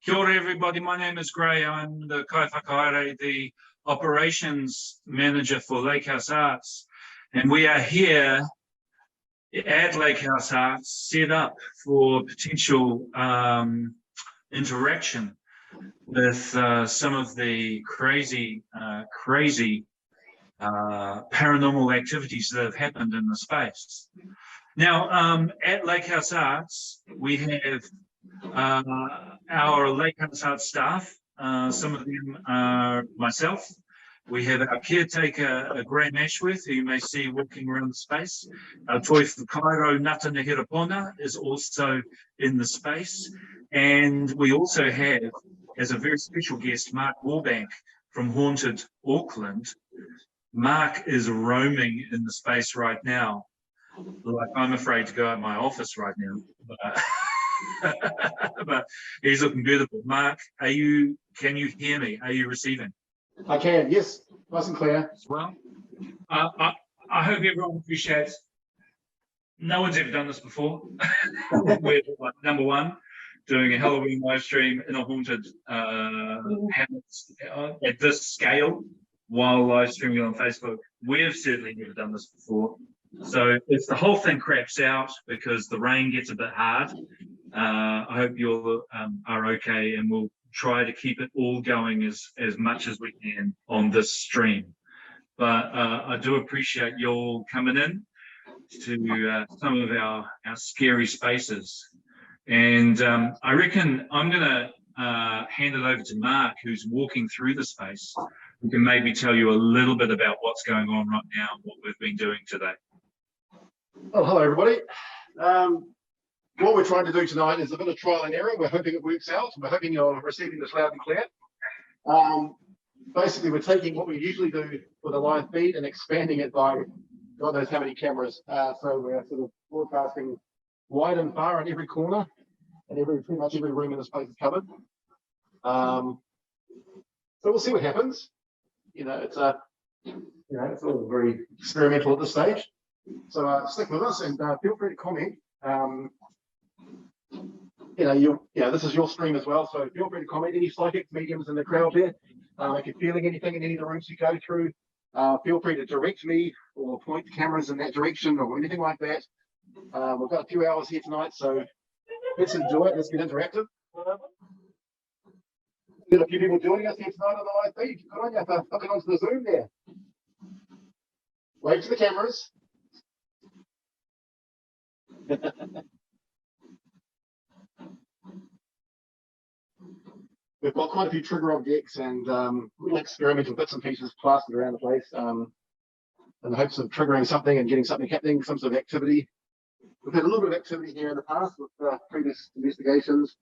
Kia ora, everybody. My name is Gray. I'm the Kai Whakahaere, the operations manager for Lakehouse Arts. And we are here at Lakehouse Arts, set up for potential interaction with some of the crazy paranormal activities that have happened in the space. Now, at Lakehouse Arts, we have our Lakehouse Arts staff. Some of them are myself. We have our caretaker, Graham Ashworth, who you may see walking around the space. Our Toi Whakairo Ngata Nehirapona is also in the space. And we also have, as a very special guest, Mark Warbank from Haunted Auckland. Mark is roaming in the space right now. Like, I'm afraid to go out of my office right now. But he's looking beautiful. Mark, can you hear me? Are you receiving? I can, yes, nice and clear. Well, I hope everyone appreciates. No one's ever done this before. We're like, number one, doing a Halloween live stream in a haunted house at this scale while live streaming on Facebook. We've certainly never done this before. So if the whole thing craps out because the rain gets a bit hard, I hope you all are okay, and we'll try to keep it all going as much as we can on this stream. But I do appreciate you all coming in to some of our scary spaces. And I reckon I'm going to hand it over to Mark, who's walking through the space, who can maybe tell you a little bit about what's going on right now and what we've been doing today. Oh, hello, everybody. What we're trying to do tonight is a bit of trial and error. We're hoping it works out. We're hoping you're receiving this loud and clear. Basically, we're taking what we usually do with a live feed and expanding it by God knows how many cameras. So we're sort of broadcasting wide and far in every corner, and pretty much every room in this place is covered. So we'll see what happens. It's it's all very experimental at this stage. So stick with us and feel free to comment. This is your stream as well, so feel free to comment. Any psychics, mediums in the crowd there, if you're feeling anything in any of the rooms you go through, feel free to direct me or point the cameras in that direction or anything like that. We've got a few hours here tonight, so let's enjoy it. Let's get interactive. We've got a few people joining us here tonight on the live feed. Good on you for hooking onto the Zoom there. Wave to the cameras. We've got quite a few trigger objects and little experimental bits and pieces plastered around the place in the hopes of triggering something and getting something happening, some sort of activity. We've had a little bit of activity here in the past with previous investigations,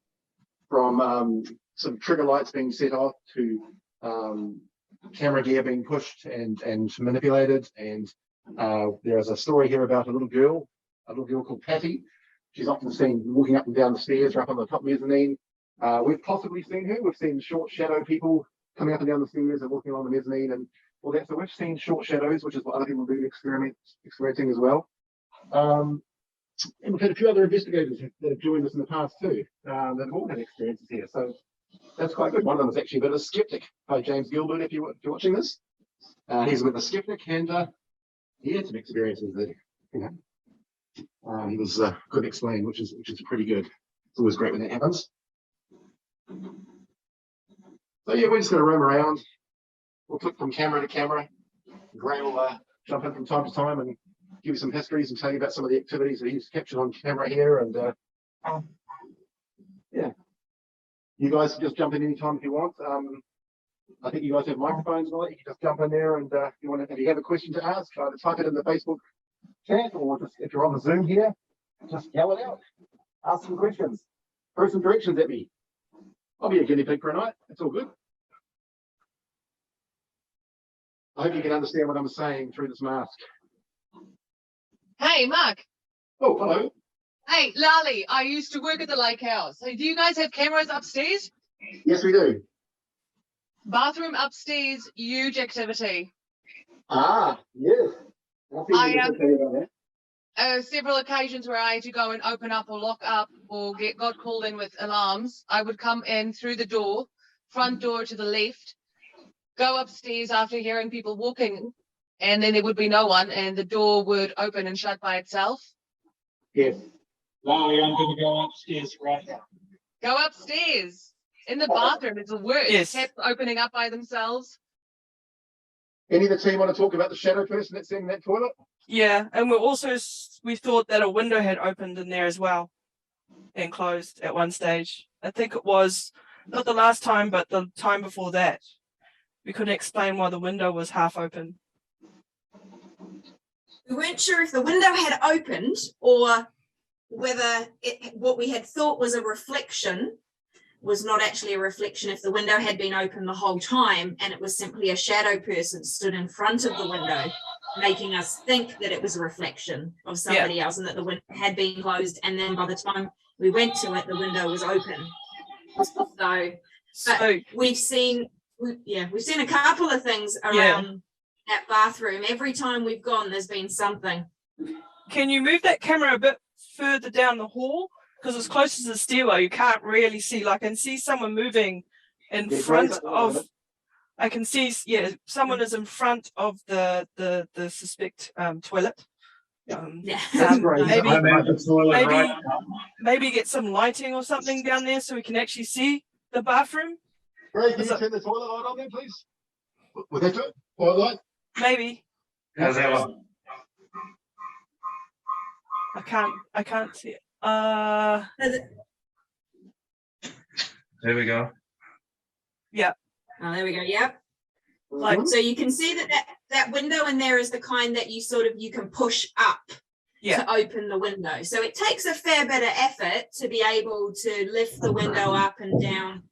from some trigger lights being set off to camera gear being pushed and manipulated. And there's a story here about a little girl called Patty. She's often seen walking up and down the stairs or up on the top mezzanine. We've possibly seen her. We've seen short shadow people coming up and down the stairs and walking along the mezzanine. And well, so we've seen short shadows, which is what other people do experiencing as well. And we've had a few other investigators that have joined us in the past too, that have all had experiences here. So that's quite good. One of them is actually a bit of a skeptic. Hi, James Gilbert, if you're watching this. He's with a skeptic, and he had some experiences that, he was good at explaining, which is pretty good. It's always great when that happens. So yeah, we're just going to roam around. We'll click from camera to camera. Gray will jump in from time to time and give you some histories and tell you about some of the activities that he's captured on camera here. And yeah, you guys can just jump in anytime if you want. I think you guys have microphones and all that. You can just jump in there, and if you have a question to ask, either type it in the Facebook chat, or just if you're on the Zoom here, just yell it out. Ask some questions. Throw some directions at me. I'll be a guinea pig for a night. It's all good. I hope you can understand what I'm saying through this mask. Hey, Mark. Oh, hello. Hey, Lali, I used to work at the lake house. So do you guys have cameras upstairs? Yes, we do. Bathroom upstairs, huge activity. Ah, yes. several occasions where I had to go and open up or lock up or got called in with alarms. I would come in through the door, front door to the left, go upstairs after hearing people walking, and then there would be no one, and the door would open and shut by itself. Yes. Lolly, I'm gonna go upstairs right now. Go upstairs. In the bathroom, it's the worst. Yes. Taps opening up by themselves. Any of the team want to talk about the shadow person that's in that toilet? Yeah, and we thought that a window had opened in there as well and closed at one stage. I think it was not the last time, but the time before that. We couldn't explain why the window was half open. We weren't sure if the window had opened or whether what we had thought was a reflection was not actually a reflection, if the window had been open the whole time and it was simply a shadow person stood in front of the window, making us think that it was a reflection of somebody else and that the window had been closed, and then by the time we went to it, the window was open. So We've seen a couple of things around that bathroom. Every time we've gone, there's been something. can you move that camera a bit further down the hall? Because as close as the stairwell, you can't really see. Like, I can see someone moving in front of. I can see, someone is in front of the suspect toilet. Yeah. Maybe- I'm in the toilet maybe- right now. Maybe get some lighting or something down there so we can actually see the bathroom. Ray, can Is you it- turn the toilet light on there, please? Would that do it? Toilet light? Maybe. How's that one? I can't see it. So There we go. oh, there we go. Yep. Like- So you can see that window in there is the kind that you can push up Yeah. to open the window. So it takes a fair bit of effort to be able to lift the window up and down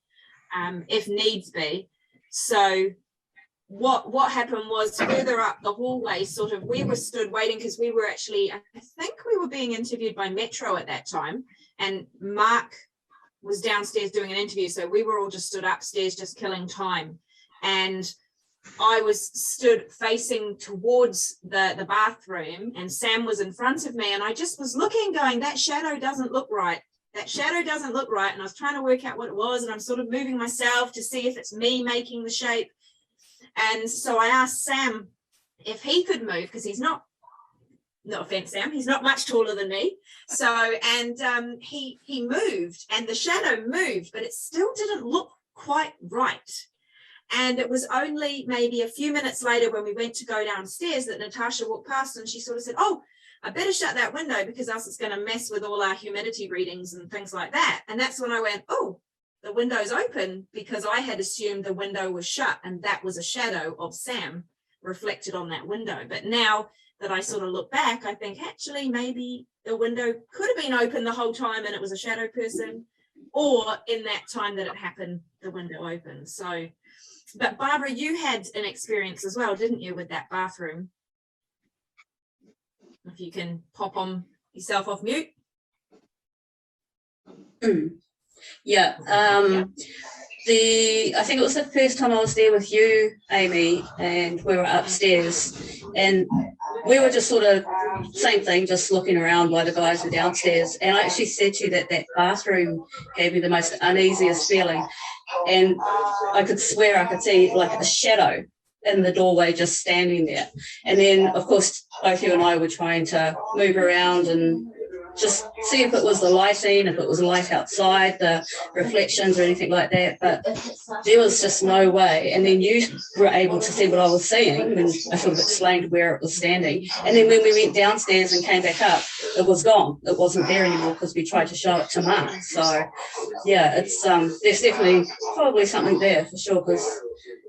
if needs be. So what happened was further up the hallway, we were stood waiting because we were actually, I think we were being interviewed by Metro at that time, and Mark was downstairs doing an interview. So we were all just stood upstairs, just killing time. And I was stood facing towards the bathroom, and Sam was in front of me, and I just was looking, going, that shadow doesn't look right. That shadow doesn't look right. And I was trying to work out what it was, and I'm sort of moving myself to see if it's me making the shape. And so I asked Sam if he could move, because he's not, no offense, Sam, he's not much taller than me. So, and he moved, and the shadow moved, but it still didn't look quite right. And it was only maybe a few minutes later when we went to go downstairs that Natasha walked past, and she sort of said, oh, I better shut that window because else it's going to mess with all our humidity readings and things like that. And that's when I went, oh, the window's open, because I had assumed the window was shut, and that was a shadow of Sam reflected on that window. But now that I sort of look back, I think actually maybe the window could have been open the whole time and it was a shadow person, or in that time that it happened, the window opened. So, but Barbara, you had an experience as well, didn't you, with that bathroom? If you can pop on yourself off mute. Yeah, I think it was the first time I was there with you, Amy, and we were upstairs, and we were just sort of same thing, just looking around while the guys were downstairs. And I actually said to you that bathroom gave me the most uneasiest feeling, and I could swear I could see like a shadow in the doorway just standing there. And then of course both you and I were trying to move around and just see if it was the lighting, if it was light outside, the reflections or anything like that, but there was just no way. And then you were able to see what I was seeing, and I sort of explained where it was standing. And then when we went downstairs and came back up, it was gone. It wasn't there anymore because we tried to show it to Mark. So yeah, it's there's definitely probably something there for sure, because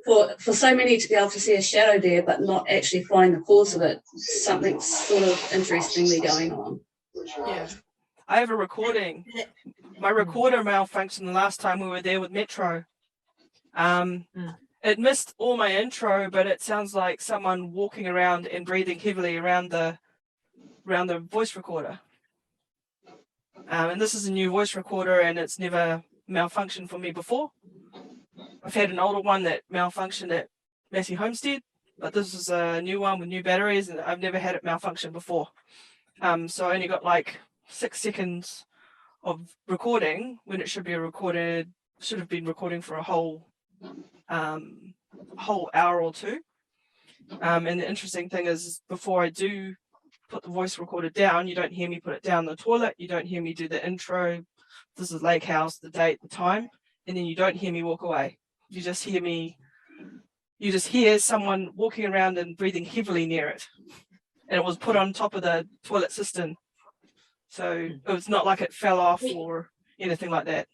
for so many to be able to see a shadow there but not actually find the cause of it, something's sort of interestingly going on. Yeah. I have a recording. My recorder malfunctioned the last time we were there with Metro. It missed all my intro, but it sounds like someone walking around and breathing heavily around the voice recorder. And this is a new voice recorder, and it's never malfunctioned for me before. I've had an older one that malfunctioned at Massey Homestead, but this is a new one with new batteries, and I've never had it malfunction before. So I only got like 6 seconds of recording when it should have been recording for a whole hour or two. And the interesting thing is, before I do put the voice recorder down, you don't hear me put it down the toilet, you don't hear me do the intro, this is Lake House, the date, the time, and then you don't hear me walk away. You just hear someone walking around and breathing heavily near it. And it was put on top of the toilet cistern. So it was not like it fell off or anything like that.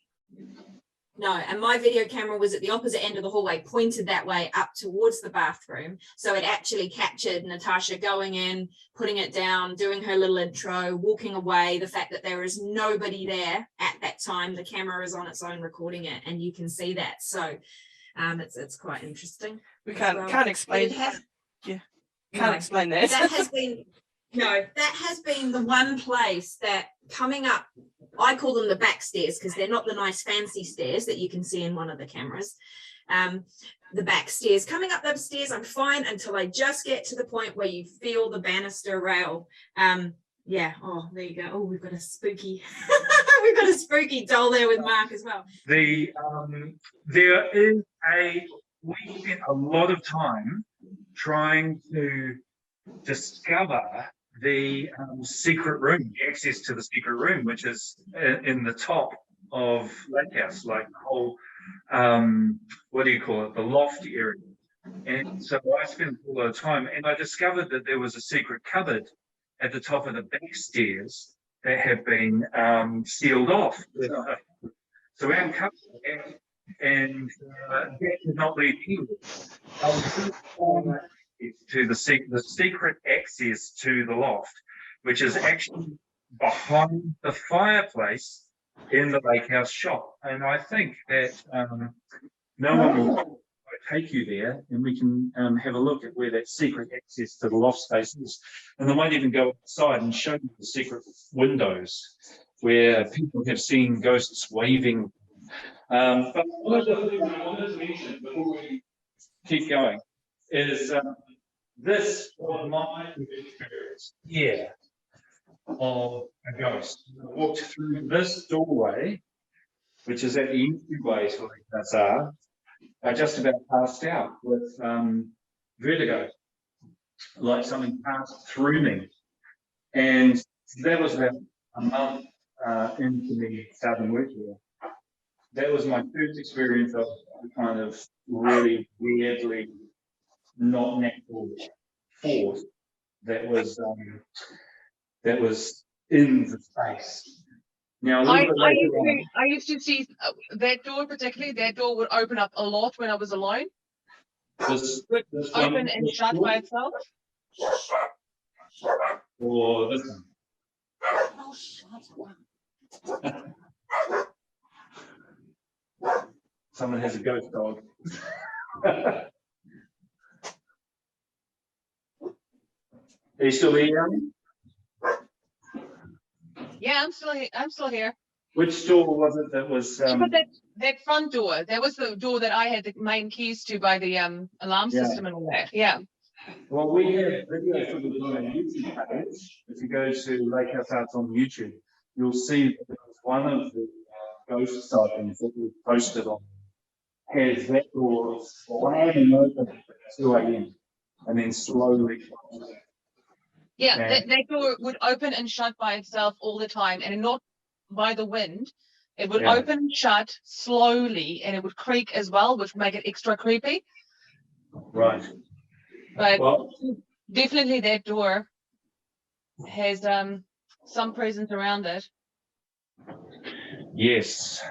No, and my video camera was at the opposite end of the hallway, pointed that way up towards the bathroom. So it actually captured Natasha going in, putting it down, doing her little intro, walking away. The fact that there is nobody there at that time, the camera is on its own recording it, and you can see that. So it's quite interesting. We as can't well. can't But explain it has, can't explain that. that has been the one place that coming up, I call them the back stairs because they're not the nice fancy stairs that you can see in one of the cameras. The back stairs, coming up those stairs, I'm fine until I just get to the point where you feel the banister rail. Yeah, oh, there you go. Oh, we've got a spooky doll there with Mark as well. We spent a lot of time trying to discover the secret room, the access to the secret room, which is in the top of Lake House, like the whole, what do you call it, the loft area. And so I spent a lot of time, and I discovered that there was a secret cupboard at the top of the back stairs that have been sealed off. So we uncovered that, and that did not lead anywhere. To the secret access to the loft, which is actually behind the fireplace in the Lake House shop. And I think that no one will take you there, and we can have a look at where that secret access to the loft space is. And they might even go outside and show you the secret windows where people have seen ghosts waving. But one of the things I wanted to mention before we keep going is this was my experience here of a ghost. I walked through this doorway, which is at the entryway to the bazaar. I just about passed out with vertigo, like something passed through me. And that was about a month into me starting work here. That was my first experience of kind of really weirdly not natural force that was in the space. Now a little bit later on, I used to see that door, particularly that door would open up a lot when I was alone. this Open one, and this shut door, by itself. or this one. Someone has a ghost dog. Are you still there? Yeah, I'm still here. Which door was it that was? But that front door, that was the door that I had the main keys to by the alarm Yeah. system and all that. Yeah. Well, we have videos from the YouTube page. If you go to Lake House Arts on YouTube, you'll see that one of the ghost sightings that we posted on has that door slamming open at 2 a.m. and then slowly closing. Yeah, Yeah. that door would open and shut by itself all the time, and not by the wind. It would Yeah. open and shut slowly, and it would creak as well, which would make it extra creepy. Right. But Well, definitely that door has some presence around it. yes.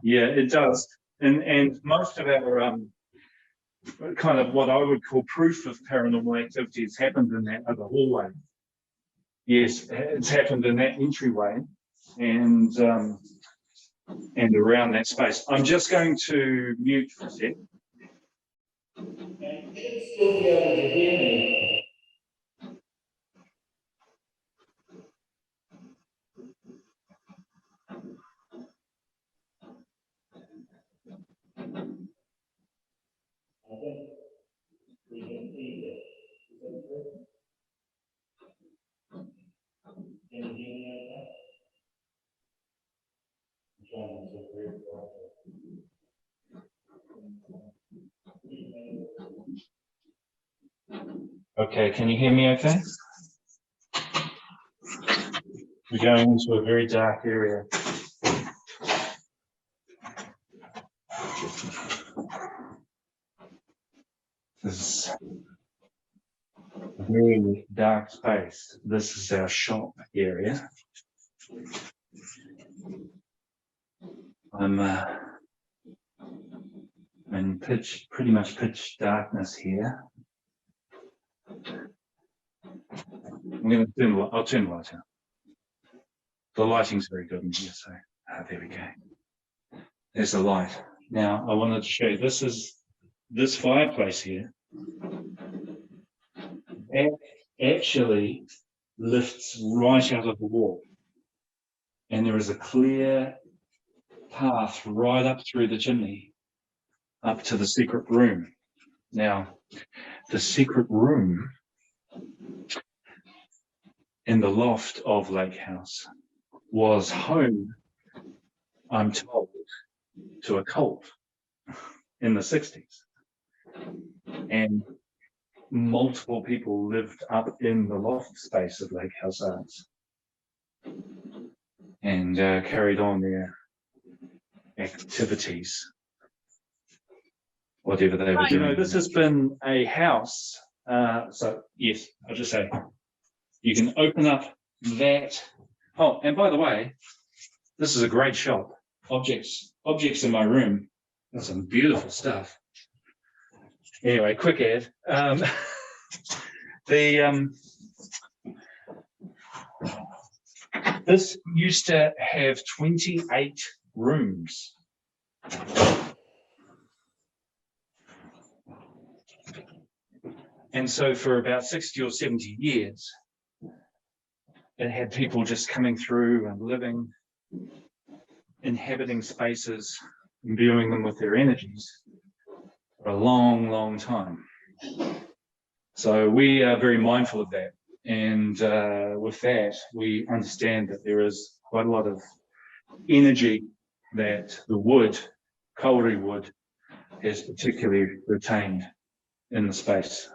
Yeah, it does. And most of our kind of what I would call proof of paranormal activity has happened in that other hallway. Yes, it's happened in that entryway and around that space. I'm just going to mute for a sec. And you'll still be able to hear me. I think we can see it. Is that correct? Okay, can you hear me okay? We're going into a very dark area. This is a very dark space. This is our shop area. I'm in pretty much pitch darkness here. I'll turn the light out. The lighting's very good in here, so there we go. There's the light. Now I wanted to show you, this fireplace here. It actually lifts right out of the wall. And there is a clear path right up through the chimney, up to the secret room. Now, the secret room in the loft of Lake House was home, I'm told, to a cult in the 60s. And multiple people lived up in the loft space of Lake House Arts and carried on their activities, whatever they were doing. This has been a house. So yes, I'll just say, you can open up that. Oh, and by the way, this is a great shop. Objects in my room. That's some beautiful stuff. Anyway, quick ad. This used to have 28 rooms. And so for about 60 or 70 years, it had people just coming through and living, inhabiting spaces, imbuing them with their energies for a long, long time. So we are very mindful of that. And with that, we understand that there is quite a lot of energy that the wood, kauri wood, has particularly retained in the space.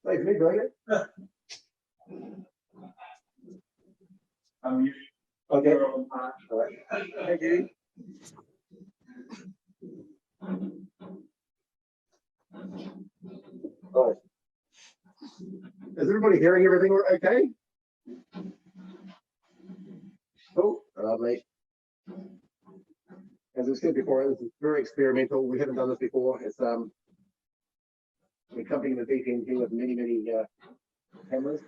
Thanks, me doing it. Okay. All right. Thank you. All right. Is everybody hearing everything okay? Cool. Lovely. As I said before, this is very experimental. We haven't done this before. It's we're covering the deep end here with many cameras.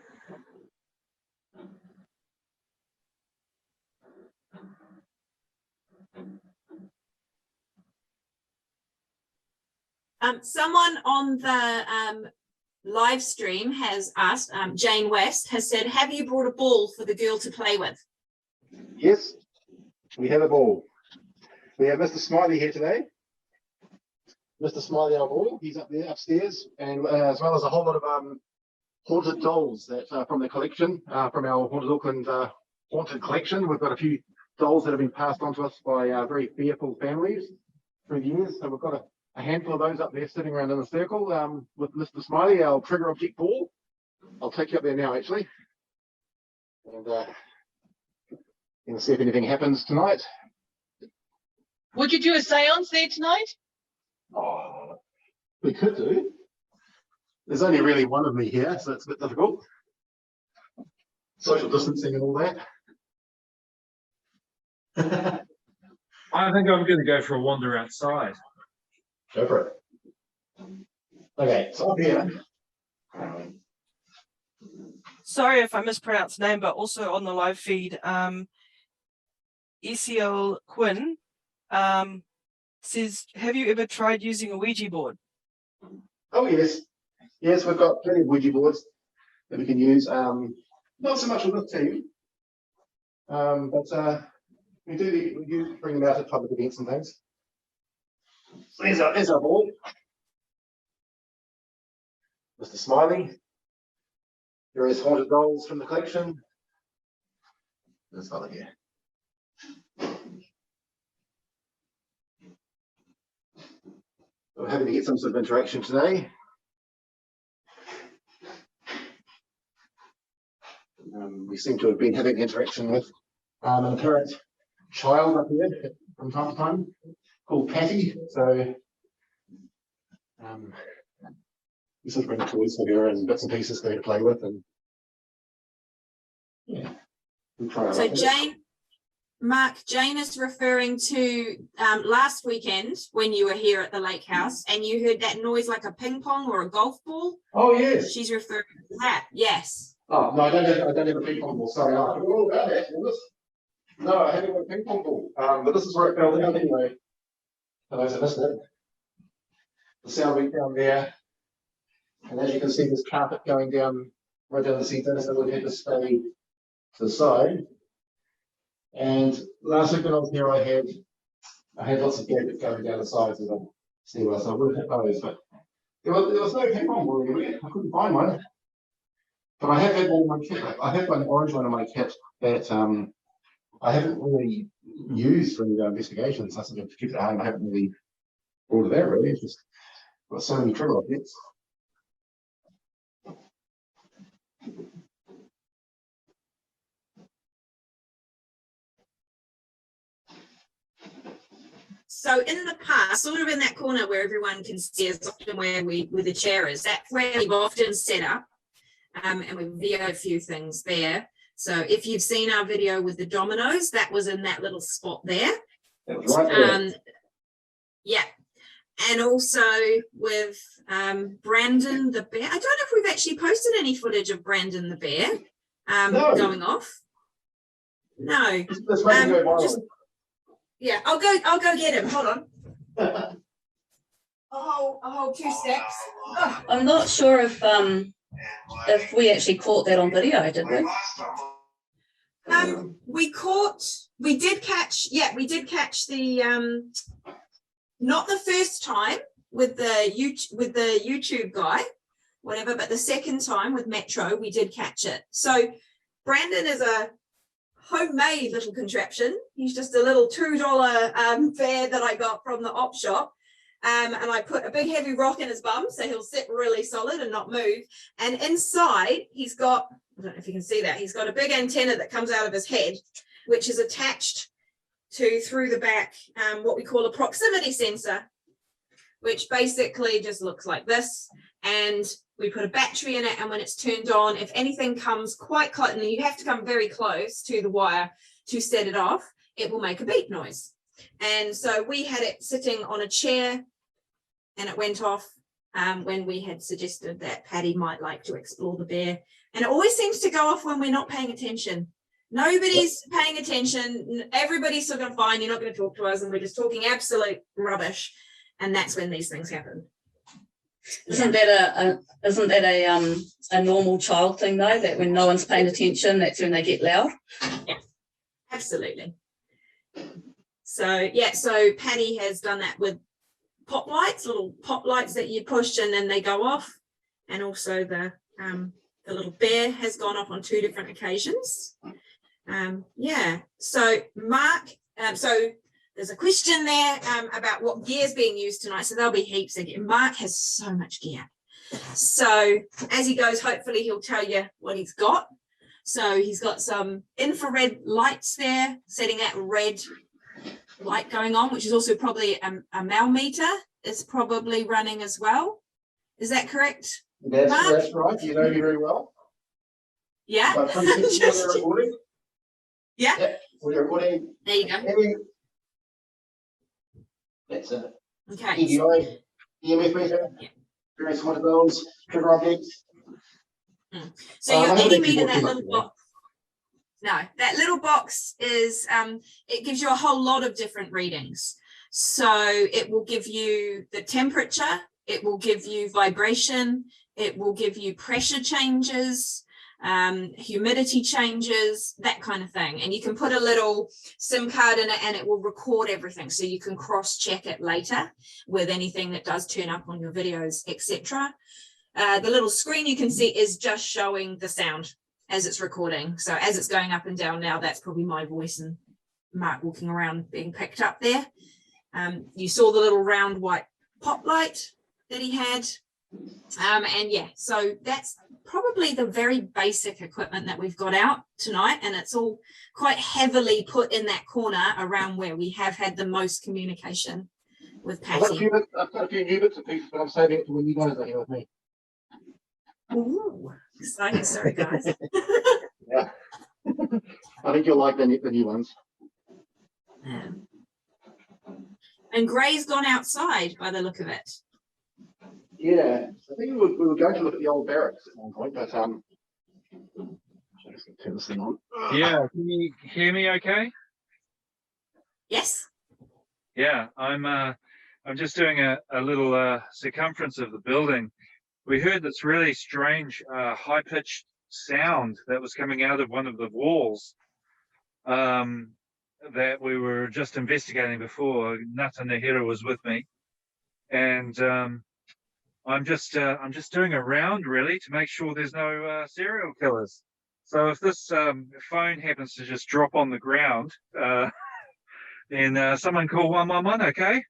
Someone on the live stream has asked, Jane West has said, have you brought a ball for the girl to play with? Yes, we have a ball. We have Mr. Smiley here today. Mr. Smiley, our ball, he's up there upstairs, and as well as a whole lot of haunted dolls that from the collection, from our Haunted Auckland haunted collection. We've got a few dolls that have been passed on to us by very fearful families through the years. So we've got a handful of those up there sitting around in a circle with Mr. Smiley, our trigger object ball. I'll take you up there now, actually, and see if anything happens tonight. Would you do a seance there tonight? Oh, we could do. There's only really one of me here, so it's a bit difficult. Social distancing and all that. I think I'm going to go for a wander outside. Go for it. Okay, so up here. Sorry if I mispronounced the name, but also on the live feed, ECL Quinn says, have you ever tried using a Ouija board? Oh yes, yes, we've got plenty of Ouija boards that we can use. Not so much with this team. But we do bring them out at public events and things. So there's our board. Mr. Smiley. Various haunted dolls from the collection. This fella here. We're hoping to get some sort of interaction today. We seem to have been having interaction with an apparent child up here from time to time called Patty. So we sort of bring toys for her and bits and pieces for her to play with, and yeah. We'll try our So luck with it. Jane is referring to last weekend when you were here at the lake house and you heard that noise like a ping pong or a golf ball. Oh yes. She's referring to that. Yes. Oh no, I don't have a ping pong ball. Sorry, I forgot all about that. No, I haven't got a ping pong ball. But this is where it fell down anyway. For those that missed it, the sound went down there, and as you can see, there's carpet going down right down the centre, so we had to stay to the side. And last week when I was here, I had lots of gadgets going down the sides of the stairwell, so I would have hit those, but there was no ping pong ball anywhere. I couldn't find one. But I have had one in my kit. I have an orange one in my kit that I haven't really used for any investigations. I sort of keep it at home. I haven't really brought it out really. It's just got so many trigger objects. So in the past, sort of in that corner where everyone can see is often where the chair is. That's where we've often set up. And we've videoed a few things there. So if you've seen our video with the dominoes, that was in that little spot there. That was right there. Yeah. And also with Brandon the bear. I don't know if we've actually posted any footage of Brandon the bear No. going off. No. Let's make it go viral. just- Yeah, I'll go get him. Hold on. I'll hold 2 steps. Oh. I'm not sure if we actually caught that on video, did we? We did catch the not the first time with the YouTube guy, whatever, but the second time with Metro, we did catch it. So Brandon is a homemade little contraption. He's just a little $2 bear that I got from the op shop. And I put a big heavy rock in his bum so he'll sit really solid and not move. And inside he's got, I don't know if you can see that, he's got a big antenna that comes out of his head, which is attached to, through the back, what we call a proximity sensor, which basically just looks like this. And we put a battery in it, and when it's turned on, if anything comes quite close, and you have to come very close to the wire to set it off, it will make a beep noise. And so we had it sitting on a chair, and it went off when we had suggested that Patty might like to explore the bear. And it always seems to go off when we're not paying attention. Nobody's paying attention. Everybody's sort of fine. You're not going to talk to us, and we're just talking absolute rubbish. And that's when these things happen. Isn't that a normal child thing though? That when no one's paying attention, that's when they get loud. Yeah, absolutely. So yeah, so Patty has done that with pop lights, little pop lights that you push and then they go off, and also the little bear has gone off on 2 different occasions. Yeah. So Mark, so there's a question there about what gear is being used tonight. So there'll be heaps of gear. Mark has so much gear. So as he goes, hopefully he'll tell you what he's got. So he's got some infrared lights there, setting that red light going on, which is also probably a Mel meter is probably running as well. Is that correct? That's right. You know me very well. Yeah. But from the recording. Yeah. Yeah, we're recording. There you go. That's it. Okay. EDI, EMF meter, various haunted bells, trigger objects. So your I haven't any actually meter, bought that too much little of that. box. No, that little box is it gives you a whole lot of different readings. So it will give you the temperature, it will give you vibration, it will give you pressure changes, humidity changes, that kind of thing. And you can put a little SIM card in it and it will record everything. So you can cross-check it later with anything that does turn up on your videos, etc. The little screen you can see is just showing the sound as it's recording. So as it's going up and down now, that's probably my voice and Mark walking around being picked up there. You saw the little round white pop light that he had. And yeah, so that's probably the very basic equipment that we've got out tonight, and it's all quite heavily put in that corner around where we have had the most communication with I've got a Patty. few new bits and pieces, but I'm saving it for when you guys are here with me. Ooh, exciting, sorry guys. Yeah. I think you'll like the new ones. And Gray's gone outside by the look of it. Yeah, I think we were going to look at the old barracks at one point, but I'm just gonna turn this thing on. Yeah, can you hear me okay? Yes. Yeah, I'm just doing a little circumference of the building. We heard this really strange high-pitched sound that was coming out of one of the walls that we were just investigating before. Nata Nehira was with me, and I'm just doing a round really to make sure there's no serial killers. So if this phone happens to just drop on the ground, then someone call 111, okay?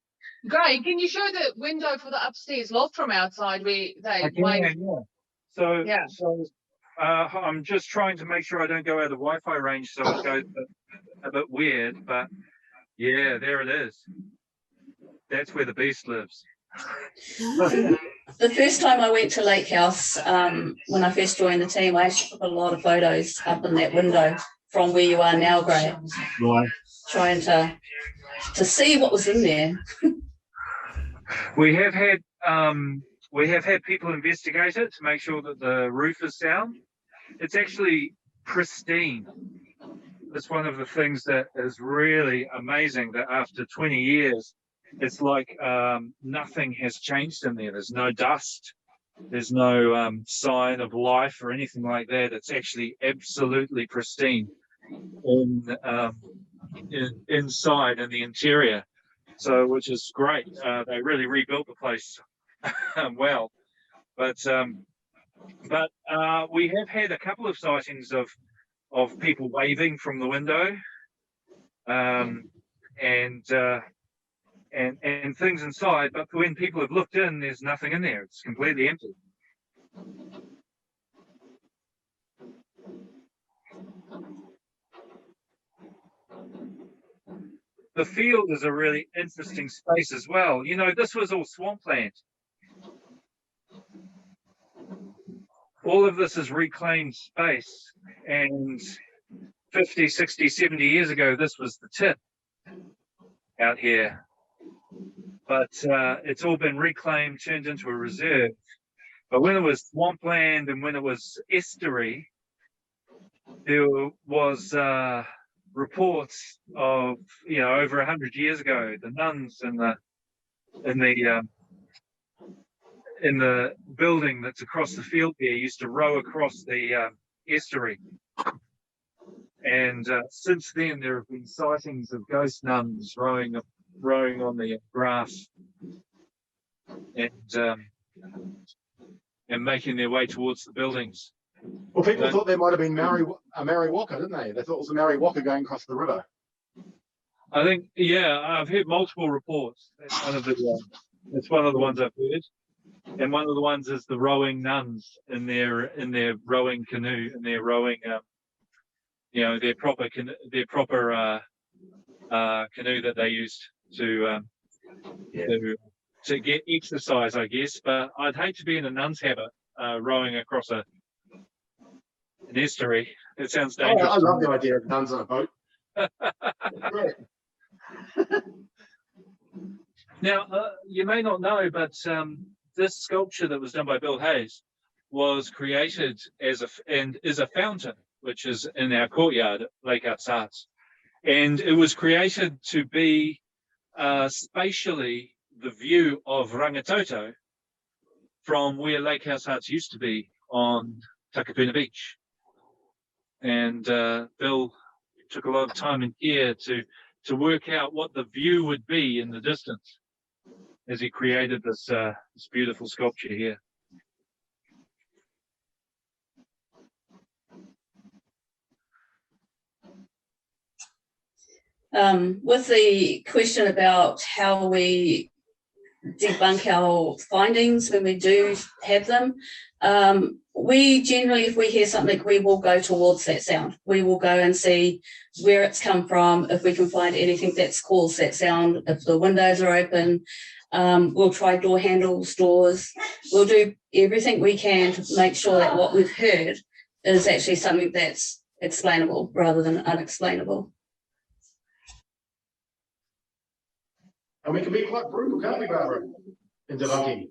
Great. Can you show the window for the upstairs loft from outside where they I can, wait? yeah. So, Yeah. I'm just trying to make sure I don't go out of Wi-Fi range, so it goes a bit weird. But yeah, there it is. That's where the beast lives. The first time I went to Lake House, when I first joined the team, I actually took a lot of photos up in that window from where you are now, Gray, Right. trying to see what was in there. We have had people investigate it to make sure that the roof is sound. It's actually pristine. It's one of the things that is really amazing, that after 20 years, it's like nothing has changed in there. There's no dust. There's no sign of life or anything like that. It's actually absolutely pristine inside in the interior. So, which is great. They really rebuilt the place well. But we have had a couple of sightings of people waving from the window, and things inside. But when people have looked in, there's nothing in there. It's completely empty. The field is a really interesting space as well. You know, this was all swampland. All of this is reclaimed space, and 50, 60, 70 years ago, this was the tip out here. But it's all been reclaimed, turned into a reserve. But when it was swampland and when it was estuary, there was reports of, you know, over 100 years ago, the nuns in the building that's across the field there used to row across the estuary. And since then, there have been sightings of ghost nuns rowing on the grass and making their way towards the buildings. Well, people thought there might have been a Mary Walker, didn't they? They thought it was a Mary Walker going across the river. I think, yeah, I've heard multiple reports. That's one of the ones I've heard. And one of the ones is the rowing nuns in their rowing canoe, and their rowing, you know, their proper canoe that they used to get exercise, I guess. But I'd hate to be in a nun's habit rowing across an estuary. It sounds dangerous. I love the idea of nuns on a boat. Great. Now, you may not know, but this sculpture that was done by Bill Hayes was created is a fountain, which is in our courtyard at Lake Arts Arts. And it was created to be spatially the view of Rangitoto from where Lake House Arts used to be on Takapuna Beach. And Bill took a lot of time and care to work out what the view would be in the distance as he created this beautiful sculpture here. With the question about how we debunk our findings when we do have them, we generally, if we hear something, we will go towards that sound. We will go and see where it's come from, if we can find anything that's caused that sound, if the windows are open. We'll try door handles, doors. We'll do everything we can to make sure that what we've heard is actually something that's explainable rather than unexplainable. And we can be quite brutal, can't we, Barbara? In debunking.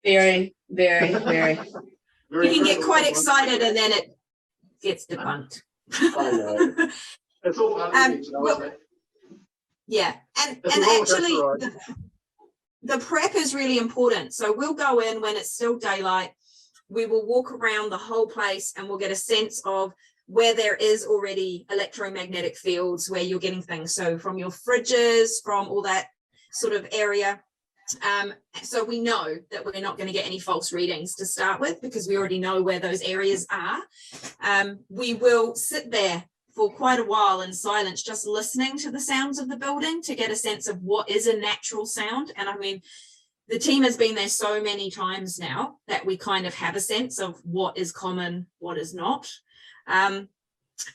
Very, very, very. Very You can get brutal. quite excited and then it gets debunked. I know. It's all part of the mix, well, isn't it? Yeah, and It's a roller coaster actually ride. the prep is really important. So we'll go in when it's still daylight. We will walk around the whole place and we'll get a sense of where there is already electromagnetic fields, where you're getting things. So from your fridges, from all that sort of area. So we know that we're not going to get any false readings to start with, because we already know where those areas are. We will sit there for quite a while in silence, just listening to the sounds of the building to get a sense of what is a natural sound. And I mean, the team has been there so many times now that we kind of have a sense of what is common, what is not. And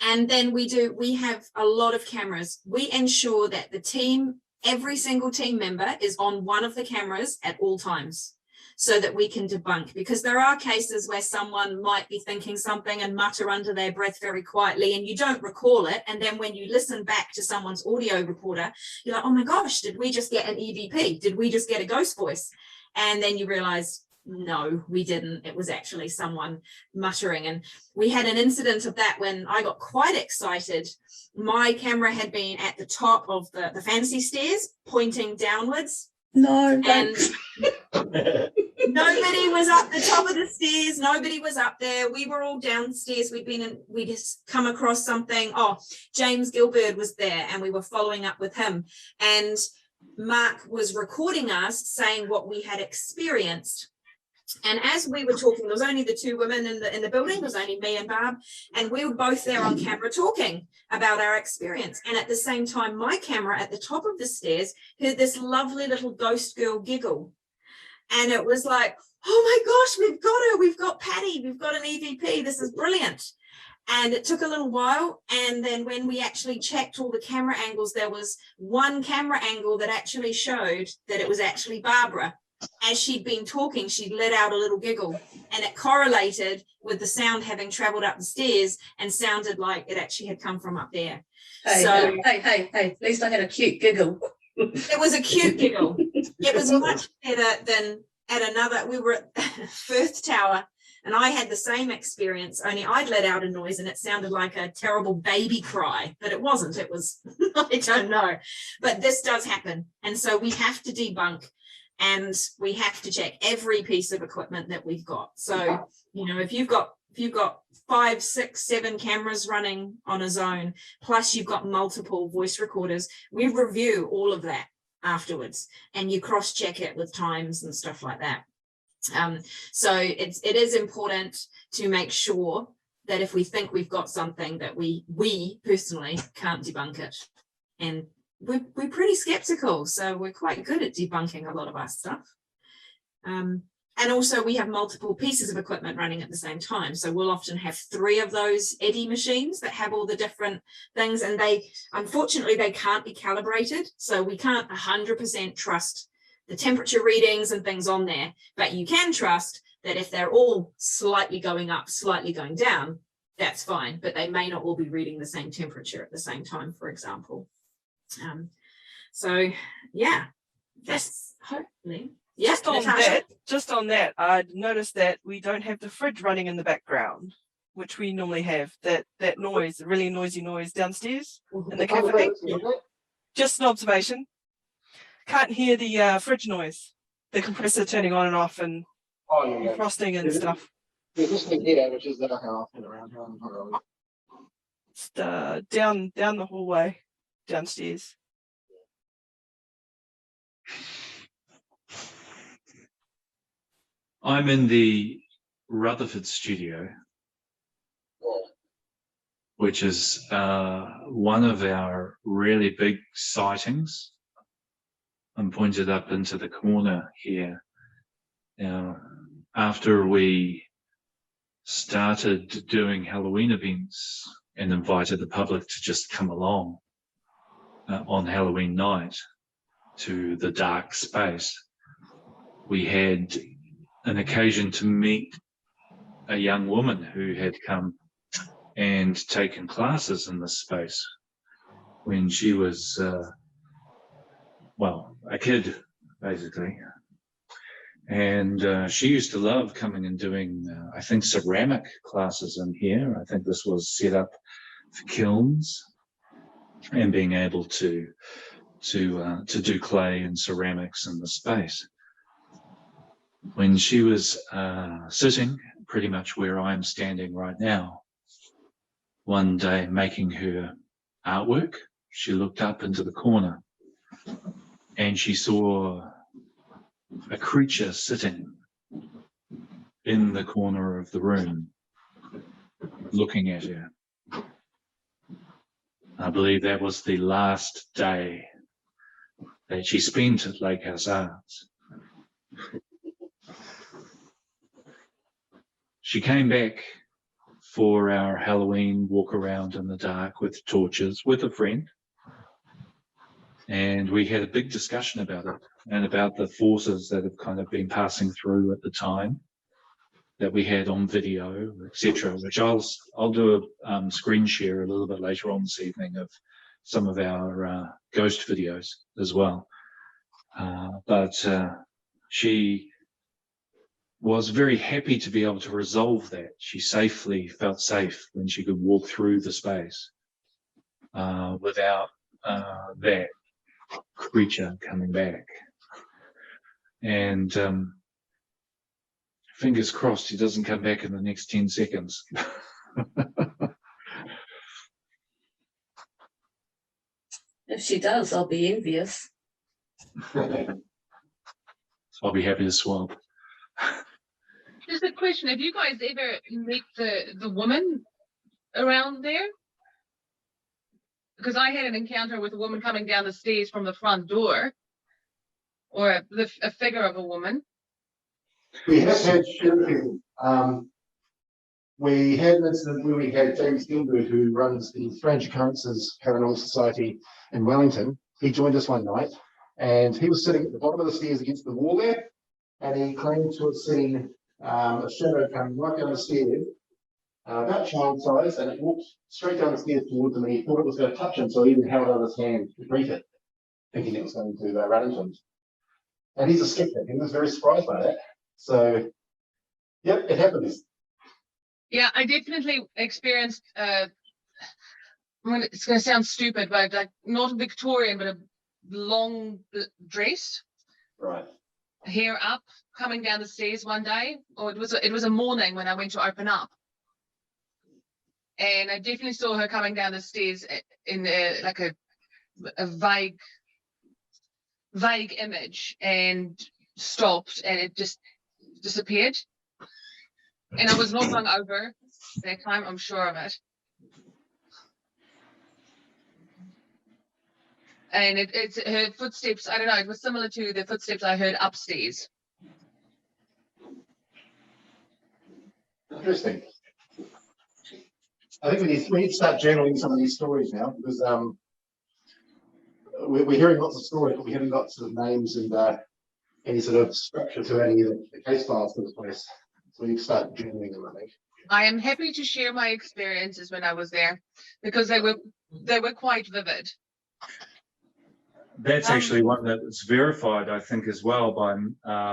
then we have a lot of cameras. We ensure that the team, every single team member is on one of the cameras at all times, so that we can debunk, because there are cases where someone might be thinking something and mutter under their breath very quietly and you don't recall it. And then when you listen back to someone's audio recorder, you're like, oh my gosh, did we just get an EVP? Did we just get a ghost voice? And then you realize, no, we didn't. It was actually someone muttering. And we had an incident of that when I got quite excited. My camera had been at the top of the fantasy stairs, pointing downwards. No, And nobody was up the top of the stairs. Nobody was up there. We were all downstairs. We just come across something. Oh, James Gilbert was there and we were following up with him. And Mark was recording us saying what we had experienced. And as we were talking, there was only the two women in the building. There was only me and Barb, and we were both there on camera talking about our experience. And at the same time, my camera at the top of the stairs heard this lovely little ghost girl giggle. And it was like, oh my gosh, we've got her. We've got Patty. We've got an EVP. This is brilliant. And it took a little while. And then when we actually checked all the camera angles, there was one camera angle that actually showed that it was actually Barbara. As she'd been talking, she'd let out a little giggle, and it correlated with the sound having traveled up the stairs and sounded like it actually had come from up there. Hey, at least I had a cute giggle. It was a cute giggle. It was much better than at another. We were at Firth Tower and I had the same experience, only I'd let out a noise and it sounded like a terrible baby cry, but it wasn't. It was, I don't know. But this does happen. And so we have to debunk. And we have to check every piece of equipment that we've got. So, you know, if you've got 5, 6, 7 cameras running on a zone, plus you've got multiple voice recorders, we review all of that afterwards and you cross-check it with times and stuff like that. So it is important to make sure that if we think we've got something that we personally can't debunk it. And we're pretty skeptical, so we're quite good at debunking a lot of our stuff. And also we have multiple pieces of equipment running at the same time. So we'll often have 3 of those Eddy machines that have all the different things, and unfortunately they can't be calibrated. So we can't 100% trust the temperature readings and things on there, but you can trust that if they're all slightly going up, slightly going down, that's fine, but they may not all be reading the same temperature at the same time, for example. So yeah, that's hopefully. Yeah, just on that, I noticed that we don't have the fridge running in the background, which we normally have. That noise, the really noisy noise downstairs in the cafe. Just an observation. Can't hear the fridge noise, the compressor turning on and off, and frosting and stuff. There's this thing here, which is that I'll turn around. It's down the hallway, downstairs. I'm in the Rutherford studio, which is one of our really big sightings. I'm pointed up into the corner here. Now, after we started doing Halloween events and invited the public to just come along on Halloween night to the dark space, we had an occasion to meet a young woman who had come and taken classes in this space when she was, well, a kid, basically. And she used to love coming and doing, I think, ceramic classes in here. I think this was set up for kilns and being able to do clay and ceramics in the space. When she was sitting pretty much where I'm standing right now, one day making her artwork, she looked up into the corner and she saw a creature sitting in the corner of the room, looking at her. I believe that was the last day that she spent at Lakehouse Arts. She came back for our Halloween walk around in the dark with torches with a friend. And we had a big discussion about it and about the forces that have kind of been passing through at the time that we had on video, etc., which I'll do a screen share a little bit later on this evening of some of our ghost videos as well. But she was very happy to be able to resolve that. She felt safe when she could walk through the space without that creature coming back. And fingers crossed he doesn't come back in the next 10 seconds. If she does, I'll be envious. I'll be happy to swap. Just a question, have you guys ever met the woman around there? Because I had an encounter with a woman coming down the stairs from the front door, or a figure of a woman. We have had shooting. We had an incident where we had James Gilbert, who runs the Strange Occurrences Paranormal Society in Wellington. He joined us one night, and he was sitting at the bottom of the stairs against the wall there, and he claimed to have seen a shadow coming right down the stairs, about child size, and it walked straight down the stairs towards him, and he thought it was going to touch him, so he even held out his hand to greet it, thinking it was going to run into him. And he's a skeptic, and he was very surprised by that. So, yep, it happens. Yeah, I definitely experienced, it's going to sound stupid, but like not a Victorian, but a long dress. Right. Hair up, coming down the stairs one day, or it was a morning when I went to open up. And I definitely saw her coming down the stairs in like a vague image, and stopped, and it just disappeared. And I was not hungover that time, I'm sure of it. And it's her footsteps, I don't know, it was similar to the footsteps I heard upstairs. Interesting. I think we need to start journaling some of these stories now, because we're hearing lots of stories, but we haven't got sort of names and any sort of structure to any of the case files for this place. So we need to start journaling them, I think. I am happy to share my experiences when I was there, because they were quite vivid. That's actually one that was verified, I think, as well by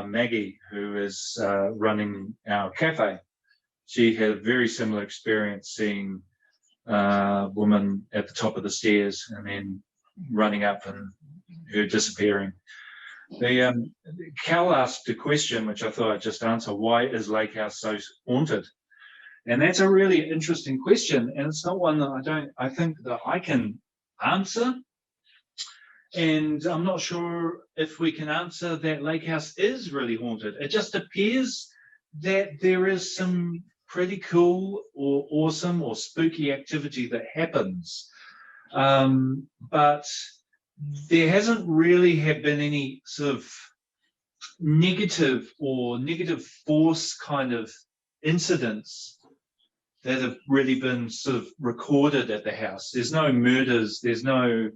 Maggie, who is running our cafe. She had a very similar experience seeing a woman at the top of the stairs and then running up and her disappearing. Cal asked a question, which I thought I'd just answer. Why is Lakehouse so haunted? And that's a really interesting question, and it's not one that I think that I can answer. And I'm not sure if we can answer that Lake House is really haunted. It just appears that there is some pretty cool or awesome or spooky activity that happens. But there hasn't really have been any sort of negative or negative force kind of incidents that have really been sort of recorded at the house. There's no murders, there's no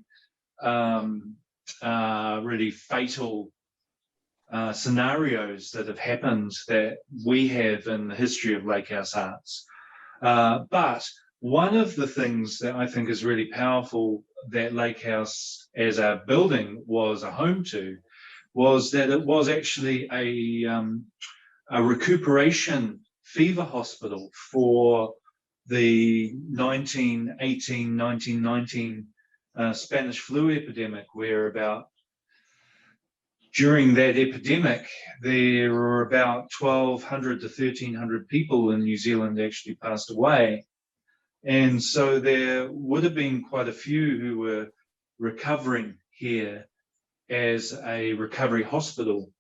really fatal scenarios that have happened that we have in the history of Lake House Arts. But one of the things that I think is really powerful that Lake House as a building was a home to was that it was actually a recuperation fever hospital for the 1918, 1919 Spanish flu epidemic, where during that epidemic, there were about 1,200 to 1,300 people in New Zealand actually passed away. And so there would have been quite a few who were recovering here as a recovery hospital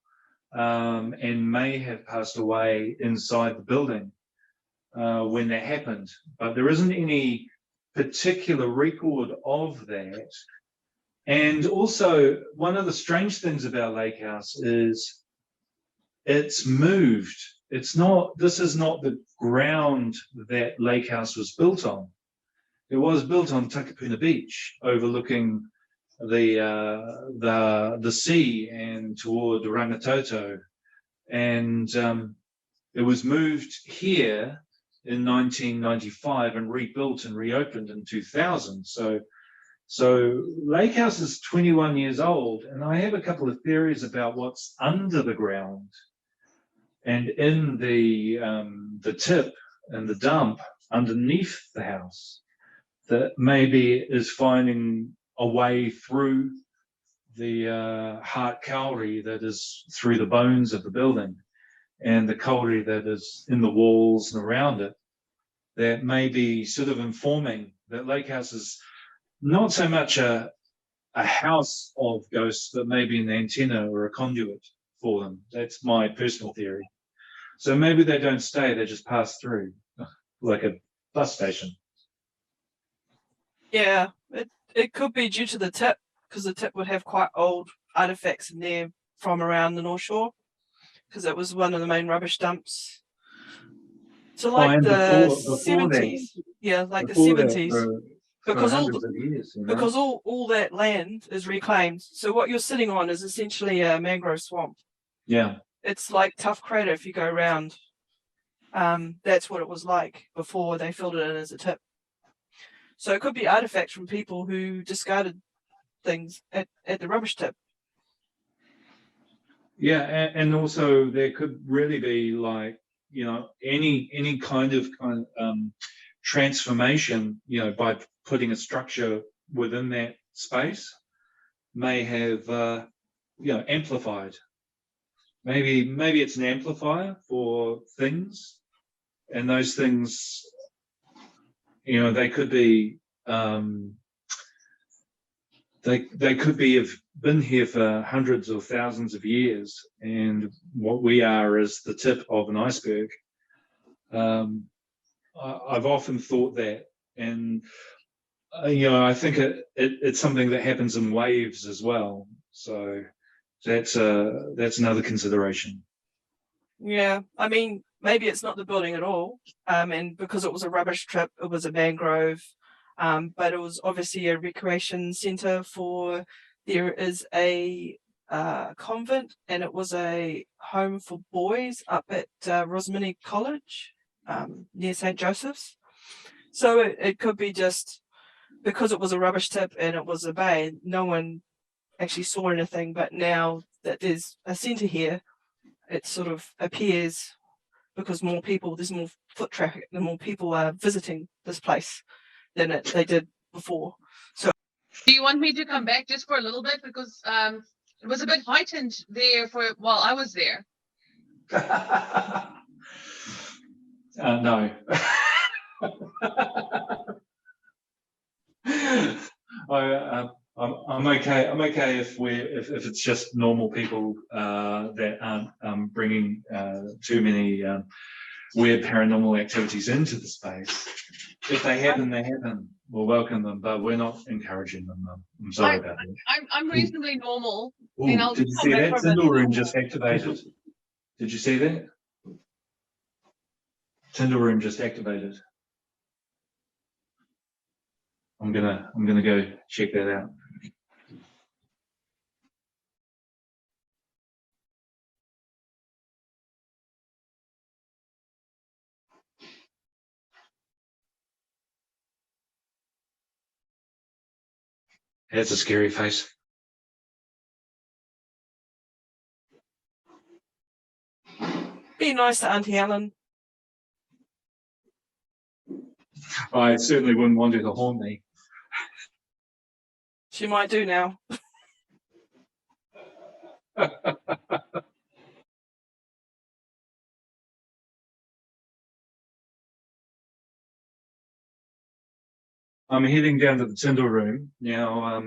and may have passed away inside the building when that happened. But there isn't any particular record of that. And also, one of the strange things about Lake House is it's moved. This is not the ground that Lake House was built on. It was built on Takapuna Beach, overlooking the sea and toward Rangitoto. And it was moved here in 1995 and rebuilt and reopened in 2000. So Lake House is 21 years old, and I have a couple of theories about what's under the ground and in the tip and the dump underneath the house that maybe is finding a way through the heart kauri that is through the bones of the building and the kauri that is in the walls and around it, that may be sort of informing that Lake House is not so much a house of ghosts, but maybe an antenna or a conduit for them. That's my personal theory. So maybe they don't stay, they just pass through, like a bus station. Yeah, it could be due to the tip, because the tip would have quite old artifacts in there from around the North Shore, because it was one of the main rubbish dumps. So like and the before 70s, yeah, like the Before that, 70s, for because hundreds of years, you know? because all that land is reclaimed. So what you're sitting on is essentially a mangrove swamp. Yeah. It's like Tough Crater if you go around. That's what it was like before they filled it in as a tip. So it could be artifacts from people who discarded things at the rubbish tip. Yeah, and also there could really be like, you know, any kind of transformation, you know, by putting a structure within that space may have, you know, amplified. Maybe it's an amplifier for things, and those things, you know, they could be they could be have been here for hundreds or thousands of years, and what we are is the tip of an iceberg. I've often thought that, and you know, I think it's something that happens in waves as well. So that's another consideration. Yeah, I mean, maybe it's not the building at all, and because it was a rubbish tip, it was a mangrove, but it was obviously a recreation centre for. There is a convent, and it was a home for boys up at Rosmini College, near St. Joseph's. So it could be just because it was a rubbish tip and it was a bay, no one actually saw anything, but now that there's a centre here, it sort of appears because there's more foot traffic, the more people are visiting this place than they did before. So Do you want me to come back just for a little bit? Because it was a bit heightened there while I was there. No. I'm okay. I'm okay if if it's just normal people that aren't bringing too many weird paranormal activities into the space. If they happen, they happen. We'll welcome them, but we're not encouraging them. I'm sorry about that. I'm reasonably normal. Ooh, And I'll did you come see back that? from the Tyndall room normal. just activated. Did you see that? Tyndall room just activated. I'm gonna go check that out. That's a scary face. Be nice to Auntie Ellen. I certainly wouldn't want her to haunt me. She might do now. I'm heading down to the Tyndall room now.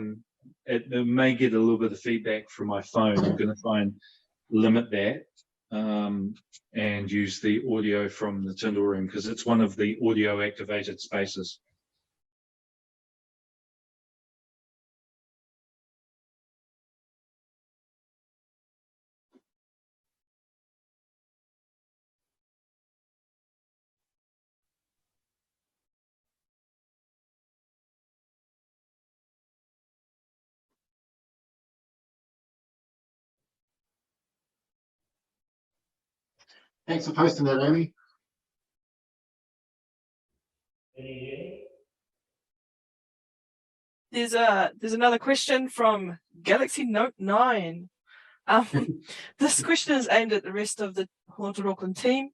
It may get a little bit of feedback from my phone. I'm going to try and limit that and use the audio from the Tyndall room because it's one of the audio activated spaces. Thanks for posting that, Amy. There's another question from Galaxy Note 9. This question is aimed at the rest of the Haunted Auckland team.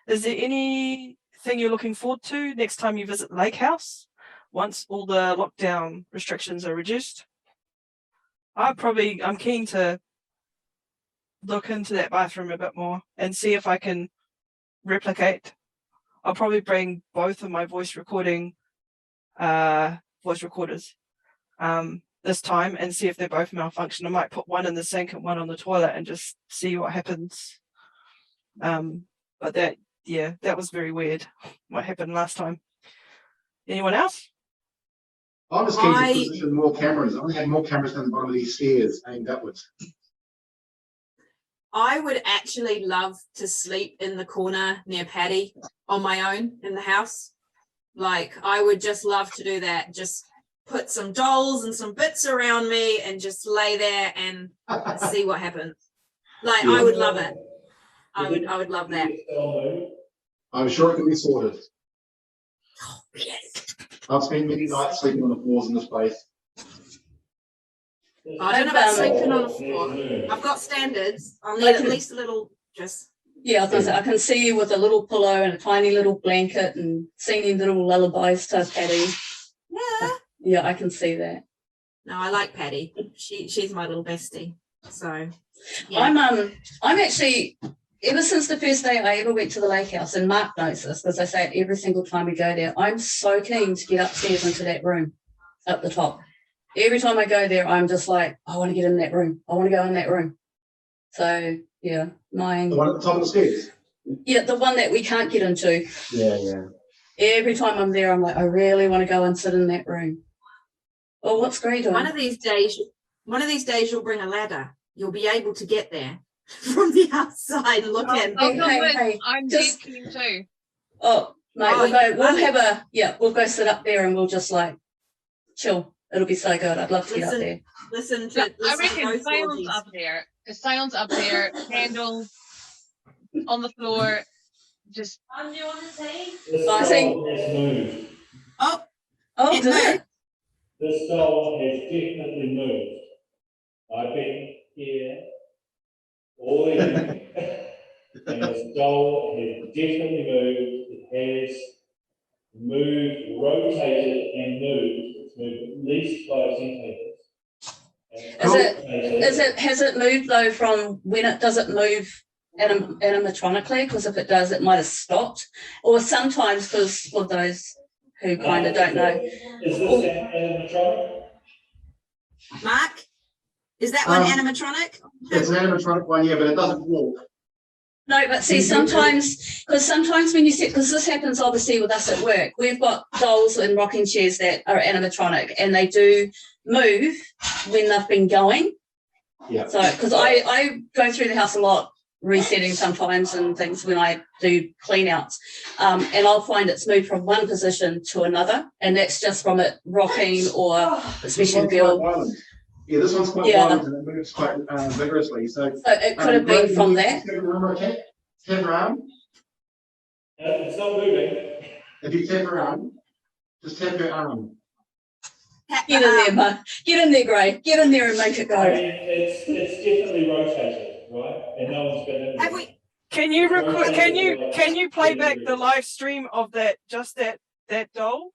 Is there anything you're looking forward to next time you visit Lake House once all the lockdown restrictions are reduced? I'm keen to look into that bathroom a bit more and see if I can replicate. I'll probably bring both of my voice recorders this time and see if they both malfunction. I might put one in the sink and one on the toilet and just see what happens. But that was very weird what happened last time. Anyone else? I'm just keen to position more cameras. I want to have more cameras down the bottom of these stairs aimed upwards. I would actually love to sleep in the corner near Patty on my own in the house. Like, I would just love to do that. Just put some dolls and some bits around me and just lay there and see what happens. Like, Yeah. I would love it. I would love that. I'm sure it can be sorted. Yes. I've spent many nights sleeping on the floors in this place. I don't know about sleeping on the floor. I've got standards. I'll need at least a little just. Yeah, I was gonna say, I can see you with a little pillow and a tiny little blanket and singing little lullabies to Patty. Yeah. Yeah, I can see that. No, I like Patty. She's my little bestie. So yeah. I'm actually, ever since the first day I ever went to the lake house, and Mark knows this because I say it every single time we go there, I'm so keen to get upstairs into that room up the top. Every time I go there, I'm just like, I want to get in that room. I want to go in that room. So yeah, mine. The one at the top of the stairs? Yeah, the one that we can't get into. Yeah. Every time I'm there, I'm like, I really want to go and sit in that room. Oh, what's great? One of these days you'll bring a ladder. You'll be able to get there from the outside and look in. Hey, I'm just- dead keen too. Oh, mate, Oh, we'll go sit up there and we'll just like chill. It'll be so good. I'd love to get up there. Listen Yeah, to I listen to reckon both silence orgies. up there. A silence up there, candle on the floor. Just I think. Oh, Oh, it did moved. it? This doll has definitely moved. I've been here all evening, and this doll has definitely moved. It has moved, rotated, and moved. It's moved at least 5 centimeters. Has it moved though from when it does it move animatronically, because if it does, it might have stopped. Or sometimes, because for those who kind of don't know, Is this an animatronic? Mark, is that one Um, animatronic? It's an animatronic one, yeah, but it doesn't walk. no, but see, sometimes when you sit, because this happens obviously with us at work, we've got dolls and rocking chairs that are animatronic, and they do move when they've been going. Yeah. So, because I go through the house a lot, resetting sometimes and things when I do clean outs, and I'll find it's moved from one position to another, and that's just from it rocking or This especially one's Bill. quite violent. Yeah, this one's quite Yeah. violent and it moves quite vigorously. So So it could have been from that. Tap her arm. It's not moving. If you tap her arm, just tap her arm. Get in there, Mark. Get in there, Gray. Get in there and make it I go. mean, it's definitely rotated, right? And no one's been in Have there. we, Can you record? Can you play back the live stream of that doll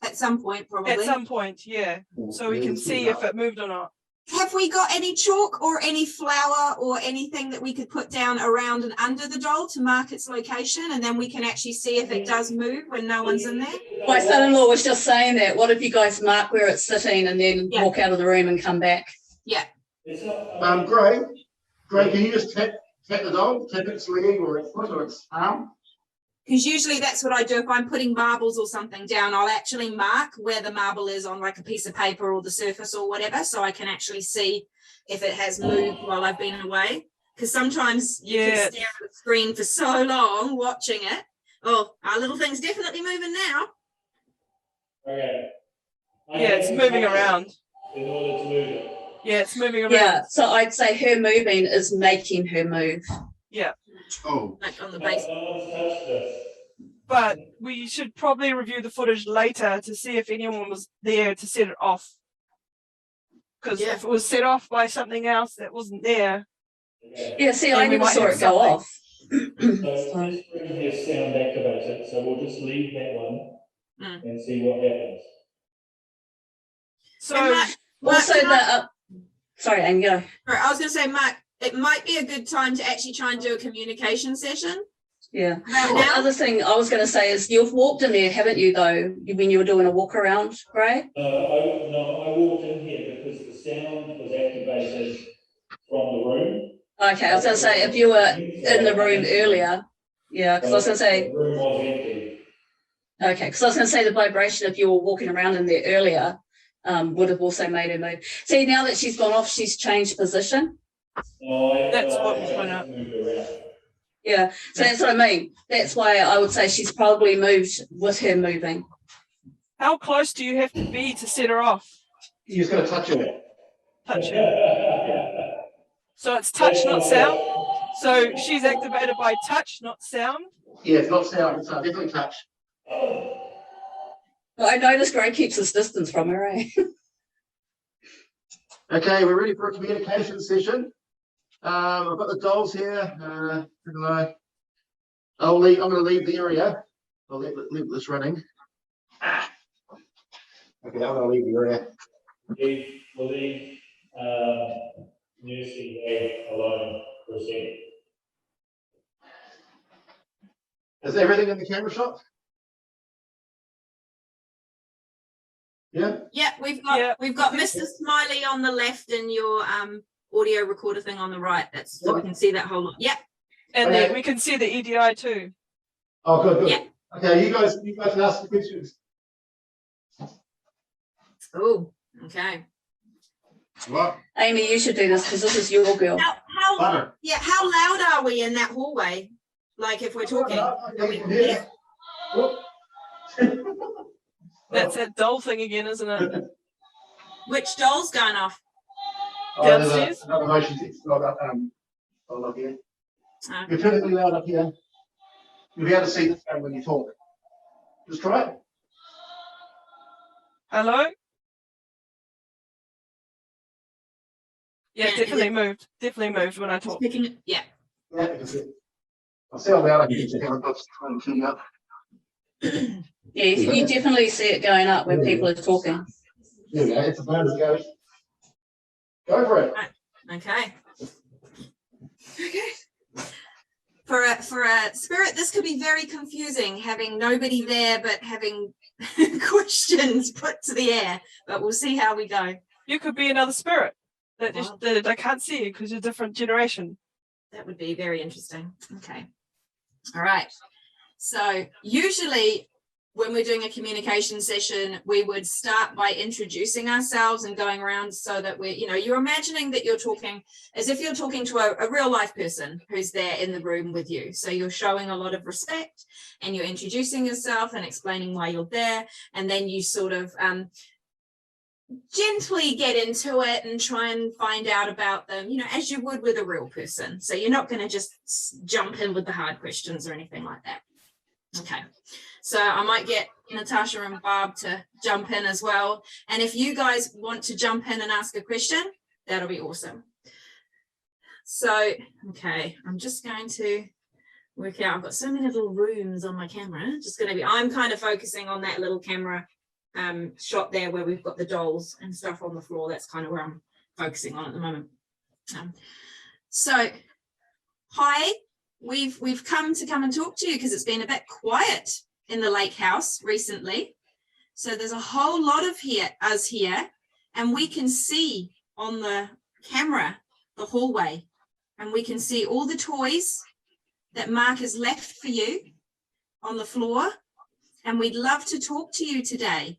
at some point, probably. at some point? Yeah, so we can see if it moved or not. Have we got any chalk or any flour or anything that we could put down around and under the doll to mark its location, and then we can actually see if it does move when no one's in there? My son-in-law was just saying that. What if you guys mark where it's sitting and then Yeah. walk out of the room and come back? It's not. Gray, can you just tap the doll, tap its leg or its foot or its arm? Because usually that's what I do. If I'm putting marbles or something down, I'll actually mark where the marble is on like a piece of paper or the surface or whatever, so I can actually see if it has moved while I've been away. Because sometimes you Yeah. can stare at the screen for so long watching it. Oh, our little thing's definitely moving now. Okay. Yeah, it's moving around. In order to move it. Yeah, it's moving around. Yeah, so I'd say her moving is making her move. Oh, Like on the No base. one's touched this. But we should probably review the footage later to see if anyone was there to set it off. Because Yeah. if it was set off by something else that wasn't there, Okay. Yeah, see, And I we never might saw have it go something. off. So this room here is sound activated, so we'll just leave that one and see what happens. so And Mark, Also, can I- sorry, Anne, go. Right, I was going to say, Mark, it might be a good time to actually try and do a communication session. Yeah. About The now. other thing I was going to say is you've walked in there, haven't you, though, when you were doing a walk around, Gray? I walked in here because the sound was activated from the room. Okay, I was going to say if you were in the room earlier, yeah, because I was going to say, The room was empty. okay, because I was going to say the vibration if you were walking around in there earlier would have also made her move. See, now that she's gone off, she's changed position. That's what was going on. Moved around. Yeah, so that's what I mean. That's why I would say she's probably moved with her moving. how close do you have to be to set her off? you just got to touch it. Touch her. So it's touch, not sound. So she's activated by touch, not sound. Yeah, it's not sound, it's definitely touch. But I noticed Gray keeps his distance from her, eh? Okay, we're ready for a communication session. I've got the dolls here. I'm going to leave the area. I'll leave this running. Okay, I'm going to leave the area. We'll leave Nursing Ag alone for a second. Is everything in the camera shot? Yeah. Yeah, we've got Mr. Smiley on the left and your audio recorder thing on the right. That's so we can see that whole lot. Yeah. And Okay. then we can see the EDI too. Oh, good. Yeah. Okay, you guys can ask the questions. Oh, okay. What? Amy, you should do this because this is your girl. How Butter. how loud are we in that hallway? Like if we're talking. Yeah. Whoop. That's that doll thing again, isn't it? Which doll's going off? There's Downstairs? another motion text hold up here. Okay. You're perfectly loud up here. You'll be able to see the phone when you talk. Just try it. Hello? Yeah, Yeah, definitely moved. Definitely moved when I It's talked. picking it. Yeah. Yeah, you can see it. I'll see how loud I can get you. I've got to clean up. Yeah, you definitely see it going up when people are talking. There we go. It's a bonus, goes. Go for it. Okay. Okay. For a spirit, this could be very confusing, having nobody there, but having questions put to the air, but we'll see how we go. You could be another spirit that Wow. just that I can't see you because you're a different generation. That would be very interesting. Okay. All right. So usually when we're doing a communication session, we would start by introducing ourselves and going around so that we're, you're imagining that you're talking as if you're talking to a real life person who's there in the room with you. So you're showing a lot of respect and you're introducing yourself and explaining why you're there. And then you sort of gently get into it and try and find out about them, as you would with a real person. So you're not going to just jump in with the hard questions or anything like that. Okay. So I might get Natasha and Barb to jump in as well. And if you guys want to jump in and ask a question, that'll be awesome. So, okay, I'm just going to work out. I've got so many little rooms on my camera. I'm kind of focusing on that little camera shot there where we've got the dolls and stuff on the floor. That's kind of where I'm focusing on at the moment. So, hi, we've come and talk to you because it's been a bit quiet in the lake house recently. So there's a whole lot of us here, and we can see on the camera the hallway, and we can see all the toys that Mark has left for you on the floor, and we'd love to talk to you today.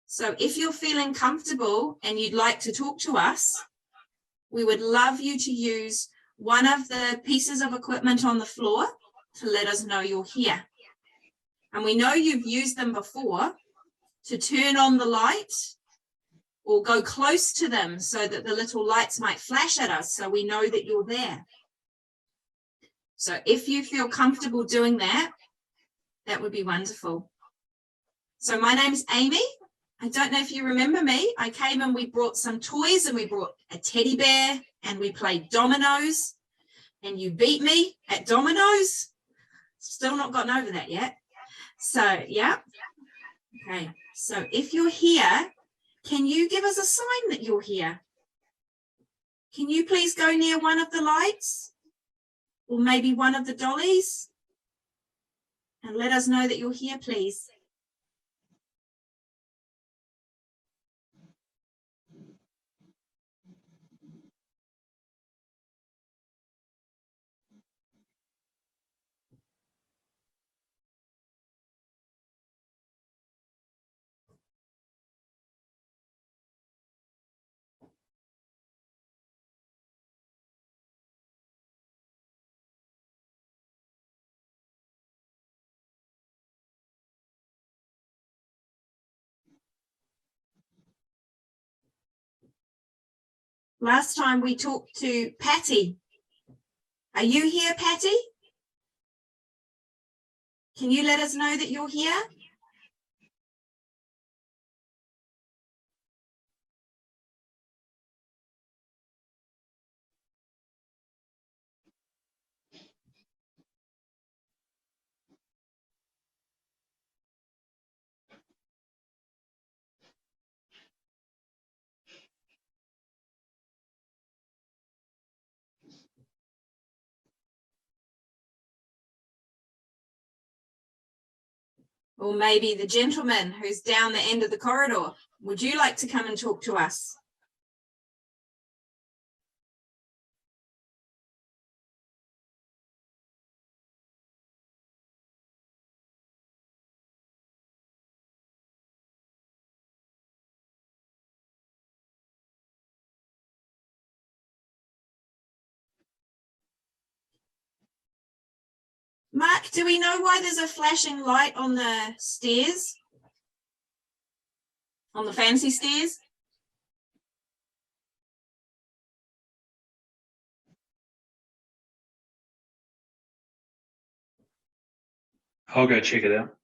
So if you're feeling comfortable and you'd like to talk to us, we would love you to use one of the pieces of equipment on the floor to let us know you're here. And we know you've used them before to turn on the light or go close to them so that the little lights might flash at us so we know that you're there. So if you feel comfortable doing that, that would be wonderful. So my name's Amy. I don't know if you remember me. I came and we brought some toys and we brought a teddy bear and we played dominoes and you beat me at dominoes. Still not gotten over that yet. So, yeah. Okay. So if you're here, can you give us a sign that you're here? Can you please go near one of the lights or maybe one of the dollies and let us know that you're here, please? Last time we talked to Patty. Are you here, Patty? Can you let us know that you're here? Or maybe the gentleman who's down the end of the corridor. Would you like to come and talk to us? Mark, do we know why there's a flashing light on the stairs? On the fancy stairs? I'll go check it out.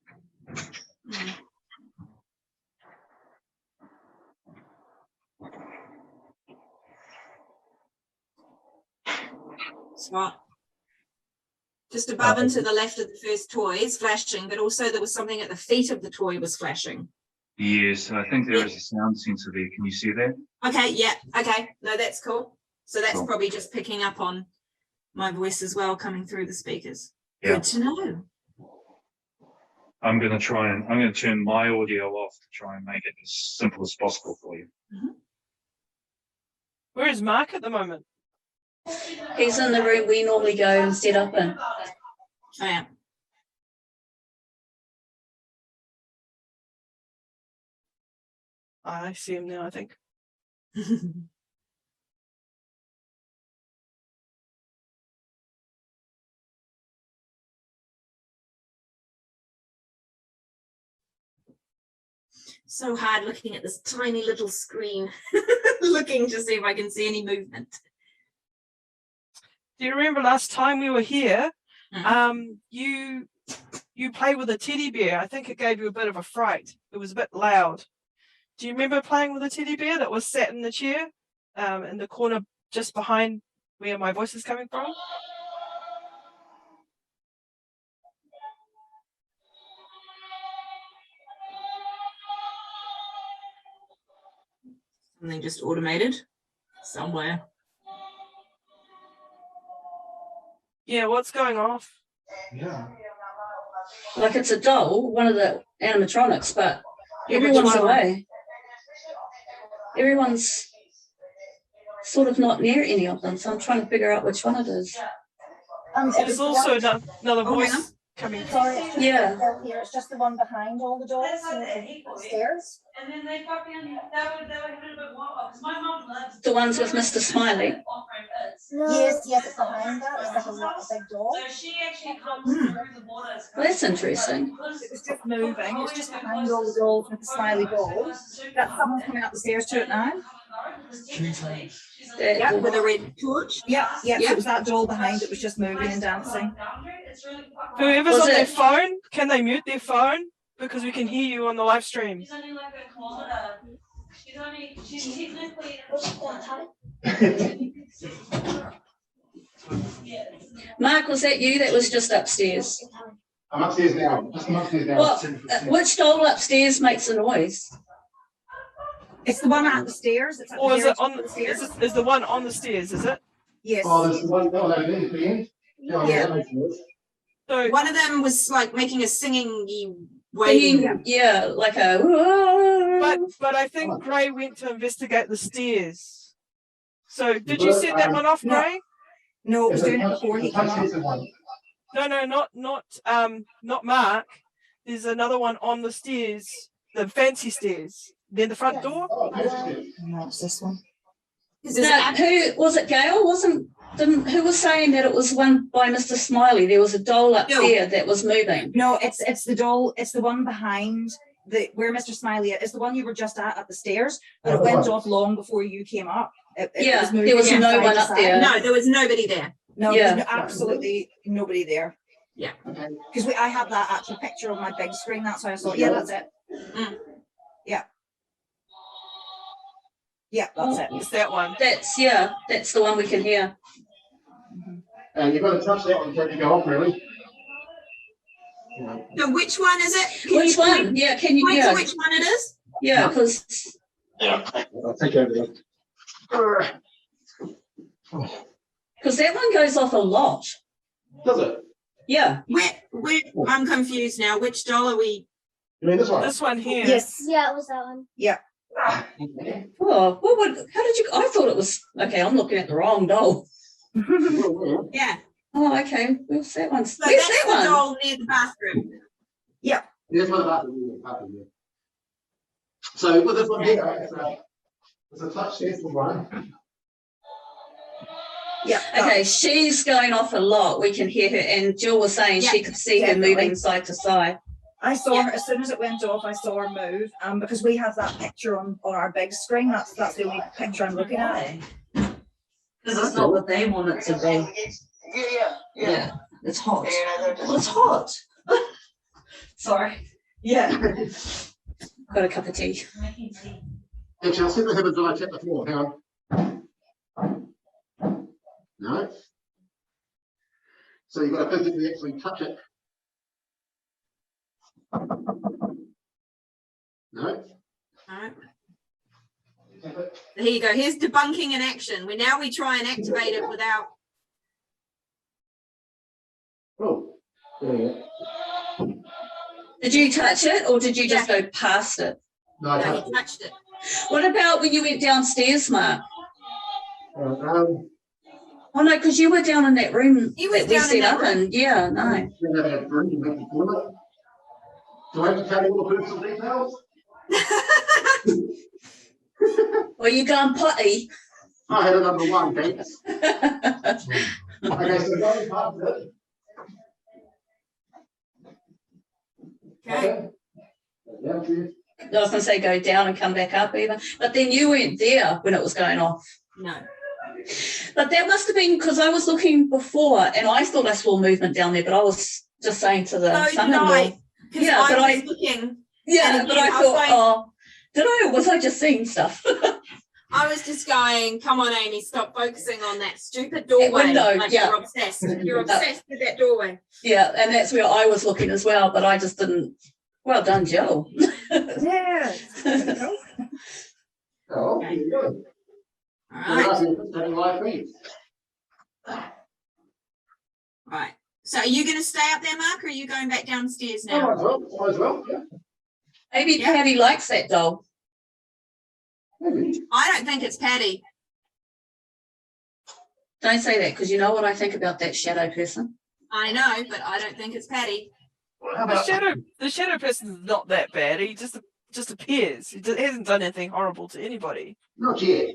Spot. Just above and to the left of the first toy is flashing, but also there was something at the feet of the toy was flashing. Yes, I think there is a sound sensor there. Can you see that? Okay, yeah, okay. No, that's cool. So that's Cool. probably just picking up on my voice as well coming through the speakers. Yeah. Good to know. I'm going to turn my audio off to try and make it as simple as possible for you. Where is Mark at the moment? He's in the room we normally go and set up in. I am. I see him now, I think. So hard looking at this tiny little screen, looking to see if I can see any movement. Do you remember last time we were here? Mhm. You played with a teddy bear. I think it gave you a bit of a fright. It was a bit loud. Do you remember playing with a teddy bear that was sat in the chair, in the corner just behind where my voice is coming from? Something just automated somewhere. Yeah, what's going off? Yeah. Like it's a doll, one of the animatronics, but Yeah, which everyone's one? away. Everyone's sort of not near any of them, so I'm trying to figure out which one it is. There's also another Oh, hang on. voice coming through. Sorry, it's just Yeah. the one here. It's just the one behind all the doors and the stairs. And then they fucking, they were a little bit more, because my mum loves. The ones with Mr. Smiley. Yes, it's behind that. It's like a big door. So she actually comes through the borders. Well, that's interesting. It was just moving. It's just behind all the doors with the smiley balls. That's someone coming up the stairs to it now. Yeah. With a red torch. Yeah, Yeah. it was that doll behind it was just moving and dancing. Whoever's Was on their it- phone, can they mute their phone? Because we can hear you on the live stream. She's only like a kilometer. She's technically. Mark, was that you that was just upstairs? I'm upstairs now. Just upstairs now. What? Which doll upstairs makes a noise? It's the one at the stairs. It's at Or the is very it on top of the stairs. is the one on the stairs, is it? Yes. Oh, there's the one. Oh, no, there's the end. Oh, Yeah. that makes sense. So One of them was like making a singing waving. Yeah, like a. but I think Gray went to investigate the stairs. So did you set that one off, No. Gray? No, it was It's a doing it touch- before he it's a came touch up. sensitive one. No, not Mark. There's another one on the stairs, the fancy stairs. Then the front door. Oh, fancy. No, it's this one. No, who was it? Gail who was saying that it was one by Mr. Smiley? There was a doll up No. there that was moving. No, it's the doll. It's the one behind the where Mr. Smiley is. It's the one you were just at the stairs, but it went off long before you came up. It Yeah, was moving there was from no side one to up side. there. No, there was nobody there. No, Yeah. there's absolutely nobody there. Okay. Because I had that actual picture on my big screen. That's why I thought, yeah, that's it. Mm. Yeah. Yeah, that's it. It's that one. That's the one we can hear. And you've got to touch that one before you go off, really. Yeah. So which one is it? Can Which you point- one? Yeah, can you point to hear? which one it is? Yeah, because I'll take over there. that one goes off a lot. Does it? Yeah. Where, I'm confused now. Which doll are we? You mean this one? This one here. Yes. Yeah, it was that one. Okay. Oh, how did you? I thought it was okay. I'm looking at the wrong doll. Yeah. Oh, okay. Where's that one? So Where's that's that the one? doll near the bathroom. Here's one about the So with this one here, it's a touch sensitive one. Yeah. Okay, she's going off a lot. We can hear her, and Jill was saying she Yeah, could see her definitely. moving side to side. I saw Yeah. her as soon as it went off. I saw her move. Because we have that picture on our big screen. That's the only picture I'm looking at. Because it's not what they want it to be. Yeah, it's hot. Well, it's hot. Sorry. Yeah. Got a cup of tea. Actually, I'll see if I have a dry tap the floor. Hang on. No. So you've got to physically actually touch it. No. Alright. There you go. Here's debunking in action. We try and activate it without Did you touch it or did you just go past it? No, I No, touched he it. touched it. What about when you went downstairs, Mark? Um, Oh no, because you were down in that room He was that we down in set that up room. in. Yeah, no. we had a green with the toilet. Do I have to tell you all the personal details? Well, you gone potty. I had a number one, thanks. Okay, so going past it. Okay. Yeah, cheers. I was going to say go down and come back up even, but then you weren't there when it was going off. No. But that must have been because I was looking before and I thought I saw movement down there, but I was just saying to the So did son-in-law. I. Because Yeah, I but was I- looking. Yeah, And but I again, I was thought, going- oh, did I or was I just seeing stuff? I was just going, come on, Amy, stop focusing on that stupid doorway. window, Like yeah. you're obsessed. You're obsessed with that doorway. Yeah, and that's where I was looking as well, but I just didn't. Well done, Jill. Yeah. Oh, there you go. All You're right. asking if it's having live feeds. Right. So are you going to stay up there, Mark, or are you going back downstairs Oh, now? as well, yeah. Maybe Yeah. Patty likes that doll. Maybe. I don't think it's Patty. Don't say that because you know what I think about that shadow person. I know, but I don't think it's Patty. How The about, shadow person's not that bad. He just appears. He hasn't done anything horrible to anybody. not yet.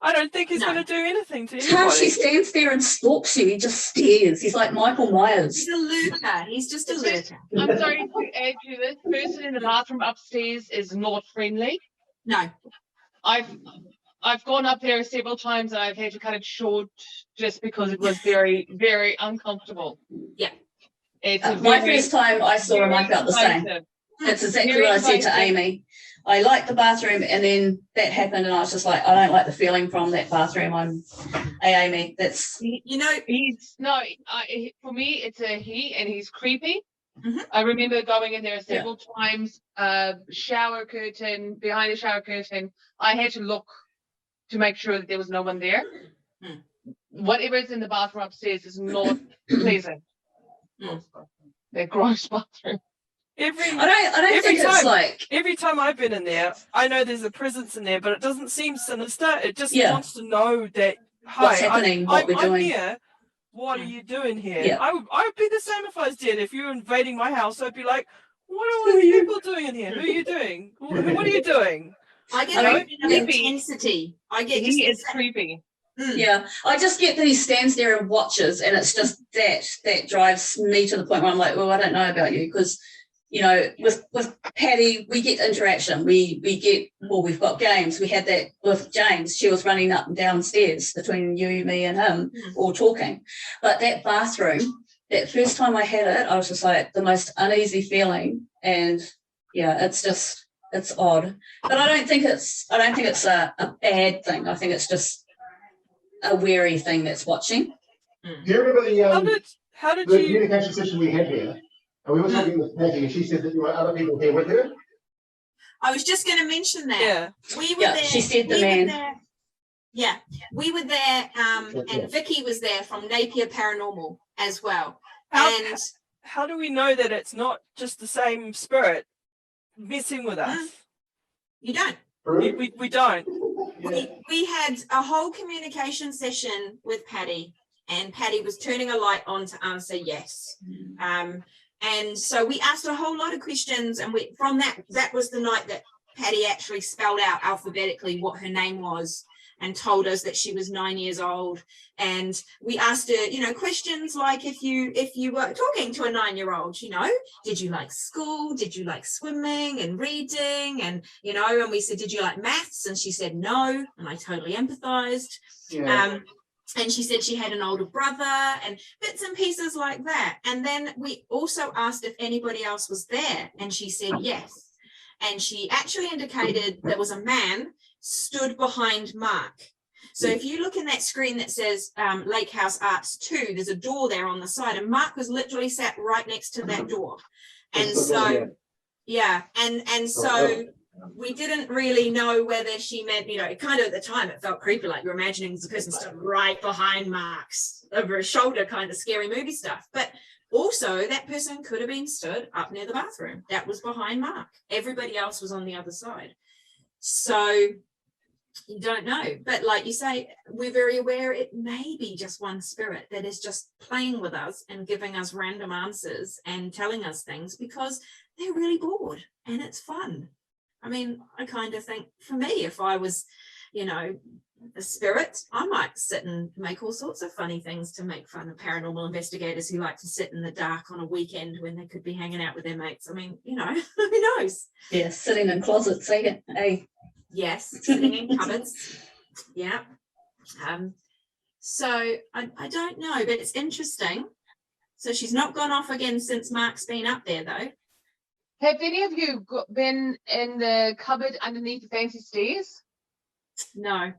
I don't think he's No. going to do anything to She anybody. stands there and stalks you. He just stares. He's like Michael Myers. He's a lurker. He's just a lurker. I'm sorry to add to this. Person in the bathroom upstairs is not friendly. No. I've gone up there several times and I've had to cut it short just because it was very, very uncomfortable. Yeah. It's a My very, first time I saw him, I felt the same. invasive. That's exactly Very what I said to invasive. Amy. I liked the bathroom, and then that happened, and I was just like, I don't like the feeling from that bathroom. Hey, Amy, that's You know, For me, it's a he, and he's creepy. Mhm. I remember going in there several times. Shower curtain, behind the shower curtain. I had to look to make sure that there was no one there. Hmm. Whatever is in the bathroom upstairs is not pleasant. Hmm. That gross bathroom. I don't Every think it's time. like Every time I've been in there, I know there's a presence in there, but it doesn't seem sinister. It just Yeah. wants to know that, what's hi, happening, what we're I'm doing. here. What are you doing here? Yeah. I would be the same if I was dead. If you were invading my house, I'd be like, what are Who all are these you? people doing in here? Who are you doing? What are you doing? I get I a don't- bit of Creepy. intensity. I get He just is creepy. Yeah, I just get that he stands there and watches, and it's just that drives me to the point where I'm like, well, I don't know about you, because you know, with Patty, we get interaction. We've got games. We had that with James. She was running up and downstairs between you, me, and him, all talking. But that bathroom, that first time I had it, I was just like the most uneasy feeling, and yeah, it's odd. But I don't think it's a bad thing. I think it's just a wary thing that's watching. Do you remember How did the you? communication session we had here? And we were talking with Patty, and she said that there were other people here with her. I was just going to mention that. Yeah. We were Yeah, there. she said the we were man. there- Yeah, we were there, Yeah. and Vicky was there from Napier Paranormal as well. How, And how do we know that it's not just the same spirit messing with us? you don't. We don't. We had a whole communication session with Patty, and Patty was turning a light on to answer yes. And so we asked a whole lot of questions, and from that was the night that Patty actually spelled out alphabetically what her name was and told us that she was 9 years old. And we asked her, questions like if you were talking to a 9-year-old, did you like school? Did you like swimming and reading? And, and we said, did you like maths? And she said no. And I totally empathized. Yeah. And she said she had an older brother and bits and pieces like that. And then we also asked if anybody else was there. And she said yes. And she actually indicated there was a man stood behind Mark. So if you look in that screen that says Lake House Arts 2, there's a door there on the side. And Mark was literally sat right next to that door. And so, yeah. And so we didn't really know whether she meant, kind of at the time it felt creepy, like you're imagining the person stood right behind Mark's over his shoulder, kind of scary movie stuff. But Also, that person could have been stood up near the bathroom. That was behind Mark. Everybody else was on the other side. So you don't know. But like you say, we're very aware it may be just one spirit that is just playing with us and giving us random answers and telling us things because they're really bored and it's fun. I mean, I kind of think for me, if I was, you know, a spirit, I might sit and make all sorts of funny things to make fun of paranormal investigators who like to sit in the dark on a weekend when they could be hanging out with their mates. I mean, you know, who knows? Yeah, sitting in closets, eh? Yes, sitting in cupboards. Yeah. So I don't know, but it's interesting. So she's not gone off again since Mark's been up there, though. Have any of you been in the cupboard underneath the fancy stairs? No.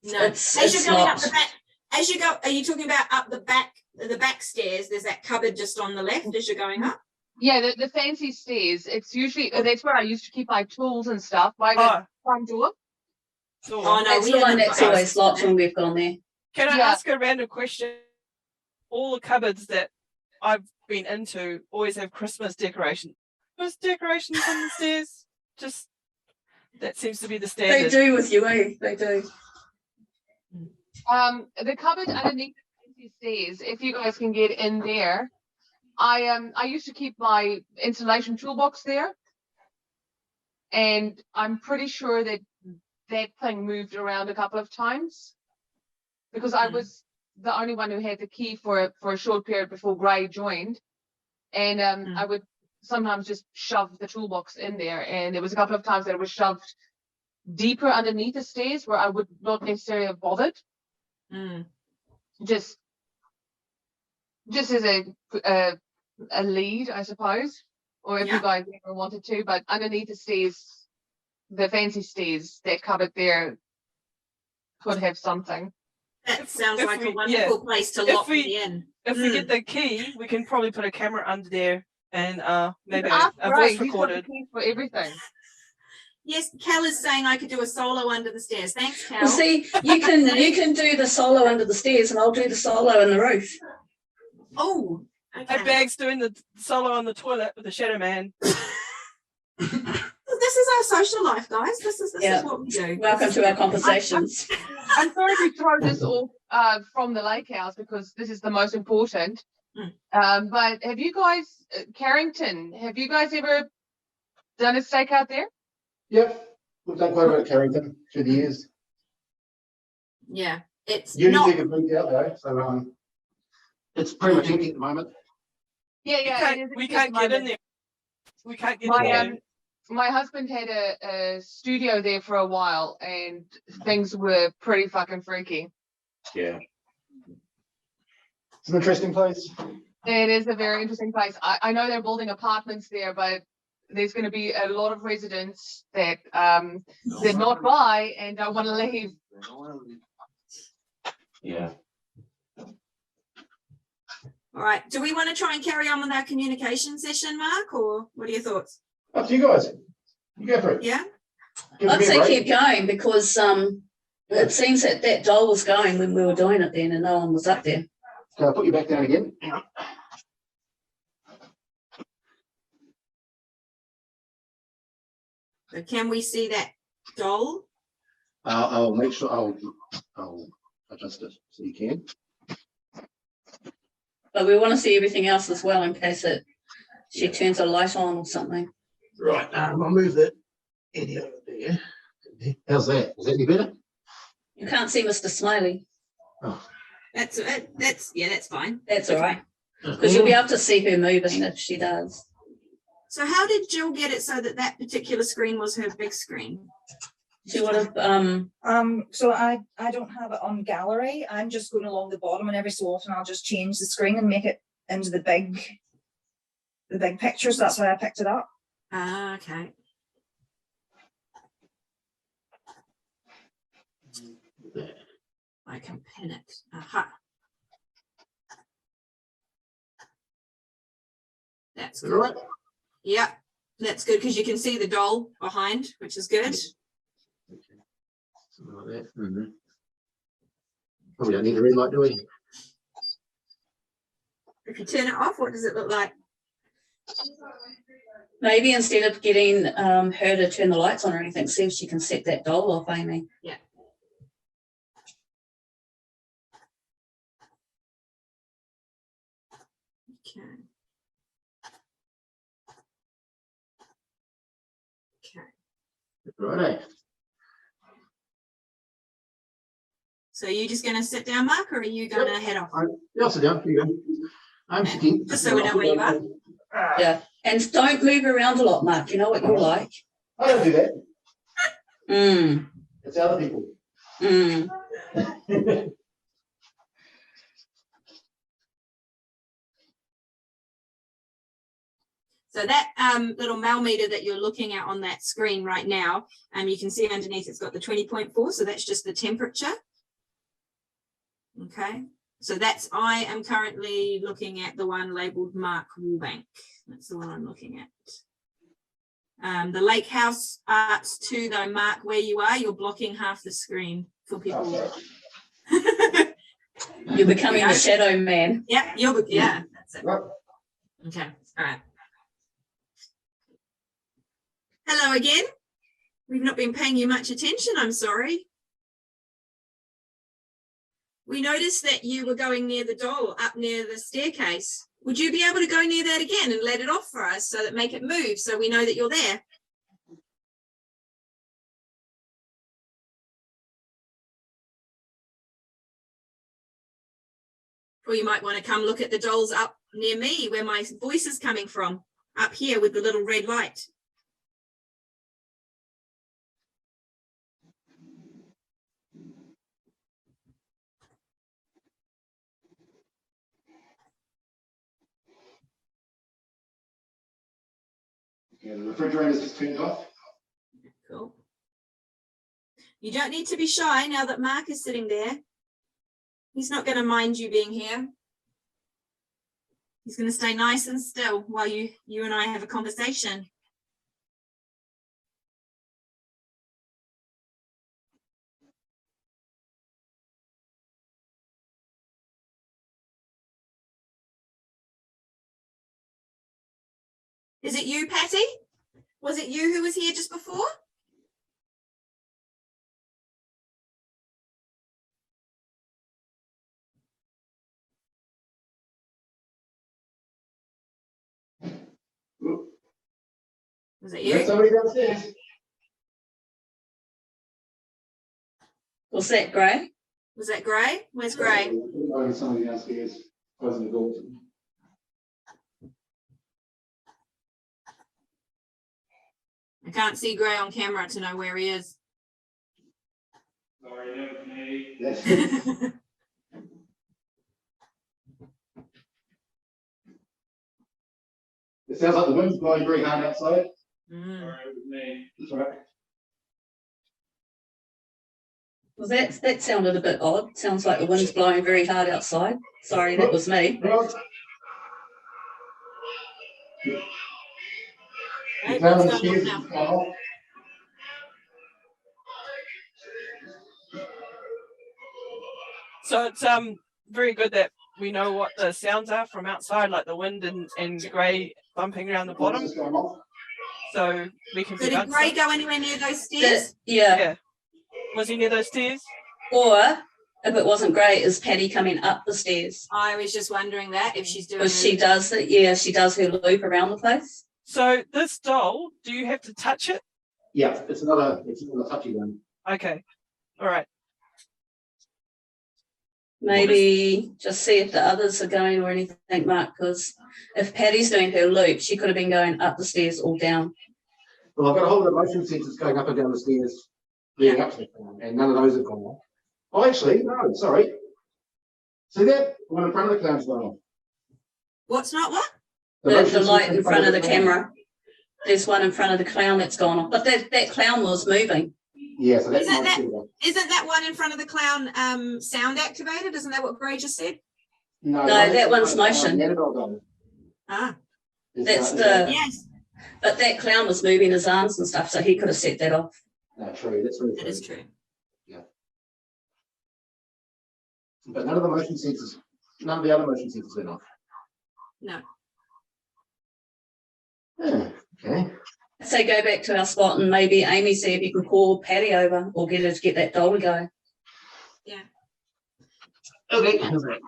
No. It's As you're going up not. the back, as you go, are you talking about up the back stairs? There's that cupboard just on the left as you're going up. Yeah, the fancy stairs. It's usually that's where I used to keep my tools and stuff by the front door. So, Oh no, That's we the one haven't that's got always access to locked that. when we've gone there. can I Yeah. ask a random question? All the cupboards that I've been into always have Christmas decorations. Christmas decorations on the stairs. Just that seems to be the They standard. do with you, eh? They do. The cupboard underneath the fancy stairs. If you guys can get in there, I used to keep my installation toolbox there, and I'm pretty sure that that thing moved around a couple of times because I was the only one who had the key for a short period before Gray joined, and I would sometimes just shove the toolbox in there, and there was a couple of times that it was shoved deeper underneath the stairs where I would not necessarily have bothered. Mm. Just as a lead, I suppose, or if Yeah. you guys ever wanted to, but underneath the stairs, the fancy stairs, that cupboard there could have something. That sounds if like a we- wonderful yeah. place to If lock we- me in. If we get the key, we can probably put a camera under there and maybe Ask a Ray, voice he's got the recorded. key for everything. Yes, Cal is saying I could do a solo under the stairs. Thanks, Cal. Well, see, you can do the solo under the stairs, and I'll do the solo in the roof. Oh, Hey, okay. Bag's doing the solo on the toilet with the Shadow Man. This is our social life, guys. This is Yeah. what we do. Welcome to our conversations. I'm sorry to throw this off from the lake house because this is the most important. But have you guys, Carrington, have you guys ever done a stakeout there? Yep, we've done quite a bit at Carrington through the years. Yeah, it's Unity not. have moved out though, so it's pretty much empty at the moment. Yeah, We it is we at can't the get in moment. there. We can't get in My there. my husband had a studio there for a while, and things were pretty fucking freaky. Yeah. It's an interesting place. It is a very interesting place. I know they're building apartments there, but there's going to be a lot of residents that did not buy and don't want to leave. Yeah. All right. Do we want to try and carry on with our communication session, Mark, or what are your thoughts? Up to you guys. You go for it. Yeah. Give I'd me a say break. keep going because it seems that that doll was going when we were doing it then, and no one was up there. Can I put you back down again? So can we see that doll? I'll make sure I'll adjust it so you can. But we want to see everything else as well in case she turns a light on or something. Right, I'll move that Eddie over there. How's that? Is that any better? You can't see Mr. Smiley. Oh. That's fine. That's all right. Because you'll be able to see her moving if she does. So how did Jill get it so that that particular screen was her big screen? She would have So I don't have it on gallery. I'm just going along the bottom, and every so often I'll just change the screen and make it into the big pictures. That's why I picked it up. Ah, okay. I can pin it. Aha. That's good. Right. Yeah, that's good because you can see the doll behind, which is good. Something like that. Probably don't need a red light, do we? If you turn it off, what does it look like? Maybe instead of getting her to turn the lights on or anything, see if she can set that doll off, Amy. Yeah. Okay. Okay. Righto. So are you just going to sit down, Mark, or are you going to head off? Yeah, I'll sit down. Here you go. I'm sitting. Just so we know where you are. Yeah. And don't move around a lot, Mark. You know what you're like. I don't do that. Mm. It's other people. Mm. So that little meter that you're looking at on that screen right now, you can see underneath it's got the 20.4, so that's just the temperature. Okay, so I am currently looking at the one labeled Mark Wallbank. That's the one I'm looking at. The Lake House Arts 2 though, Mark, where you are, you're blocking half the screen for people. You're becoming the shadow man. Yeah, yeah, that's it. Right. Okay, all right. Hello again. We've not been paying you much attention, I'm sorry. We noticed that you were going near the doll up near the staircase. Would you be able to go near that again and let it off for us so that make it move so we know that you're there? Or you might want to come look at the dolls up near me where my voice is coming from, up here with the little red light. Yeah, the refrigerator's just turned off. Cool. You don't need to be shy now that Mark is sitting there. He's not going to mind you being here. He's going to stay nice and still while you and I have a conversation. Is it you, Patty? Was it you who was here just before? Was it There's you? somebody downstairs. Was that Gray? Was that Gray? Where's Gray? Oh, somebody downstairs closing the door. I can't see Gray on camera to know where he is. Sorry, that was me. Yes. It sounds like the wind's blowing very hard outside. Mm. Sorry, it was me. That's all right. Well, that sounded a bit odd. Sounds like the wind's blowing very hard outside. Sorry, that was me. Right. Right, Down what's the going on stairs now? is gone off. So it's very good that we know what the sounds are from outside, like the wind and Gray bumping around the bottom, It's gone off. so we can So did debug Gray stuff. go anywhere near those stairs? Yeah. Yeah. Was he near those stairs? Or if it wasn't Gray, is Patty coming up the stairs? I was just wondering that if she's doing Because she does it. Yeah, she does her loop around the place. So this doll, do you have to touch it? Yeah, it's another touchy one. Okay. All right. Maybe just see if the others are going or anything, Mark, because if Patty's doing her loop, she could have been going up the stairs or down. Well, I've got a whole lot of motion sensors going up and down the stairs leading up to the clown, and none of those have gone off. Oh, actually, no, sorry. See that? The one in front of the clown's gone off. What's not what? The motion light sensor in front of the clown. camera. There's one in front of the clown that's gone off. But that clown was moving. Yeah, so that's Isn't not that- Isn't that one in front of the clown sound activated? Isn't that what Gray just said? No, that one's motion. The Annabelle doll Ah, is, That's is the- yes, But that clown was moving his arms and stuff, so he could have set that off. no, true. That's really that true. is true. But none of the other motion sensors went off. No. Yeah, okay. Say go back to our spot and maybe Amy see if you can call Patty over or get her to get that doll to go. Okay, how's that?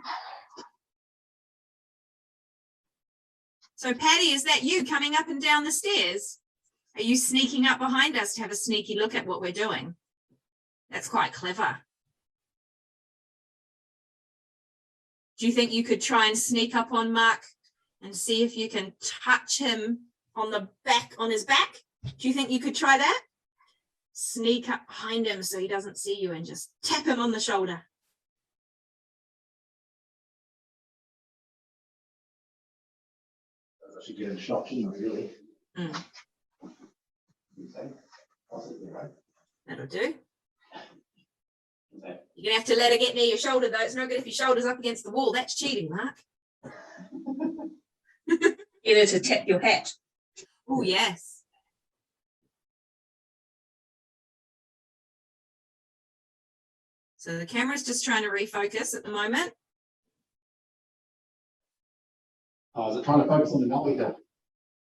So Patty, is that you coming up and down the stairs? Are you sneaking up behind us to have a sneaky look at what we're doing? That's quite clever. Do you think you could try and sneak up on Mark and see if you can touch him on the back, on his back? Do you think you could try that? Sneak up behind him so he doesn't see you and just tap him on the shoulder. I should get a shot, shouldn't I, really? Mm. Possibly, right? That'll do. You're gonna have to let her get near your shoulder though. It's not good if your shoulder's up against the wall. That's cheating, Mark. Get her to tap your hat. Oh, yes. So the camera's just trying to refocus at the moment. Oh, is it trying to focus on the millimeter?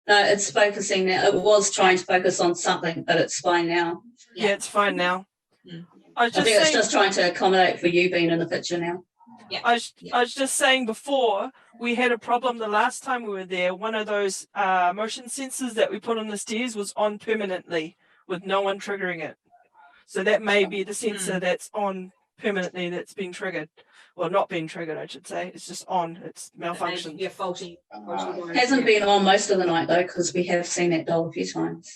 No, it's focusing now. It was trying to focus on something, but it's fine now. Yeah, it's fine now. Mm. I was I just think it's saying, just trying to accommodate for you being in the picture now. I was just saying before, we had a problem the last time we were there. One of those motion sensors that we put on the stairs was on permanently with no one triggering it. So that may be the sensor that's on permanently that's been triggered. Well, not being triggered, I should say. It's just on. It's malfunctioned. You're faulty. Hasn't been on most of the night though, because we have seen that doll a few times.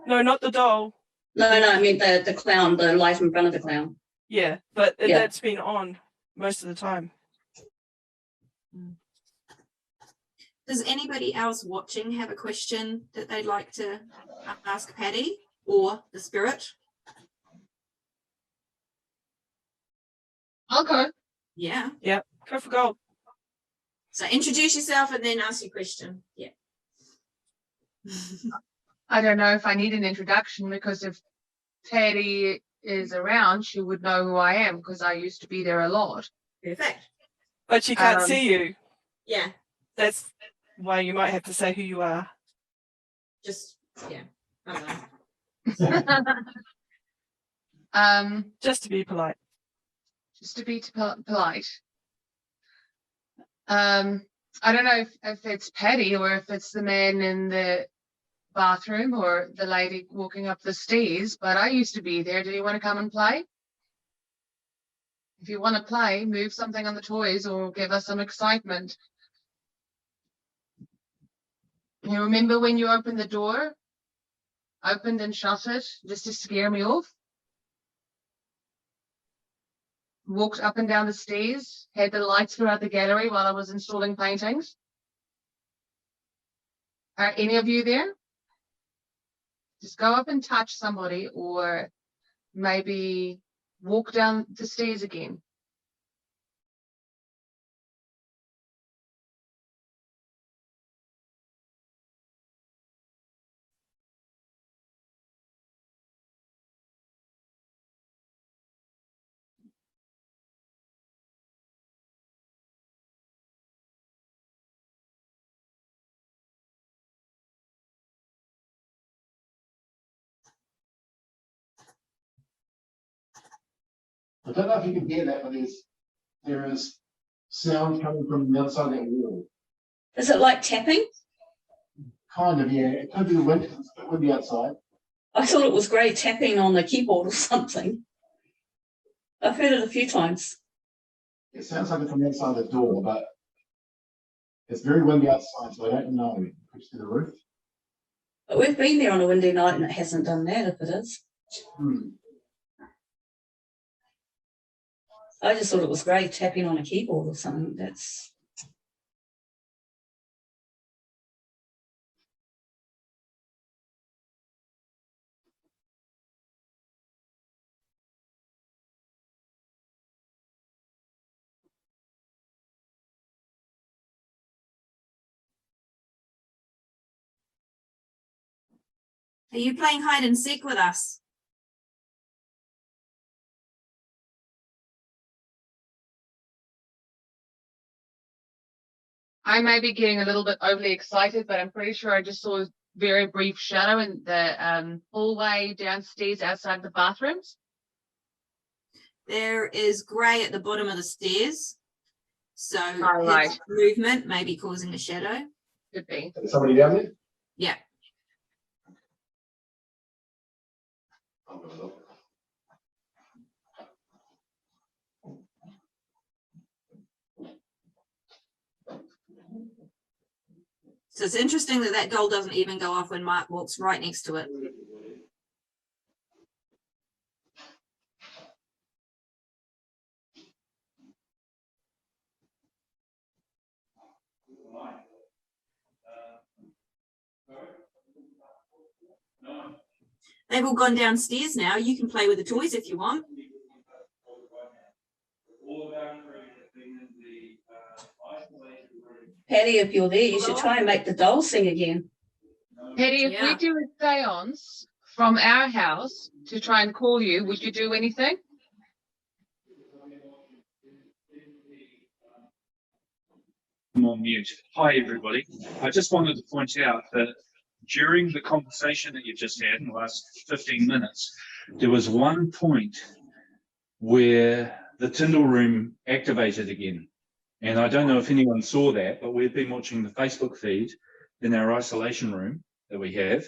No, not the doll. No, I mean the clown, the light in front of the clown. Yeah, but Yeah. that's been on most of the time. Does anybody else watching have a question that they'd like to ask Patty or the spirit? I'll go. Yeah. Go for gold. So introduce yourself and then ask your question. Yeah. I don't know if I need an introduction because if Teddy is around, she would know who I am because I used to be there a lot. Perfect. But she can't Um, see you. Yeah. That's why you might have to say who you are. Just, yeah. I don't know. Just to be polite. Just to be polite. I don't know if it's Patty or if it's the man in the bathroom or the lady walking up the stairs, but I used to be there. Do you want to come and play? If you want to play, move something on the toys or give us some excitement. You remember when you opened the door? Opened and shut it just to scare me off? Walked up and down the stairs, had the lights throughout the gallery while I was installing paintings. Are any of you there? Just go up and touch somebody or maybe walk down the stairs again. I don't know if you can hear that, but there is sound coming from the other side of that wall. Is it like tapping? Kind of, yeah. It could be the wind, 'cause it's a bit windy outside. I thought it was Gray tapping on the keyboard or something. I've heard it a few times. It sounds like it's from the outside of the door, but it's very windy outside, so I don't know. Push to the roof. But we've been there on a windy night and it hasn't done that if it is. I just thought it was Gray tapping on a keyboard or something. That's Are you playing hide and seek with us? I may be getting a little bit overly excited, but I'm pretty sure I just saw a very brief shadow in the hallway downstairs outside the bathrooms. There is grey at the bottom of the stairs. So Oh, right. his movement may be causing a shadow. Could be. Is somebody down there? Yeah. I'll go look. So it's interesting that that doll doesn't even go off when Mark walks right next to it. They've all gone downstairs now. You can play with the toys if you want. Patty, if you're there, you should try and make the doll sing again. Petty, if we Yeah. do a seance from our house to try and call you, would you do anything? I'm on mute. Hi, everybody. I just wanted to point out that during the conversation that you just had in the last 15 minutes, there was one point where the Tyndall room activated again. And I don't know if anyone saw that, but we've been watching the Facebook feed in our isolation room that we have,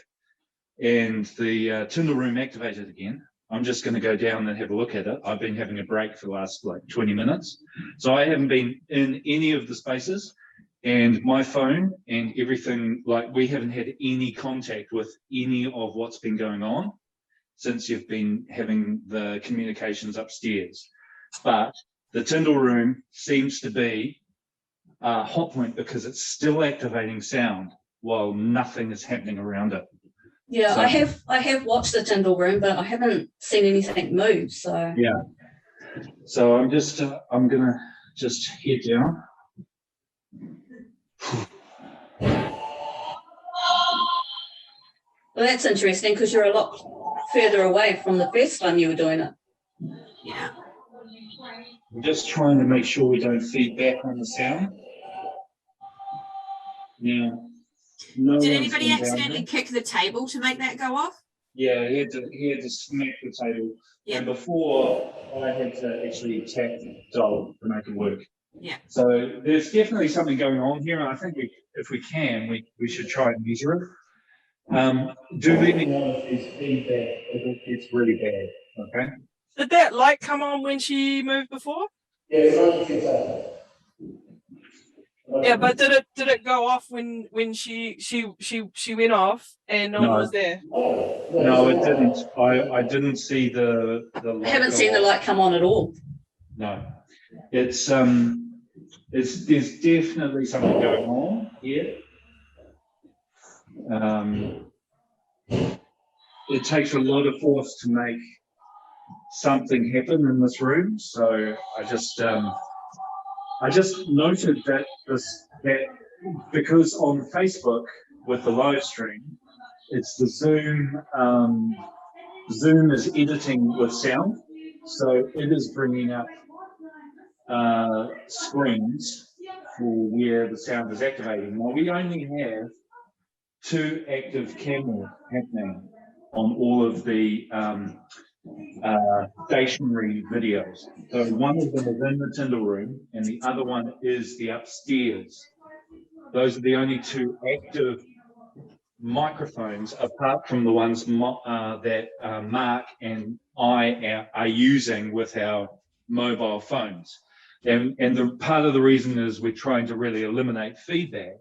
and the Tyndall room activated again. I'm just going to go down and have a look at it. I've been having a break for the last like 20 minutes. So I haven't been in any of the spaces, and my phone and everything, like we haven't had any contact with any of what's been going on since you've been having the communications upstairs. But the Tyndall room seems to be a hot point because it's still activating sound while nothing is happening around it. Yeah, So- I have watched the Tyndall room, but I haven't seen anything move. So Yeah. So I'm just, I'm gonna just head down. well, that's interesting because you're a lot further away from the first time you were doing it. Yeah. I'm just trying to make sure we don't feed back on the sound. Now, no Did one's anybody been down accidentally there. kick the table to make that go off? Yeah, he had to smack the table. Yeah. And before, I had to actually tap the doll to make it work. Yeah. So there's definitely something going on here, and I think if we can, we should try and measure it. Do let me know if there's feedback, if it gets really bad, okay? Did that light come on when she moved before? Yeah, but did it go off when she went off and no one No. was there? No, it didn't. I didn't see the I light haven't go seen the off. light come on at all. No, it's there's definitely something going on here. It takes a lot of force to make something happen in this room. So I just noted that that because on Facebook with the live stream, it's the Zoom. Zoom is editing with sound, so it is bringing up screens for where the sound is activating. Now we only have 2 active cameras happening on all of the stationary videos. So one of them is in the Tyndall room and the other one is the upstairs. Those are the only 2 active microphones apart from the ones that Mark and I are using with our mobile phones. And the part of the reason is we're trying to really eliminate feedback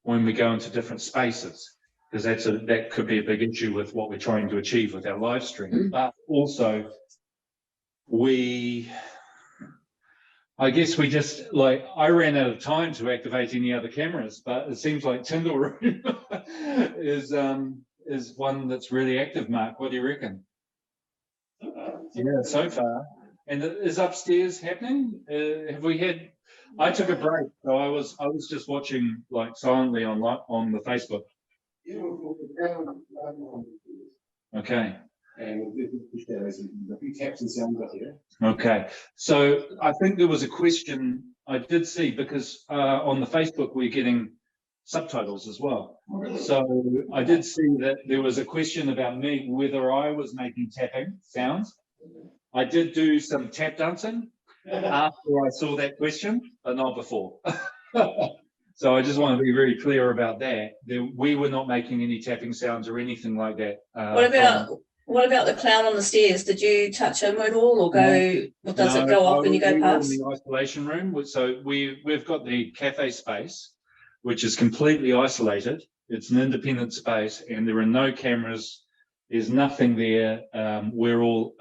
when we go into different spaces, because that could be a big issue with what we're trying to achieve with our live stream. But also I guess we just, like, I ran out of time to activate any other cameras, but it seems like Tyndall room is one that's really active. Mark, what do you reckon? Yeah, so far. And is upstairs happening? Have we had? I took a break, so I was just watching like silently on the Facebook. Okay. And the few taps and sounds up here. Okay. So I think there was a question I did see, because on the Facebook we're getting subtitles as well. So I did see that there was a question about me, whether I was making tapping sounds. I did do some tap dancing after I saw that question, but not before. So I just want to be very clear about that. We were not making any tapping sounds or anything like that. What about the clown on the stairs? Did you touch him at all, or go? Or does it go off when you go we were past? in the isolation room. So we've got the cafe space, which is completely isolated. It's an independent space, and there are no cameras. There's nothing there. We're all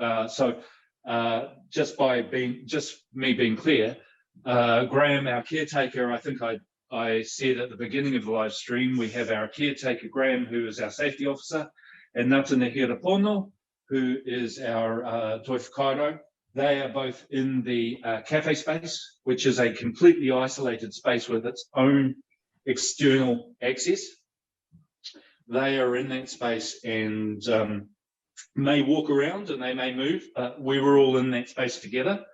just me being clear. Graham, our caretaker, I think I said at the beginning of the live stream, we have our caretaker Graham, who is our safety officer, and Natana Hirapono, who is our toi whakaaro. They are both in the cafe space, which is a completely isolated space with its own external access. They are in that space and may walk around and they may move, but we were all in that space together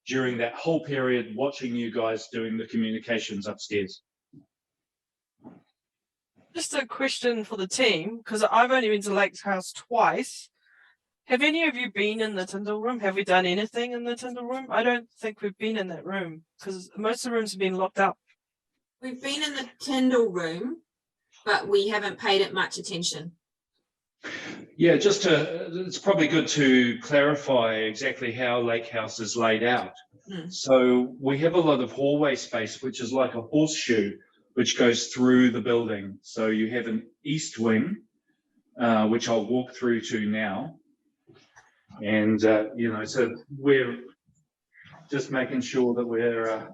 during that whole period, watching you guys doing the communications upstairs. Just a question for the team, because I've only been to Lake's house twice. Have any of you been in the Tyndall room? Have we done anything in the Tyndall room? I don't think we've been in that room because most of the rooms have been locked up. We've been in the Tyndall room, but we haven't paid it much attention. Yeah, it's probably good to clarify exactly how Lake House is laid out. So we have a lot of hallway space, which is like a horseshoe, which goes through the building. So you have an east wing, which I'll walk through to now. And, so we're just making sure that we're,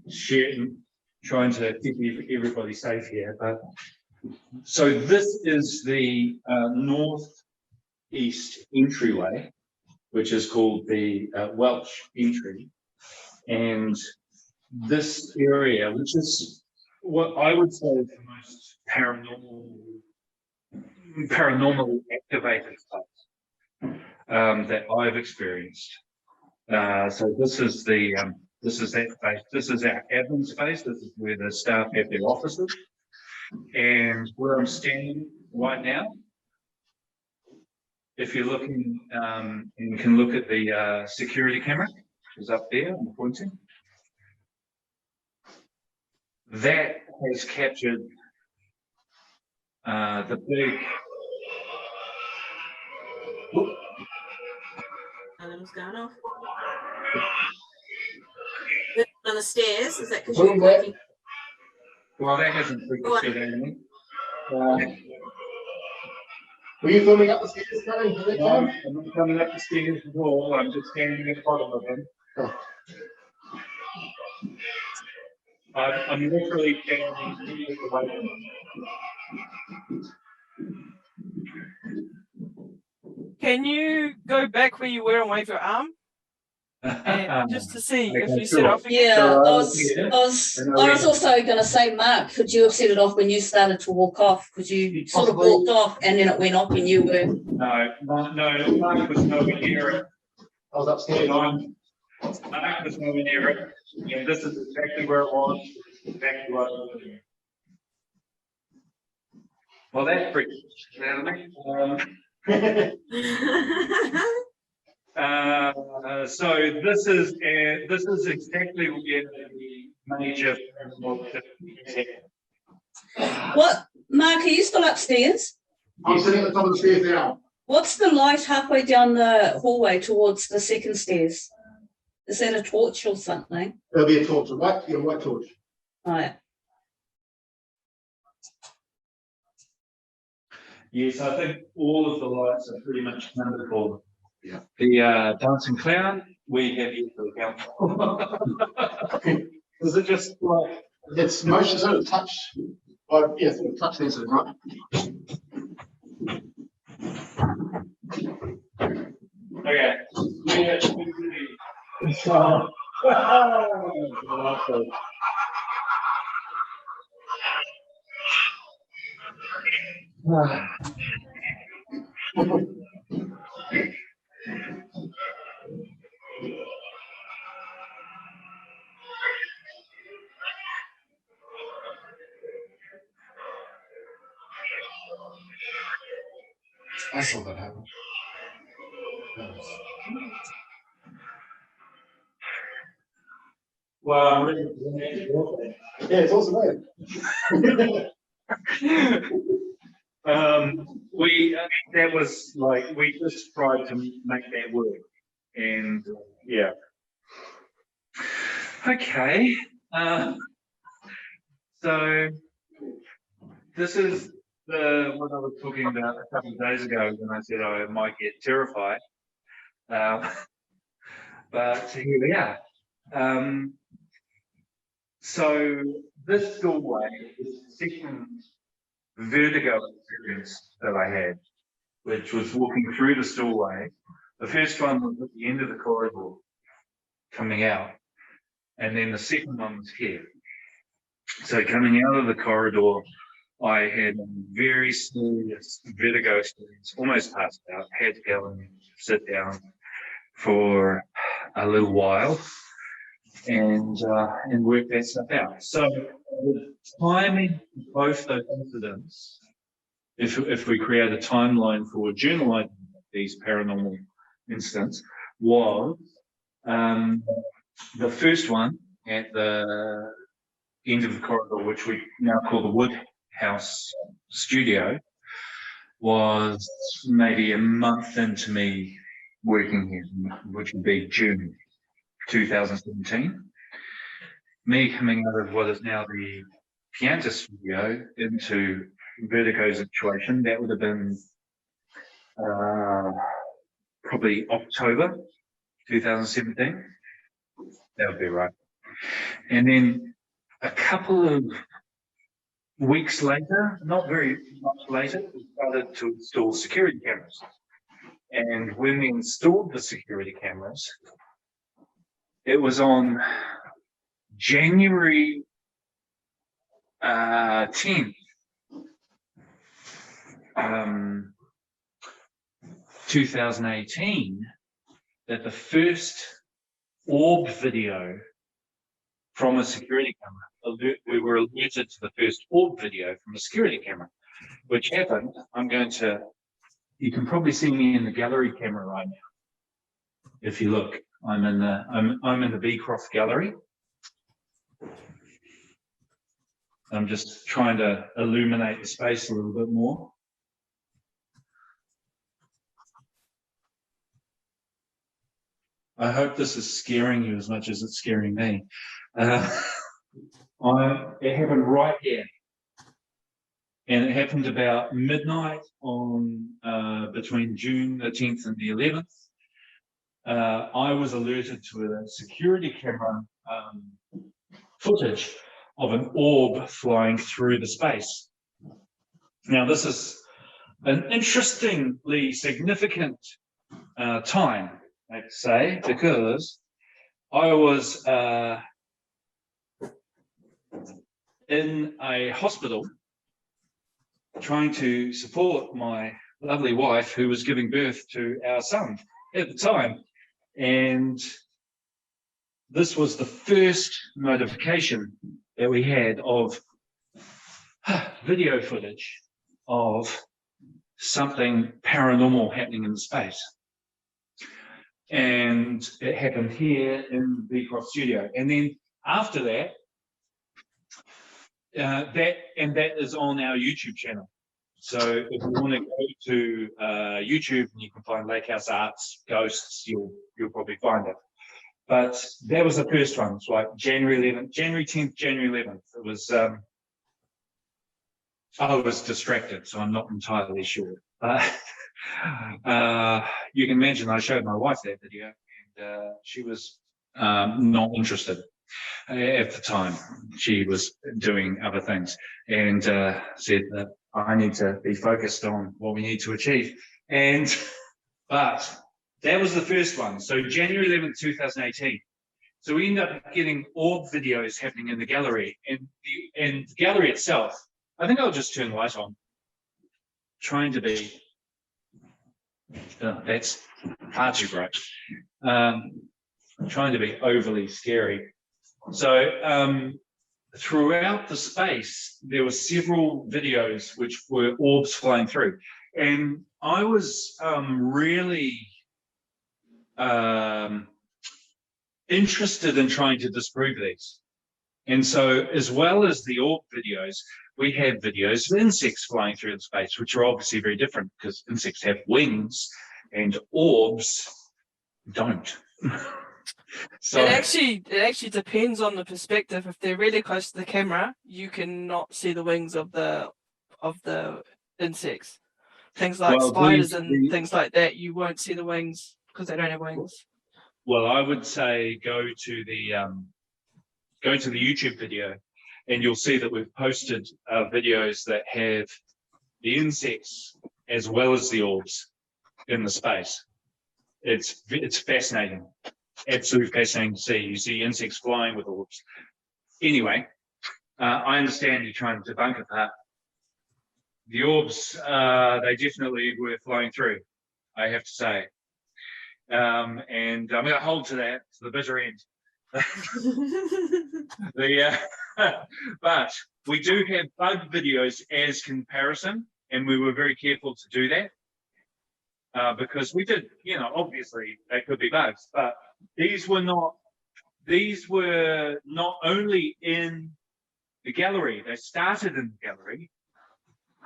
sharing, trying to keep everybody safe here. But so this is the northeast entryway, which is called the Welch entry. And this area, which is what I would say is the most paranormal activated space that I've experienced. So this is that space. This is our admin space. This is where the staff have their offices. And where I'm standing right now, if you're looking, you can look at the security camera, which is up there, I'm pointing. That has captured the big. Alarm's going off. On the stairs, is that because you're working? Well, that hasn't triggered anything. Were you filming up the stairs, Karen? No, I'm not coming up the stairs at all. I'm just standing at the bottom of them. Oh. I'm literally standing meters away from them. Can you go back where you were and wave your arm? And just to see if you set off again. Yeah, I was also going to say, Mark, could you have set it off when you started to walk off? Because you sort of walked off and then it went off and you were. No, Mark was nowhere near it. I was upstairs. Mark was nowhere near it. And this is exactly where it was. Exactly what I was doing. Well, that's pretty out of me. So this is exactly where the major. What, Mark, are you still upstairs? I'm sitting at the top of the stairs now. What's the light halfway down the hallway towards the second stairs? Is that a torch or something? There'll be a torch, a white torch. Right. Yes, I think all of the lights are pretty much counted for. Yeah. The dancing clown, we have yet to account. Is it just like it's motion sort of touch? Yes, touch sensitive, right? Okay. I saw that happen. Well, I'm really. Yeah, it's awesome, We, that was like, we just tried to make that work, and yeah. Okay, so this is what I was talking about a couple of days ago when I said I might get terrified. But here we are. So this doorway is the second vertigo experience that I had, which was walking through this doorway. The first one was at the end of the corridor coming out, and then the second one was here. So coming out of the corridor, I had a very serious vertigo experience, almost passed out, had to go and sit down for a little while and work that stuff out. So the timing of both those incidents, if we create a timeline for journalizing these paranormal incidents, was the first one at the end of the corridor, which we now call the Woodhouse Studio, was maybe a month into me working here, which would be June 2017. Me coming out of what is now the Pianta Studio into Vertigo situation, that would have been probably October 2017. That would be right. And then a couple of weeks later, not very much later, we started to install security cameras. And when we installed the security cameras, it was on January 10th, 2018, that the first orb video from a security camera, we were alerted to the first orb video from a security camera, which happened. You can probably see me in the gallery camera right now. If you look, I'm in the Beecroft gallery. I'm just trying to illuminate the space a little bit more. I hope this is scaring you as much as it's scaring me. It happened right here. And it happened about midnight on between June the 10th and the 11th. I was alerted to a security camera footage of an orb flying through the space. Now, this is an interestingly significant time, I'd say, because I was in a hospital trying to support my lovely wife who was giving birth to our son at the time. And this was the first notification that we had of video footage of something paranormal happening in space. And it happened here in the Beecroft Studio. And then after that, that is on our YouTube channel. So if you want to go to YouTube and you can find Lake House Arts Ghosts, you'll probably find it. But that was the first one. It's like January 11th, January 10th, January 11th. It was I was distracted, so I'm not entirely sure. You can imagine I showed my wife that video, and she was not interested at the time. She was doing other things and said that I need to be focused on what we need to achieve. But that was the first one. So January 11th, 2018. So we end up getting orb videos happening in the gallery, and the gallery itself. I think I'll just turn the light on. Trying to be. That's far too bright. Trying to be overly scary. So throughout the space, there were several videos which were orbs flying through. And I was really interested in trying to disprove these. And so, as well as the orb videos, we have videos of insects flying through the space, which are obviously very different because insects have wings and orbs don't. So It actually depends on the perspective. If they're really close to the camera, you cannot see the wings of the insects. Things like Well, spiders these- and things like that, you won't see the wings because they don't have wings. well, I would say go to the YouTube video, and you'll see that we've posted videos that have the insects as well as the orbs in the space. It's fascinating, absolutely fascinating to see. You see insects flying with orbs. Anyway, I understand you're trying to debunk it. The orbs, they definitely were flowing through, I have to say. And I'm going to hold to that to the bitter end. But we do have bug videos as comparison, and we were very careful to do that because we did, obviously they could be bugs, but these were not only in the gallery. They started in the gallery,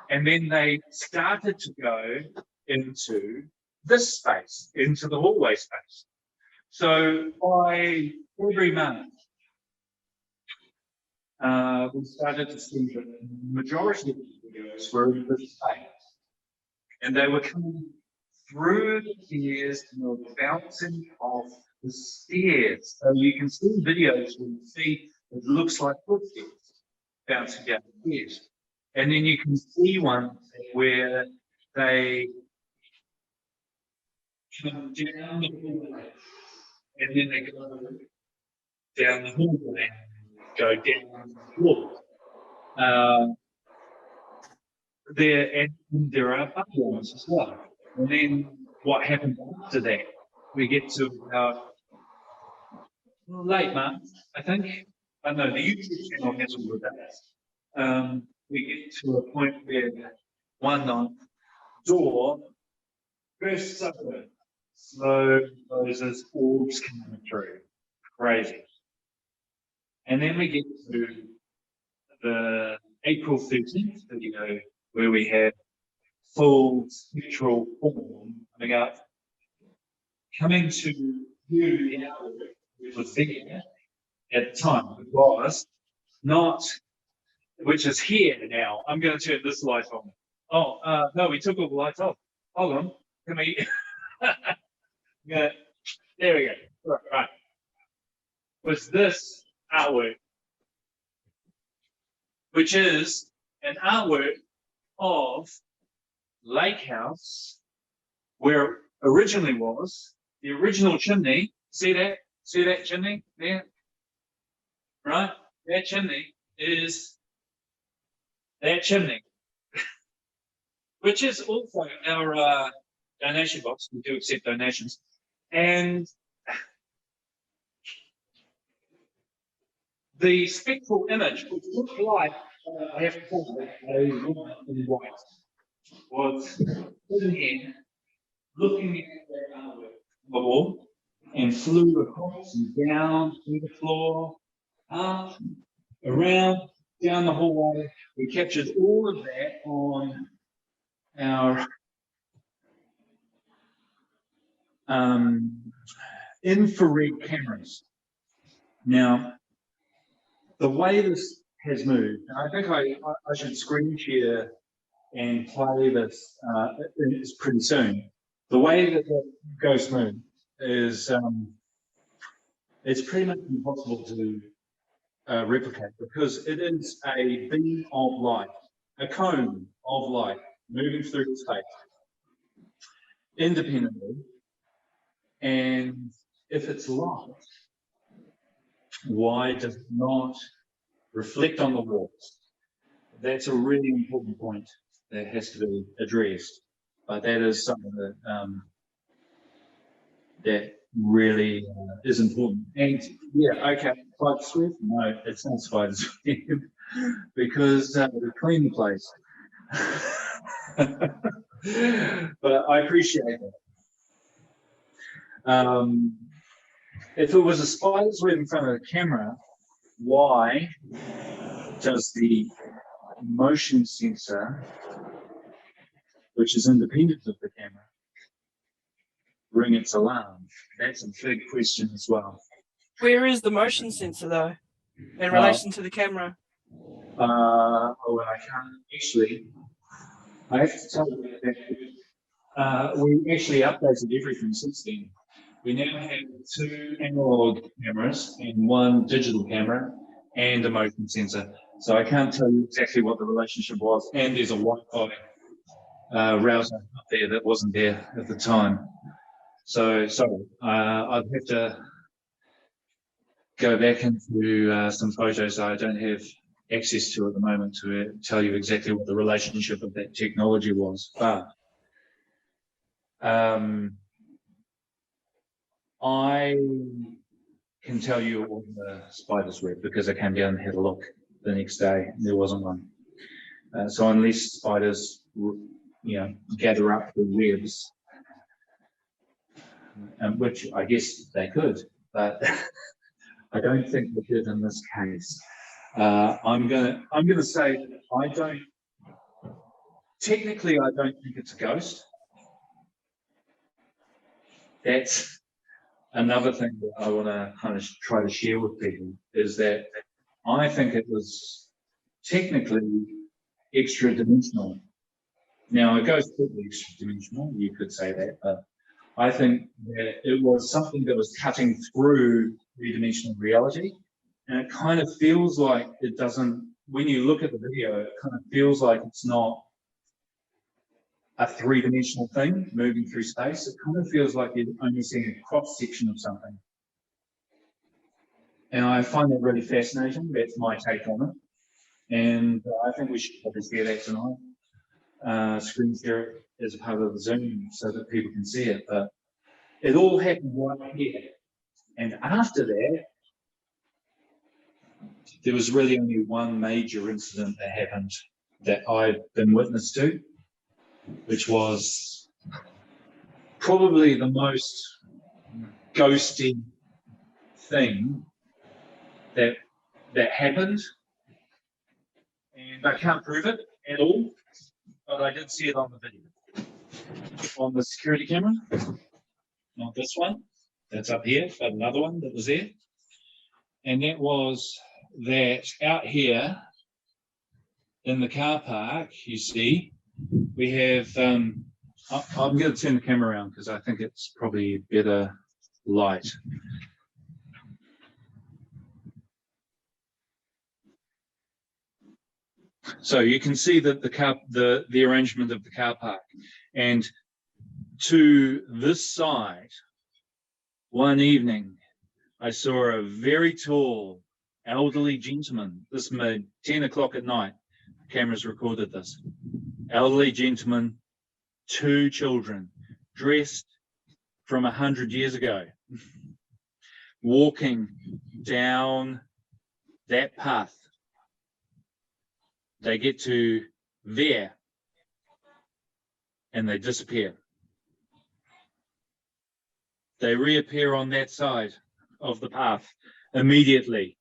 and then they started to go into this space, into the hallway space. So by every month, we started to see that the majority of the videos were in this space. And they were coming through the stairs and they were bouncing off the stairs. So you can see videos where you see it looks like footsteps bouncing down the stairs. And then you can see one where they come down the hallway, and then they go down the hallway, go down the floor. There are other ones as well. And then what happens after that? We get to late March, I think. I know the YouTube channel has all of that. We get to a point where one night, door bursts open. Slow closes, orbs coming through. Crazy. And then we get to the April 13th video where we have full spectral form coming up, coming to view the outlook, which was there at the time. It was not, which is here now. I'm going to turn this light on. Oh, no, we took all the lights off. Hold on. Can we? Yeah, there we go. Right. Was this artwork, which is an artwork of Lake House, where it originally was the original chimney. See that? See that chimney there? Right? That chimney is that chimney, which is also our donation box. We do accept donations. And the spectral image, which looked like, I have to call it a woman in white, was sitting here looking at that artwork on the wall and flew across and down through the floor, up, around, down the hallway. We captured all of that on our infrared cameras. Now, the way this has moved, I think I should screen share and play this it's pretty soon. The way that goes smooth is it's pretty much impossible to replicate because it is a beam of light, a cone of light moving through the space independently. And if it's light, why does it not reflect on the walls? That's a really important point that has to be addressed. But that is something that that really is important. And yeah, okay, Spider's Web? No, it's not Spider's Web because we clean the place. But I appreciate that. If it was a spider's web in front of the camera, why does the motion sensor, which is independent of the camera, ring its alarm? That's a big question as well. Where is the motion sensor though, in relation to the camera? Oh, I can't actually. I have to tell you that we actually updated everything since then. We now have 2 analog cameras and 1 digital camera and a motion sensor. So I can't tell you exactly what the relationship was. And there's a Wi-Fi router up there that wasn't there at the time. So sorry, I'd have to go back into some photos I don't have access to at the moment to tell you exactly what the relationship of that technology was. But I can tell you all the spider's web because I came down and had a look the next day. There wasn't one. So unless spiders, gather up the webs, which I guess they could, but I don't think they did in this case. I'm gonna say that technically I don't think it's a ghost. That's another thing that I want to kind of try to share with people, is that I think it was technically extra dimensional. Now, a ghost could be extra dimensional, you could say that, but I think that it was something that was cutting through three-dimensional reality. And it kind of feels like it doesn't, when you look at the video, it kind of feels like it's not a three-dimensional thing moving through space. It kind of feels like you're only seeing a cross-section of something. And I find that really fascinating. That's my take on it. And I think we should probably share that tonight. Screen share it as a part of the Zoom so that people can see it. But it all happened right here. And after that, there was really only one major incident that happened that I've been witness to, which was probably the most ghosty thing that happened. And I can't prove it at all, but I did see it on the video. On the security camera, not this one, that's up here, but another one that was there. And that was that out here in the car park, you see, we have, I'm going to turn the camera around because I think it's probably better light. So you can see that the arrangement of the car park, and to this side, one evening, I saw a very tall, elderly gentleman. This made 10 o'clock at night. Cameras recorded this. Elderly gentleman, 2 children, dressed from 100 years ago, walking down that path. They get to there and they disappear. They reappear on that side of the path immediately,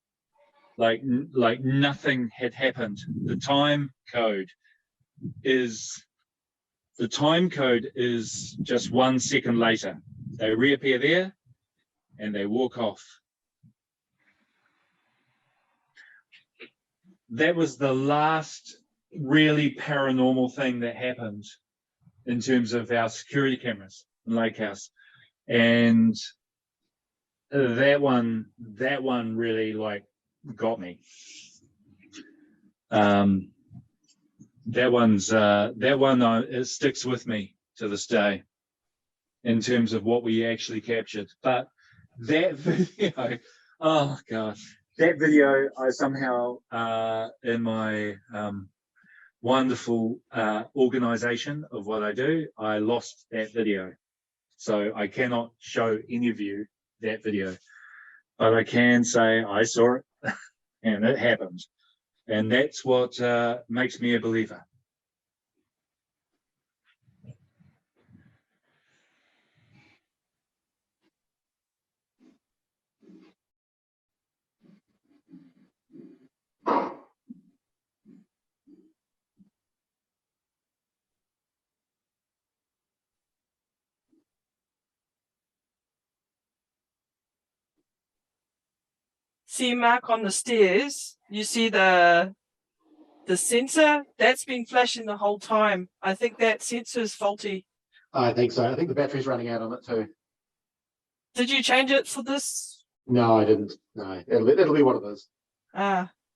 like nothing had happened. The time code is just 1 second later. They reappear there and they walk off. That was the last really paranormal thing that happened in terms of our security cameras in Lake House. And that one really got me. It sticks with me to this day in terms of what we actually captured. But that video, oh God, that video, I somehow, in my wonderful organization of what I do, I lost that video. So I cannot show any of you that video, but I can say I saw it and it happened. And that's what makes me a believer. see, Mark, on the stairs, you see the sensor that's been flashing the whole time. I think that sensor is faulty. I think so. I think the battery's running out on it too. Did you change it for this? No, I didn't. No, it'll be one of those.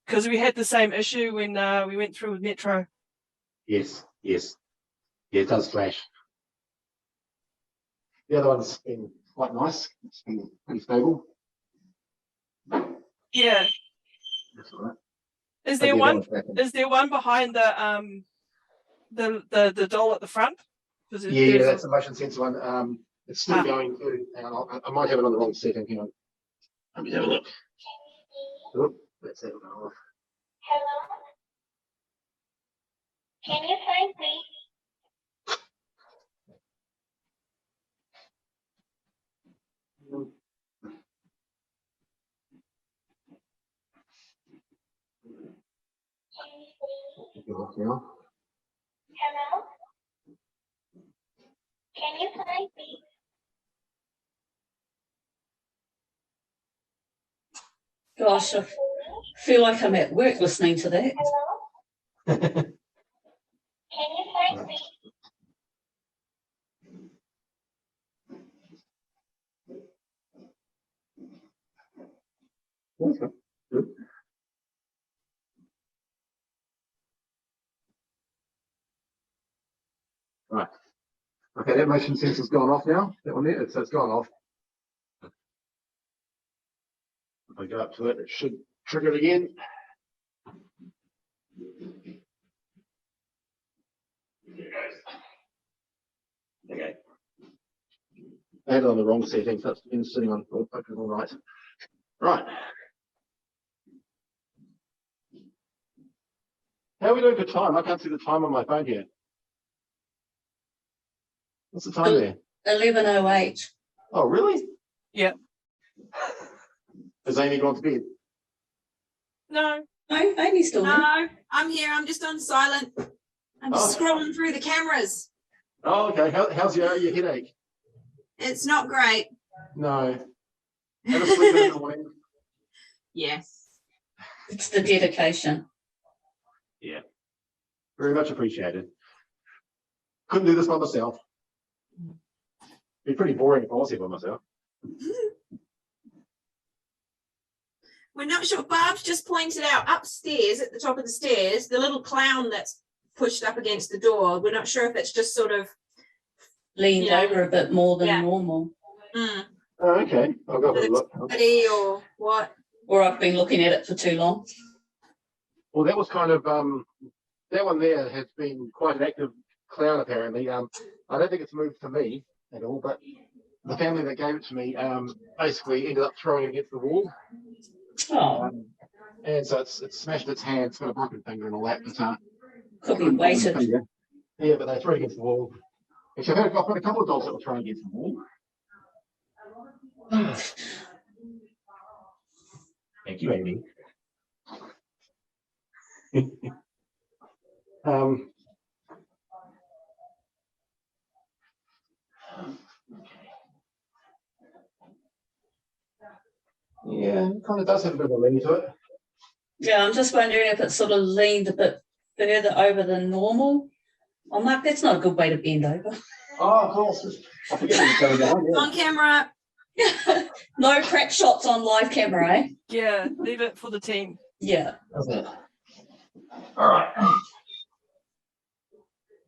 Because we had the same issue when we went through with Metro. Yes, yes. Yeah, it does flash. The other one's been quite nice. It's been pretty stable. Yeah. That's all right. Is But there yeah, one? that one's back in. Is there one behind the doll at the front? 'Cause Yeah, there's- that's the motion sensor one. It's still going through. Hang on, I might have it on the wrong setting. Hang on. Let me have a look. Oh, let's have it off. Hello? Can you find me? Take it off now. Hello? Can you find me? Gosh, I feel like I'm at work listening to that. Hello? Can you find me? Okay, good. Right. Okay, that motion sensor's gone off now. That one there, it's gone off. If I go up to it, it should trigger it again. There it goes. Okay. I had it on the wrong setting, so it's been sitting on, oh, okay, all right. Right. How are we doing for time? I can't see the time on my phone here. What's the time there? 11:08. Oh, really? Yeah. Has Amy gone to bed? No. No, Amy's still there. No, I'm here. I'm just on silent. I'm just Oh. scrolling through the cameras. Oh, okay. How's your headache? It's not great. No. Have a sleep in the morning. Yes. It's the dedication. Yeah. Very much appreciated. Couldn't do this by myself. Be pretty boring if I was here by myself. We're not sure. Barb's just pointed out upstairs at the top of the stairs, the little clown that's pushed up against the door. We're not sure if it's just sort of. Leaned Yeah. over a bit more than Yeah. normal. Mm, Oh, okay. I'll go have a look. somebody or what? Or I've been looking at it for too long. Well, that was kind of that one there has been quite an active clown apparently. I don't think it's moved to me at all, but the family that gave it to me basically ended up throwing it against the wall. Oh, And so it's smashed its hand, it's got a broken finger and all that. But, could be weighted. yeah, but they threw it against the wall. Actually, I've got a couple of dogs that were thrown against the wall. Thank you, Amy. Yeah, it kind of does have a bit of a lean to it. Yeah, I'm just wondering if it's sort of leaned a bit further over than normal. I'm like, that's not a good way to bend over. Oh, of course. I forget what's going on. Yeah. On camera. No crap shots on live camera, eh? Yeah. Leave it for the team. Yeah. All right.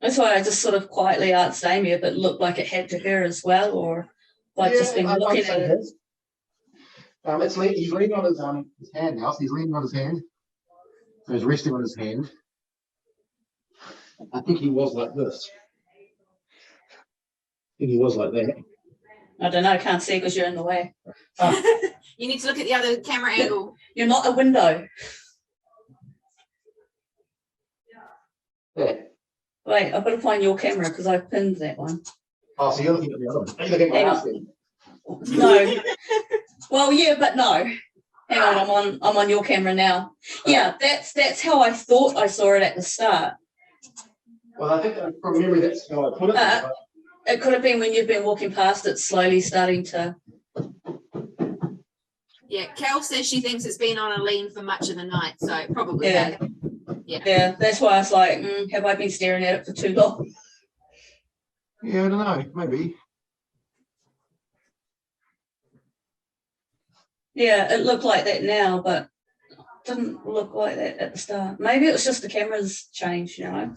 That's why I just sort of quietly asked Amy if it looked like it had to her as well, or if I'd just been I'd looking say at it it. is. He's leaning on his hand now. So he's leaning on his hand. So he's resting on his hand. I think he was like this. I think he was like that. I don't know, I can't see because you're in the way. You need to look at the other camera angle. You're not a window. Yeah. Wait, I've got to find your camera because I pinned that one. Oh, so you're looking at the other one. Are you looking at Hang my on. house then? No. Well, yeah, but no. Hang on, I'm on your camera now. Yeah, that's how I thought I saw it at the start. Well, I think from memory that's how I put it. But- It could have been when you've been walking past it, slowly starting to. Yeah, Cal says she thinks it's been on a lean for much of the night, so it probably Yeah. has. Yeah, that's why I was like, have I been staring at it for too long? Yeah, I don't know, maybe. Yeah, it looked like that now, but didn't look like that at the start. Maybe it was just the camera's changed, you know,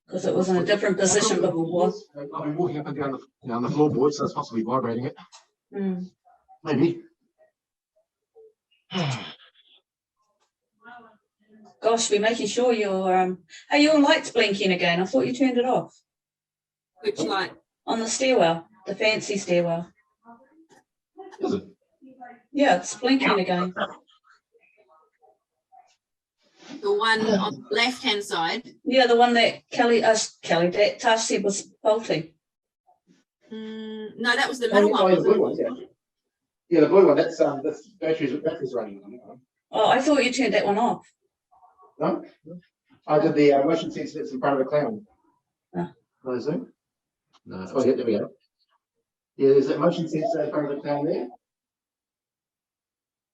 because it was in a different position before. I've been walking up and down the floorboard, so it's possibly vibrating it. Mm. Maybe. Gosh, we're making sure your are your lights blinking again? I thought you turned it off Which light? on the stairwell, the fancy stairwell. Is it? Yeah, it's blinking again. The one on the left-hand side. Yeah, the one that Kelly, that Tash said was faulty. No, that was the middle one. The blue wasn't it? one, yeah. Yeah, the blue one, that's battery's running on it. Oh, I thought you turned that one off. No? I did the motion sensor that's in front of the clown. Ah. Can I zoom? No. Oh, yeah, there we go. Yeah, there's that motion sensor in front of the clown there.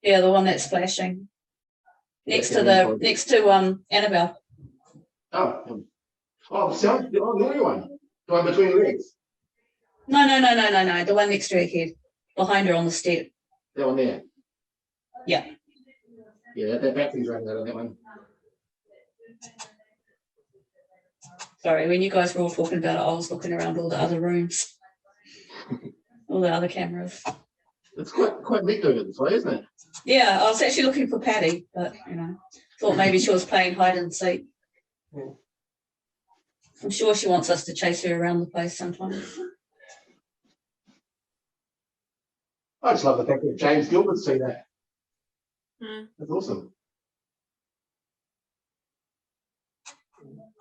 Yeah, the one that's flashing next to Annabelle. Oh, so the other one. The one between the legs. No. The one next to her head, behind her on the step. That one there. Yeah. Yeah, that battery's running out on that one. Sorry, when you guys were all talking about it, I was looking around all the other rooms, all the other cameras. It's quite neat doing it this way, isn't it? Yeah, I was actually looking for Patty, but you know, thought maybe she was playing hide and seek. Yeah. I'm sure she wants us to chase her around the place sometimes. I just love the fact that James Gilbert see that. Hmm. That's awesome.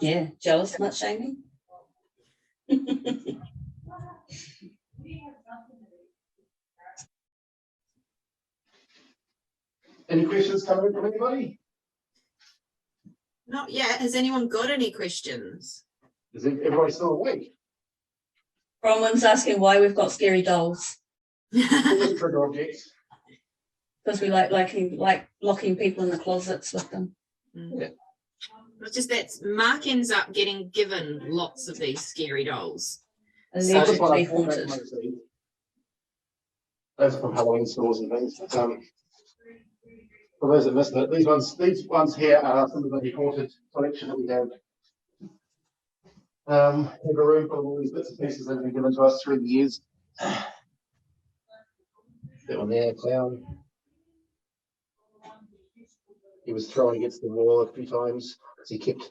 Yeah, jealous much, Amy? Any questions coming in from anybody? Not yet. Has anyone got any questions? Is everybody still awake? Bronwyn's asking why we've got scary dolls. Trigger objects. Because we like locking people in the closets with them. Yeah. It's just that Mark ends up getting given lots of these scary dolls. Allegedly haunted. Those are from Halloween stores and things. But, for those that missed it, these ones here are some of the haunted collection that we have. We have a room full of all these bits and pieces that have been given to us through the years. That one there, clown. He was thrown against the wall a few times because he kept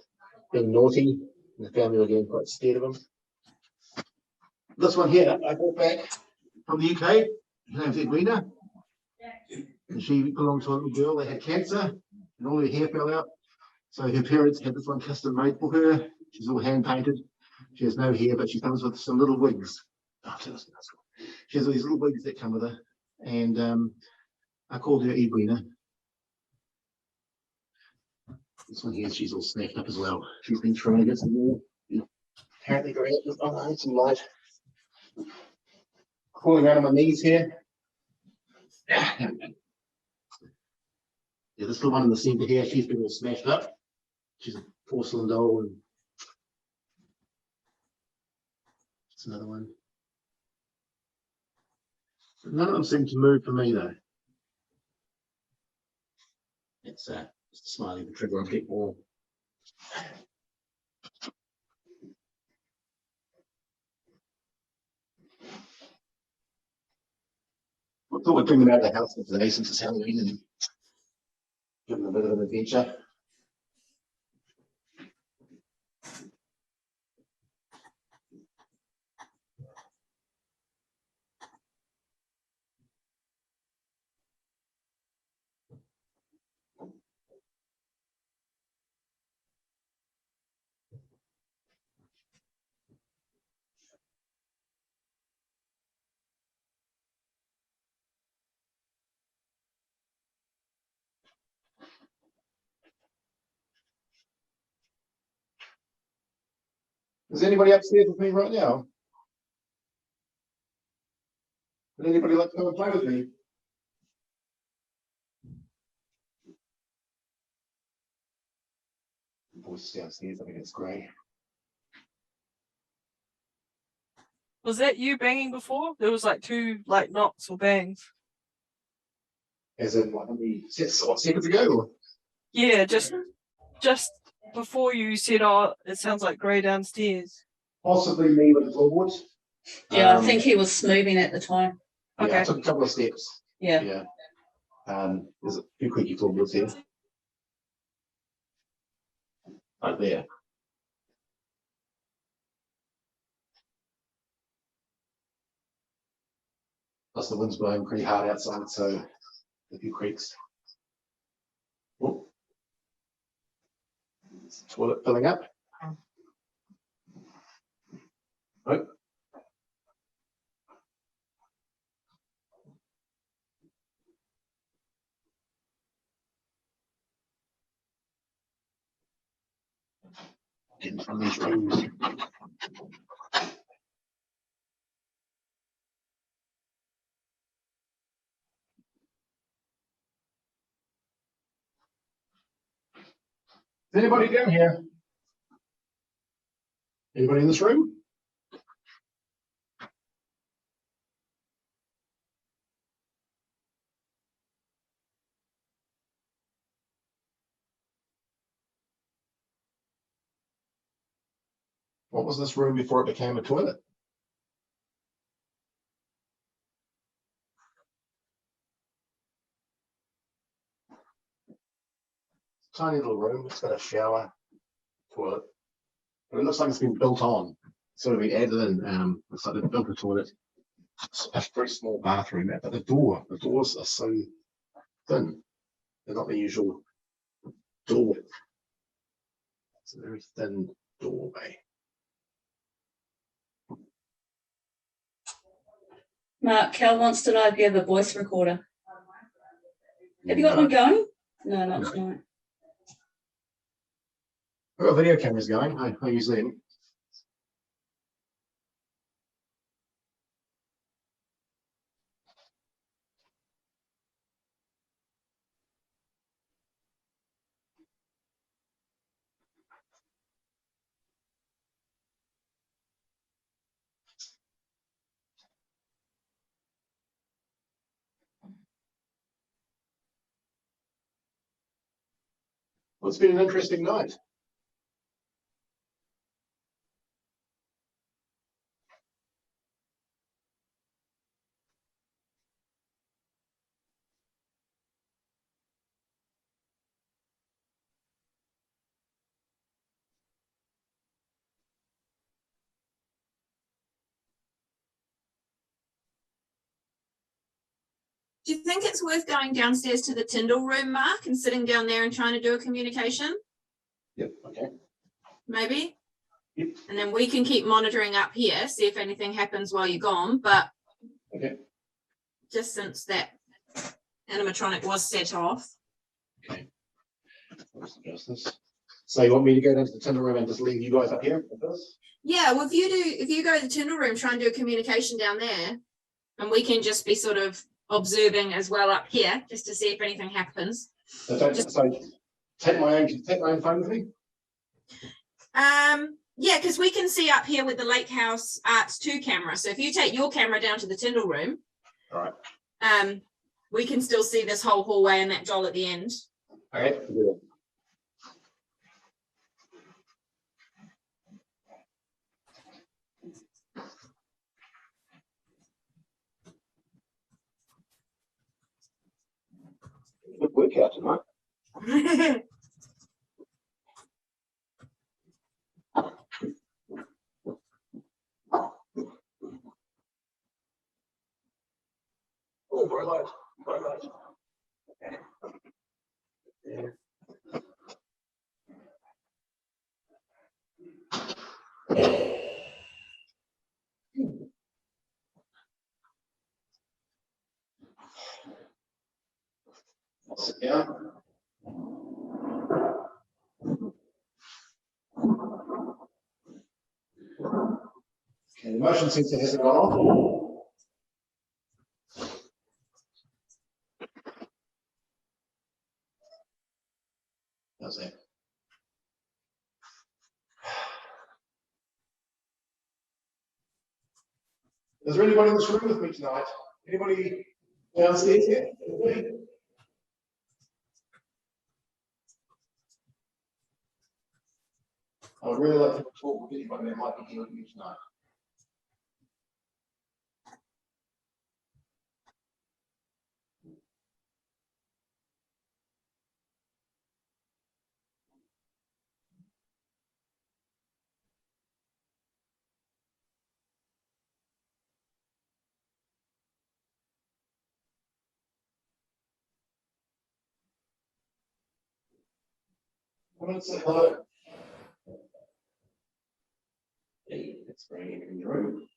being naughty, and the family were getting quite scared of him. This one here, I brought back from the UK. Her name's Edwina. And she belonged to a little girl that had cancer, and all her hair fell out. So her parents had this one custom made for her. She's all hand painted. She has no hair, but she comes with some little wigs. She has all these little wigs that come with her. And I called her Edwina. This one here, she's all snapped up as well. She's been thrown against the wall. Apparently got out. Oh, I need some light. Crawling around on my knees here. Yeah, this little one in the centre here, she's been all smashed up. She's a porcelain doll, and it's another one. But none of them seem to move for me though. It's just a smiley the trigger object wall. I thought we'd bring them out of the house for today since it's Halloween and give them a bit of an adventure. Is anybody upstairs with me right now? Would anybody like to come and play with me? voice downstairs. I think it's grey. Was that you banging before? There was like two like knocks or bangs. As in, what, seconds ago? Or? Yeah, just before you said, "Oh, it sounds like grey downstairs." Possibly me with the floorboards. Yeah, I think he was moving at the time. Yeah, I Okay. took a couple of steps. Yeah. Yeah. There's a few creaky floorboards here. Right there. Plus the wind's blowing pretty hard outside, so a few creaks. Oh. Toilet filling up. Oh. In from these rooms. Is anybody down here? Anybody in this room? What was this room before it became a toilet? Tiny little room. It's got a shower, toilet. But it looks like it's been built on. Sort of been added in. Looks like they've built a toilet. It's a very small bathroom, but the doors are so thin. They're not the usual door width. It's a very thin doorway. Mark, Cal wants to know if you have a voice recorder. Have you got one going? No, not tonight. I've got video cameras going. I use them. Well, it's been an interesting night. Do you think it's worth going downstairs to the Tyndall room, Mark, and sitting down there and trying to do a communication? Yep. Okay. Maybe? Yep. And then we can keep monitoring up here, see if anything happens while you're gone, but Okay. just since that animatronic was set off. Okay. Let's adjust this. So you want me to go down to the Tyndall room and just leave you guys up here with this? Yeah, well, if you go to the Tyndall room, try and do a communication down there, and we can just be sort of observing as well up here, just to see if anything happens. So take my own phone with me. Yeah, because we can see up here with the Lake House Arts 2 camera. So if you take your camera down to the Tyndall room, All right. we can still see this whole hallway and that doll at the end. Okay. Good. Good workout tonight. Oh, very light. Very light. Okay. Yeah. Sit down. Okay, the motion sensor hasn't gone off. How's that? Is there anybody in this room with me tonight? Anybody downstairs here? I would really like to talk with anybody that might be here with me tonight. Come and say hello. Hey, let's bring you in the room.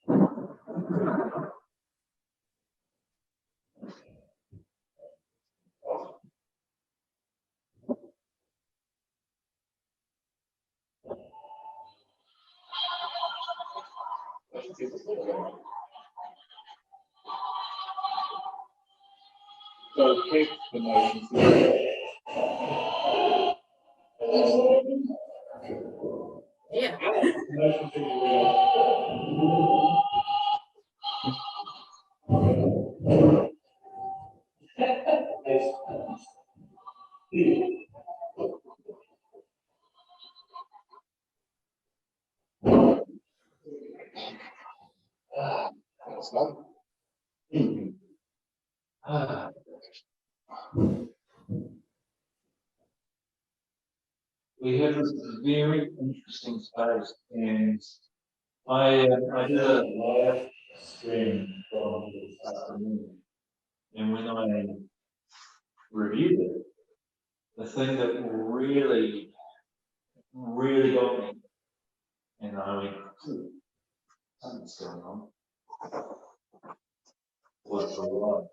So keep the motion. Yeah. Motion to the That's done. We have this very interesting space, and I did a live stream from this afternoon, and when I reviewed it, the thing that really got me, and I went, something's going on, was the line.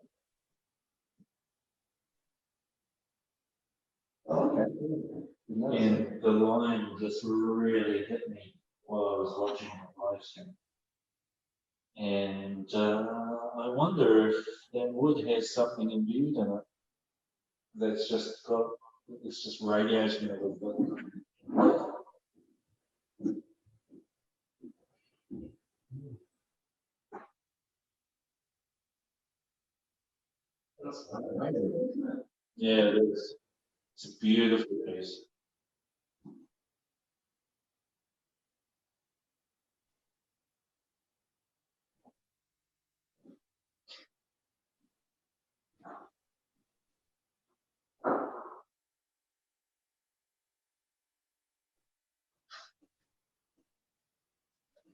Okay. And the line just really hit me while I was watching the live stream. And I wonder if that wood has something imbued in it that's just got, it's just radiating a little bit. Yeah, it is. It's a beautiful piece.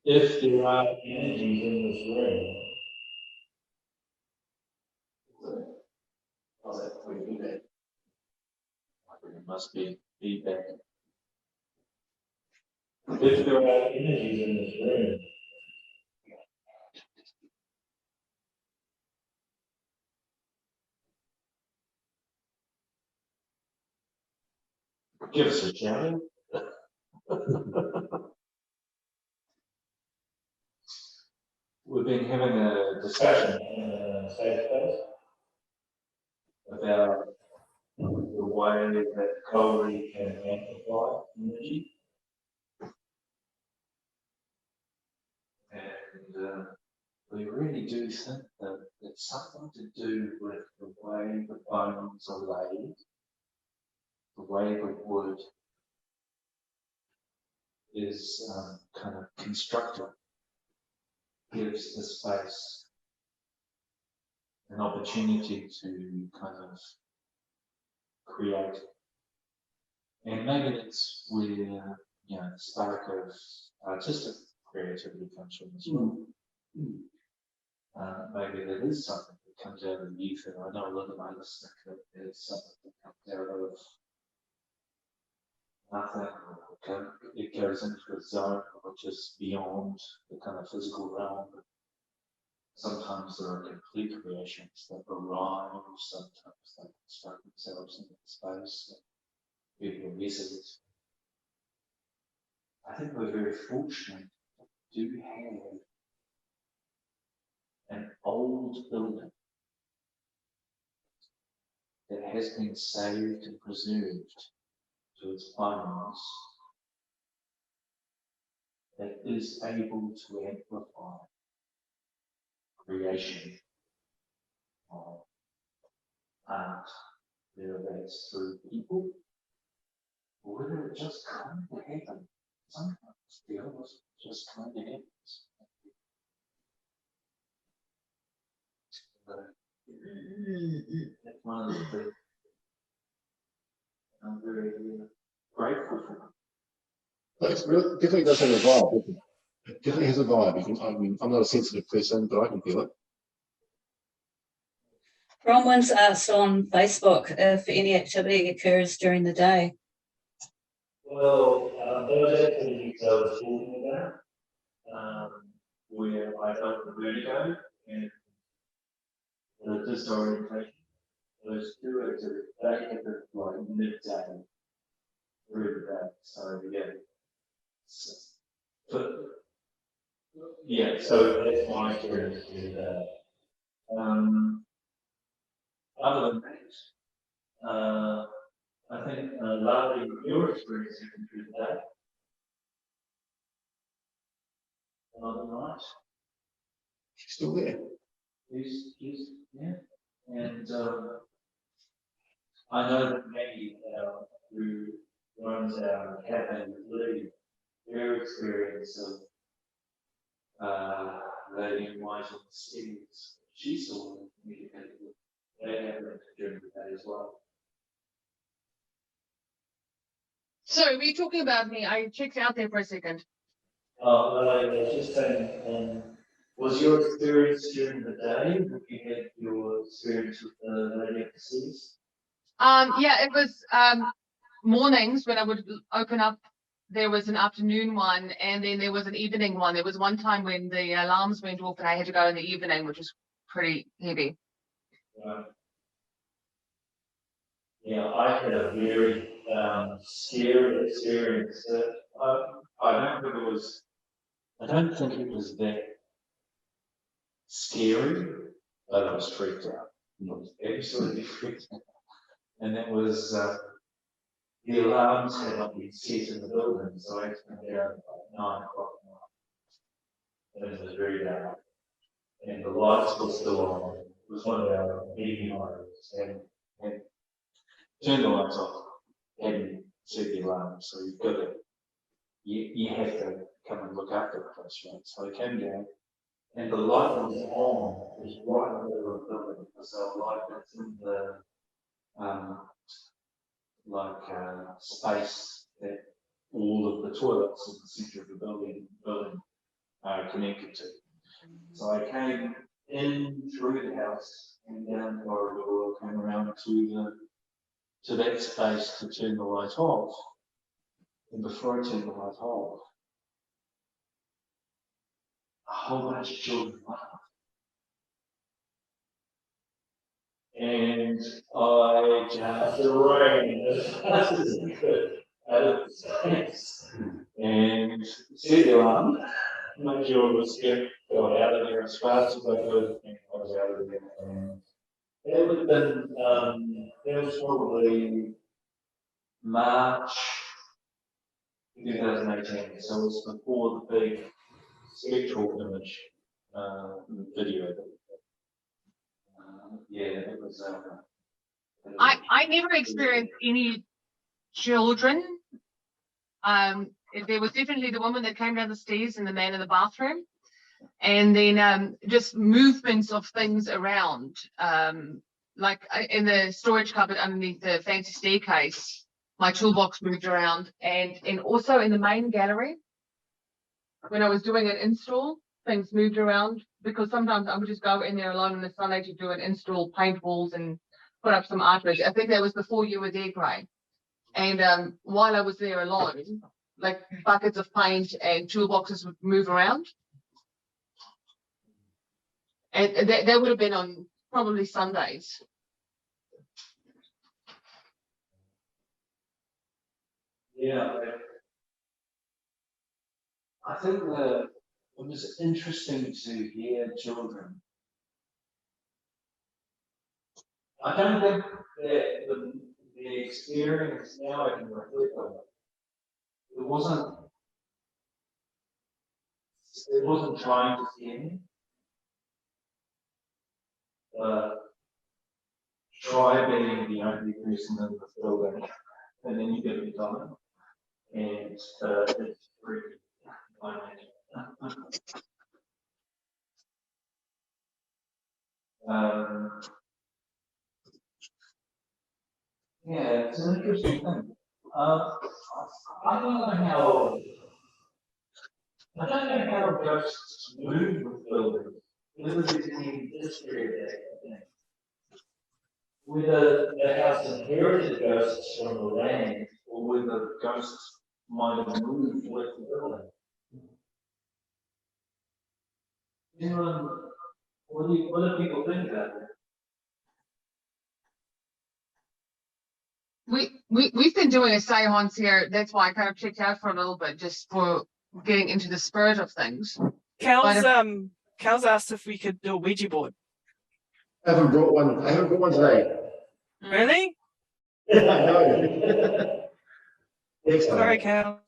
If there are energies in this room, It must be feedback. if there are energies in this room, Give us a shout. We've been having a discussion in a safe space, about the way that Coley can amplify energy. And we really do think that it's something to do with the way the bones are laid, the way the wood is kind of constructed, gives the space an opportunity to kind of create. And maybe that's where, you know, the spark of artistic creativity comes from as well. Maybe there is something that comes out of youth, and I know a lot of artists think that there's something that comes out of nothing, or it goes into a zone which is beyond the kind of physical realm. Sometimes there are complete creations that arrive, sometimes they construct themselves in space, and people visit. I think we're very fortunate to have an old building that has been saved and preserved to its bones, that is able to amplify creation of art, whether that's through people, or whether it just kind of happens. Sometimes the others just kind of happens. That's one of the things I'm very grateful for. It's really, definitely does have a vibe. Doesn't it? It definitely has a vibe. You can, I mean, I'm not a sensitive person, but I can feel it. Bronwyn's asked on Facebook if any activity occurs during the day. Well, those activities I was talking about, where I felt the vertigo and the disorientation, those two activities, they happen like midday through the day. So yeah. But yeah, so that's my experience with that. Other than that, I think largely your experience happened through the day. Another night. She's still there. Yeah. And I know that Maggie, who runs our cafe with Lee, their experience of Lady White on the stairs, she saw them communicating with. They happened during the day as well. Sorry, were you talking about me? I checked out there for a second. Oh, no, I was just saying, was your experience during the day? Have you had your experience with the Lady of the Seas? Yeah, it was mornings when I would open up. There was an afternoon one, and then there was an evening one. There was one time when the alarms went off, and I had to go in the evening, which was pretty heavy. Right. Yeah, I had a very scary experience. I don't think it was that scary, but I was freaked out. I was absolutely freaked out. And that was the alarms had not been set in the building, so I had to come down at 9 o'clock at night. And it was very dark. And the lights were still on. It was one of our meeting hours. And turned the lights off, hadn't set the alarm, so you've got to, you have to come and look after the place, right? So I came down, and the light was on, it was right in the middle of the building, so the light that's in the, space that all of the toilets in the centre of the building are connected to. So I came in through the house and down the corridor, came around to that space to turn the light off. And before I turned the light off, a whole bunch of children laughed. And I just ran as fast as I could out of the space and set the alarm, made sure it was scared, got out of there as fast as I could, and I was out of there. And that would have been, that was probably March 2018, so it was before the big spectral image video. Yeah, it was. I never experienced any children. There was definitely the woman that came down the stairs and the man in the bathroom, and then just movements of things around, like in the storage cupboard underneath the fancy staircase. My toolbox moved around, and also in the main gallery when I was doing an install, things moved around because sometimes I would just go in there alone in the Sunday to do an install, paint walls and put up some artwork. I think that was before you were there, Gray. And while I was there alone, like buckets of paint and toolboxes would move around. And that would have been on probably Sundays. Yeah, I think that it was interesting to hear children. I don't think that the experience now I can reflect on it. It wasn't trying to scare me. try being the only person in the building, and then you get it done. And it's really yeah, it's an interesting thing. I don't know how. I don't know how ghosts move with buildings. Whether there's any history of that. Whether the house inherited ghosts from the land, or whether ghosts might have moved with the building. Anyone, what do people think about that? We've been doing a seance here. That's why I kind of checked out for a little bit, just for getting into the spirit of things. Cal's asked if we could do a Ouija board. I haven't brought one today. Really? No. Next time. Sorry, Cal.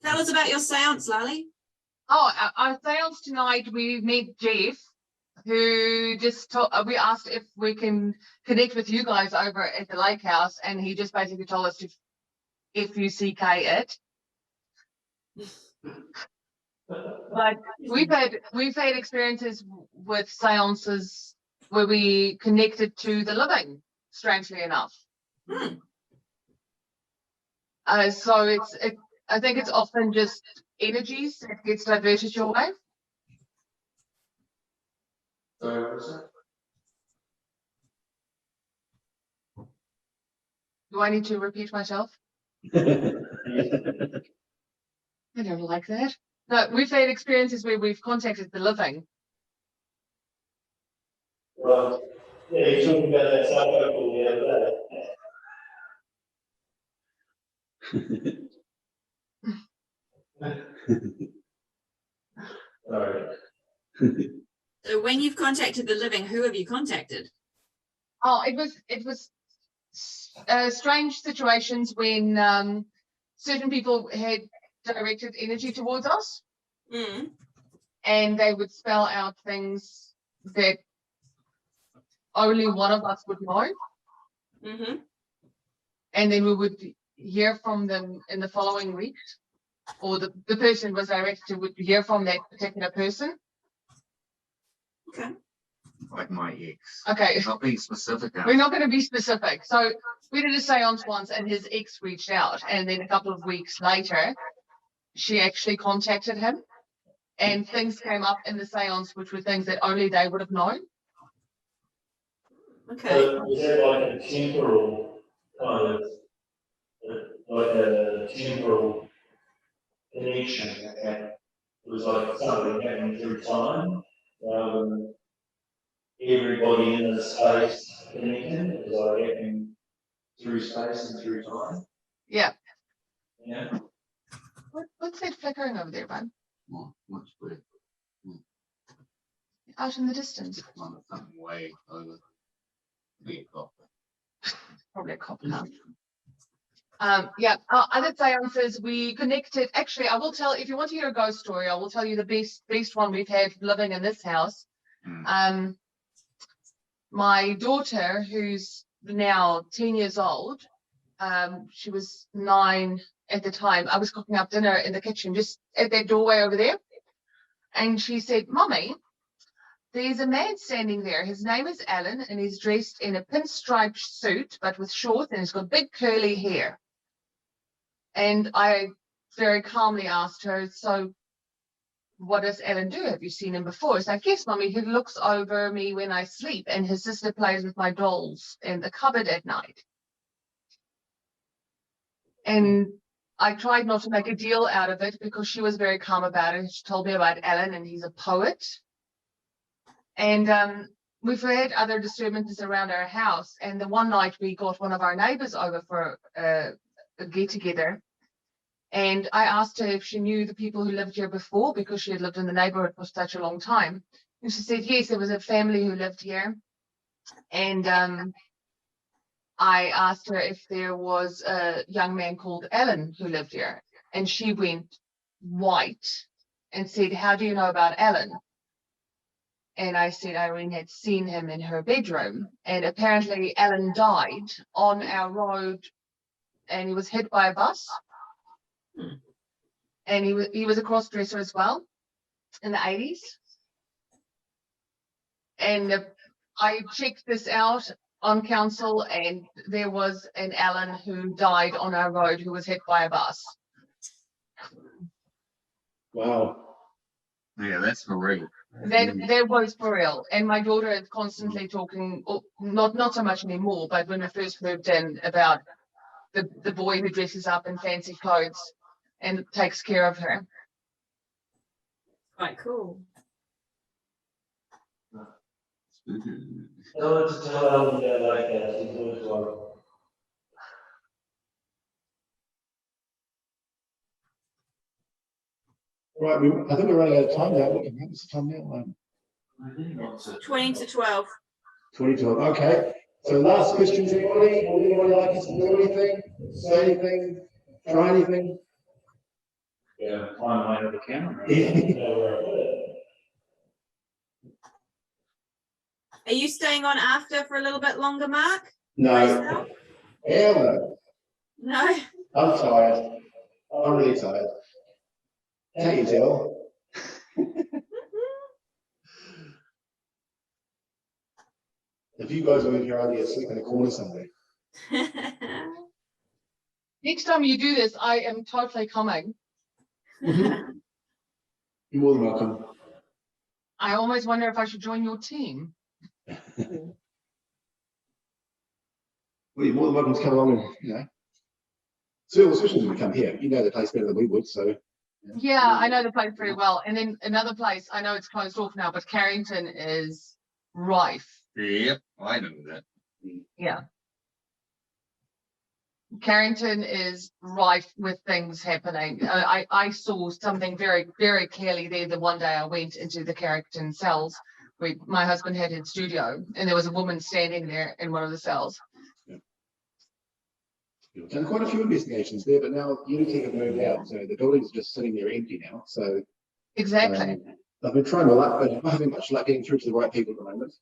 Tell us about your seance, Lally. Oh, our seance tonight, we met Jeff, who just we asked if we can connect with you guys over at the lake house, and he just basically told us to FUCK it. But we've had experiences with seances where we connected to the living, strangely enough. So I think it's often just energies that gets diverted your way. Do I need to repeat myself? I don't like that. No, we've had experiences where we've contacted the living. Right. Yeah, you're talking about that psycho the other day. Sorry. So when you've contacted the living, who have you contacted? Oh, it was strange situations when certain people had directed energy towards us, and they would spell out things that only one of us would know. And then we would hear from them in the following week, or the person was directed would hear from that particular person. Okay. Like my ex. Okay. Not being specific. We're not going to be specific. So we did a seance once and his ex reached out, and then a couple of weeks later, she actually contacted him, and things came up in the seance which were things that only they would have known. Okay. So is that like a temporal kind of, like a temporal connection? Okay. It was like something happening through time, rather than everybody in the space connected. It was like happening through space and through time. Yeah. Yeah. What's that flickering over there, bud? Much better. Out in the distance. Something way over. Probably a copper now. Yeah, other seances we connected. Actually, I will tell, if you want to hear a ghost story, I will tell you the best one we've had living in this house. My daughter, who's now 10 years old, she was 9 at the time. I was cooking up dinner in the kitchen, just at that doorway over there. And she said, "Mummy, there's a man standing there. His name is Alan, and he's dressed in a pinstripe suit, but with shorts, and he's got big curly hair." And I very calmly asked her, "So what does Alan do? Have you seen him before?" It's like, "Yes, Mummy, he looks over me when I sleep, and his sister plays with my dolls in the cupboard at night." And I tried not to make a deal out of it because she was very calm about it. She told me about Alan, and he's a poet. And we've had other disturbances around our house. And the one night we got one of our neighbors over for a get-together. And I asked her if she knew the people who lived here before, because she had lived in the neighborhood for such a long time. And she said, yes, there was a family who lived here. And I asked her if there was a young man called Alan who lived here. And she went white and said, "How do you know about Alan?" and I said Irene had seen him in her bedroom, and apparently Alan died on our road, and he was hit by a bus. And he was a cross dresser as well in the 80s. And I checked this out on council, and there was an Alan who died on our road who was hit by a bus. Wow. Yeah, that's for real. That was for real. And my daughter is constantly talking, not so much anymore, but when we first moved in, about the boy who dresses up in fancy clothes and takes care of her. Quite cool. Tell her to tell Alan you don't like that, he's always welcome. Right, I think we're running out of time now. What's the time now? 20 to 12. 2012. Okay. So last questions, anybody? Would anyone like us to do anything? Say anything? Try anything? Yeah, timeline of the camera. Are you staying on after for a little bit longer, Mark? No. Hell No. no. I'm tired. I'm really tired. Can't you tell? If you guys were here, I'd be asleep in a corner somewhere. Next time you do this, I am totally coming. You're more than welcome. I always wonder if I should join your team. Well, you're more than welcome to come along and, so especially when you come here, you know the place better than we would, so. Yeah, I know the place pretty well. And then another place, I know it's closed off now, but Carrington is rife. Yep, I know that. Yeah. Carrington is rife with things happening. I saw something very, very clearly there the one day I went into the Carrington cells where my husband had his studio, and there was a woman standing there in one of the cells. We've done quite a few investigations there, but now Unity have moved out, so the building's just sitting there empty now. So Exactly. I've been trying my luck, but I'm not having much luck getting through to the right people at the moment.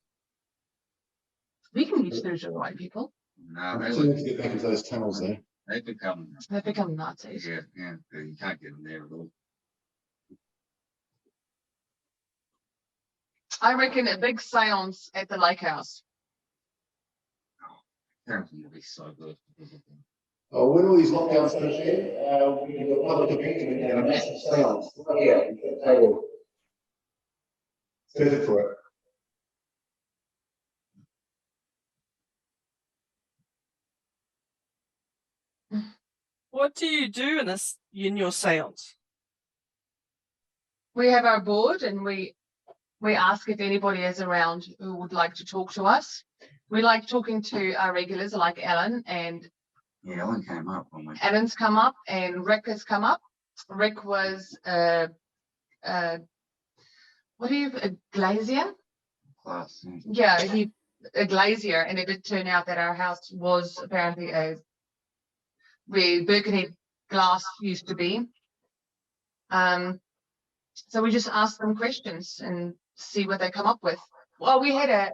We can reach through to the right people. No, I'm they trying to would, get back into those tunnels there. they become, They've become Nazis. yeah, you can't get them there at all. I reckon a big seance at the lake house. Carrington will be so good. Oh, when all these lockdowns finish in, we can do a public event and we can have a massive seance. Right here, you get a table. It's perfect for it. What do you do in your seance? We have our board, and we ask if anybody is around who would like to talk to us. We like talking to our regulars like Alan, and Yeah, Ellen came up when we. Alan's come up and Rick has come up. Rick was a glazier? Class. Yeah, a glazier, and it did turn out that our house was apparently where Birkenhead glass used to be. So we just asked them questions and see what they come up with. Well, we had a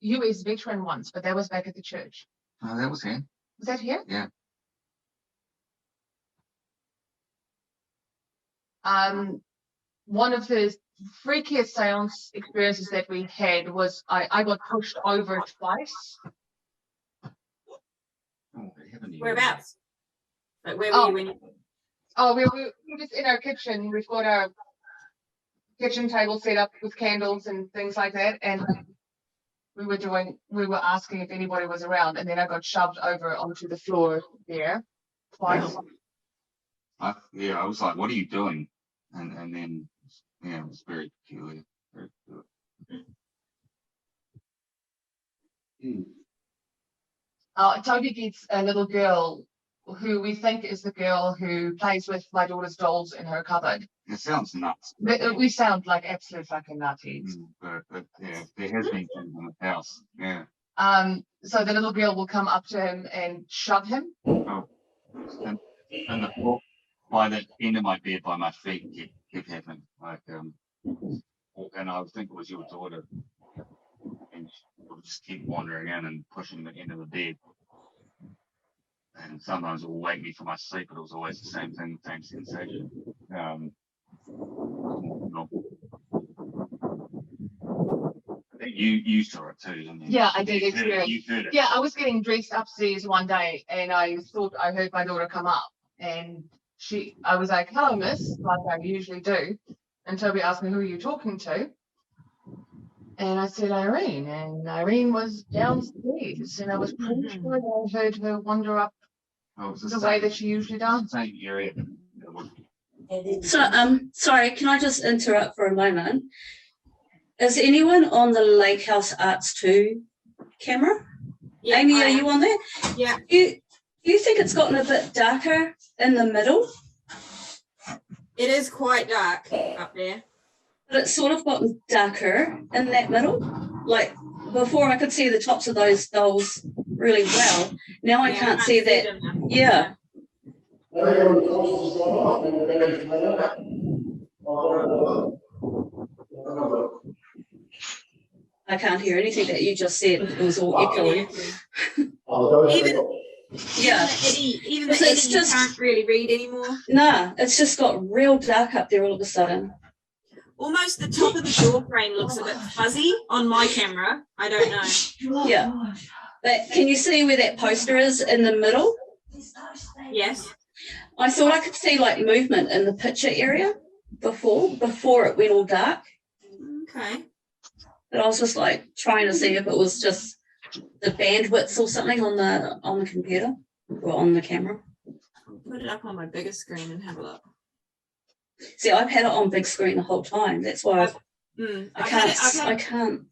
US veteran once, but that was back at the church. Oh, that was him. Was that here? Yeah. One of the freakiest seance experiences that we had was I got pushed over twice. Oh, they haven't even- Whereabouts? Like where were you when you? Oh, we're just in our kitchen. We've got our kitchen table set up with candles and things like that. And we were asking if anybody was around, and then I got shoved over onto the floor there twice. I was like, what are you doing? And then, yeah, it was very peculiar. Very peculiar. Toby gets a little girl who we think is the girl who plays with my daughter's dolls in her cupboard. It sounds nuts. We sound like absolute fucking nutties. But yeah, there has been things in the house. Yeah. So the little girl will come up to him and shove him. Oh. And the floor by the end of my bed by my feet kept happening. Like and I think it was your daughter, and she would just keep wandering in and pushing the end of the bed. And sometimes it will wake me from my sleep, but it was always the same thing, same sensation. No. I think you saw it too, didn't you? Yeah, I did You heard it- experience. You heard it. Yeah, I was getting dressed upstairs one day and I thought I heard my daughter come up and I was like, hello, miss, like I usually do. And Toby asked me, who are you talking to? And I said, Irene. And Irene was downstairs and I was pretty sure that I heard her wander up Oh, it was the way that she usually does. same area. So, sorry, can I just interrupt for a moment? Is anyone on the Lake House Arts 2 camera? Yeah, Amy, I are am. you on there? Yeah. Do you think it's gotten a bit darker in the middle? It is quite dark up there. But it's sort of gotten darker in that middle. Like before I could see the tops of those dolls really well. Now I Yeah, can't see that. them now. Yeah. I can't hear anything that you just said. It was all echoing. Even Yeah. even the It's Eddie you just- can't really read anymore. Nah, it's just got real dark up there all of a sudden. Almost the top of the door frame looks a bit fuzzy on my camera. I don't know. Yeah. But can you see where that poster is in the middle? Yes. I thought I could see like movement in the picture area before it went all dark. Okay. But I was just like trying to see if it was just the bandwidth or something on the computer or on the camera. Put it up on my bigger screen and have a look. See, I've had it on big screen the whole time. That's why I I've can't.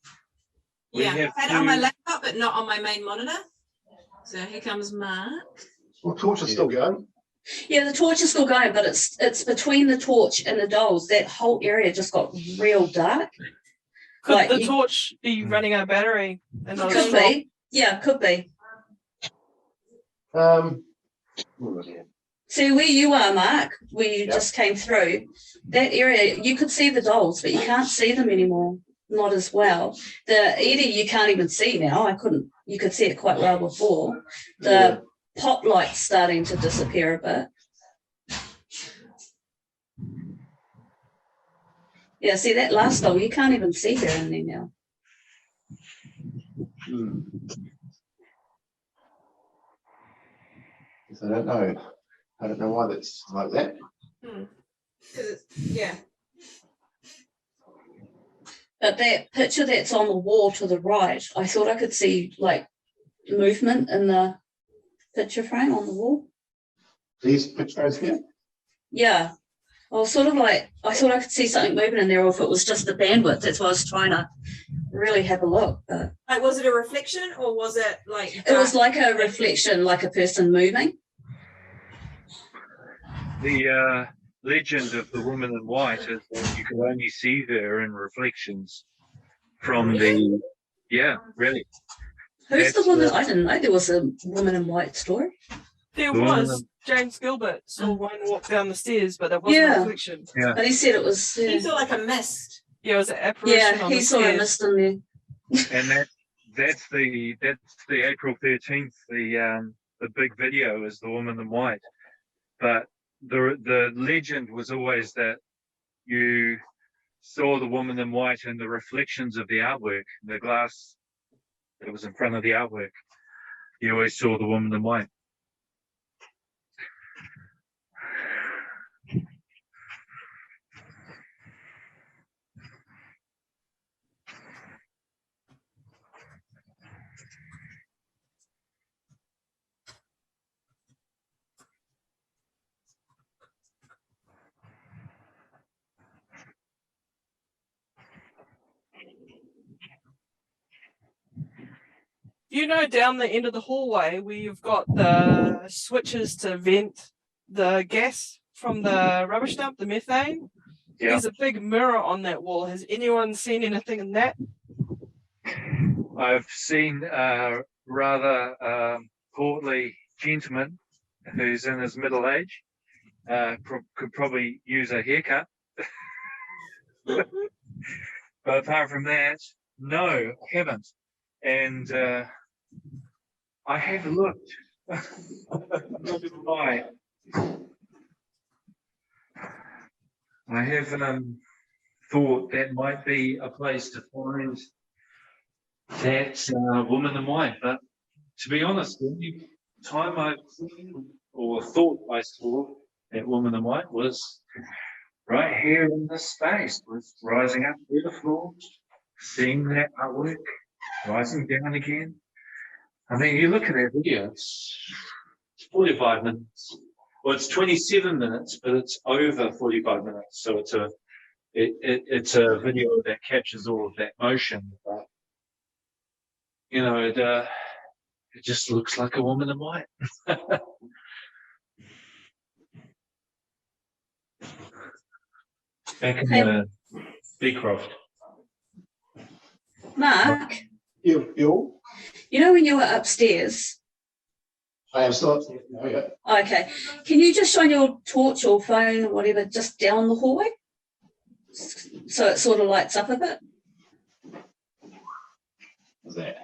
We Yeah, have I've had it on my two- laptop, but not on my main monitor. So here comes Mark. Well, torch is still going. Yeah, the torch is still going, but it's between the torch and the dolls. That whole area just got real dark. Could Like, the you- torch be running out of battery? And not Could be. Yeah, could be. See where you are, Mark, where you just came through, that area, you could see the dolls, but you can't see them anymore. Not as well. The Edie you can't even see now. You could see it quite well before. The pop light's starting to disappear a bit. Yeah, see that last doll, you can't even see her in there now. I don't know. I don't know why that's like that. Yeah. But that picture that's on the wall to the right, I thought I could see like movement in the picture frame on the wall. These pictures here. Yeah. I was sort of like, I thought I could see something moving in there, or if it was just the bandwidth. That's why I was trying to really have a look. But Like, was it a reflection or was it like? it was like a reflection, like a person moving. The legend of the woman in white is that you can only see her in reflections from the. Yeah, really. Who's the That's, woman? I didn't know there was a woman in white story. There The one was. James Gilbert saw one walk down the stairs, but that wasn't Yeah. a reflection. Yeah. But he said it was. He saw like a mist. Yeah, it was an apparition Yeah, on he the saw a stairs. mist in there. And that's the April 13th. The big video is the woman in white, but the legend was always that you saw the woman in white in the reflections of the artwork, the glass that was in front of the artwork. You always saw the woman in white. You know, down the end of the hallway where you've got the switches to vent the gas from the rubbish dump, the methane. Yeah. There's a big mirror on that wall. Has anyone seen anything in that? I've seen a rather portly gentleman who's in his middle age. Could probably use a haircut. But apart from that, no, I haven't. And I have looked. Not gonna lie. I have thought that might be a place to find that woman in white, but to be honest, the only time I've seen or thought I saw that woman in white was right here in this space, was rising up through the floor, seeing that artwork, rising down again. I mean, you look at that video, it's 45 minutes. Well, it's 27 minutes, but it's over 45 minutes. So it's a video that captures all of that motion. But, you know, it just looks like a woman in white. Back in Beecroft. Mark, You, you know when you were upstairs? I am still, oh, yeah. Okay, can you just shine your torch or phone or whatever just down the hallway? So it sort of lights up a bit. What's that?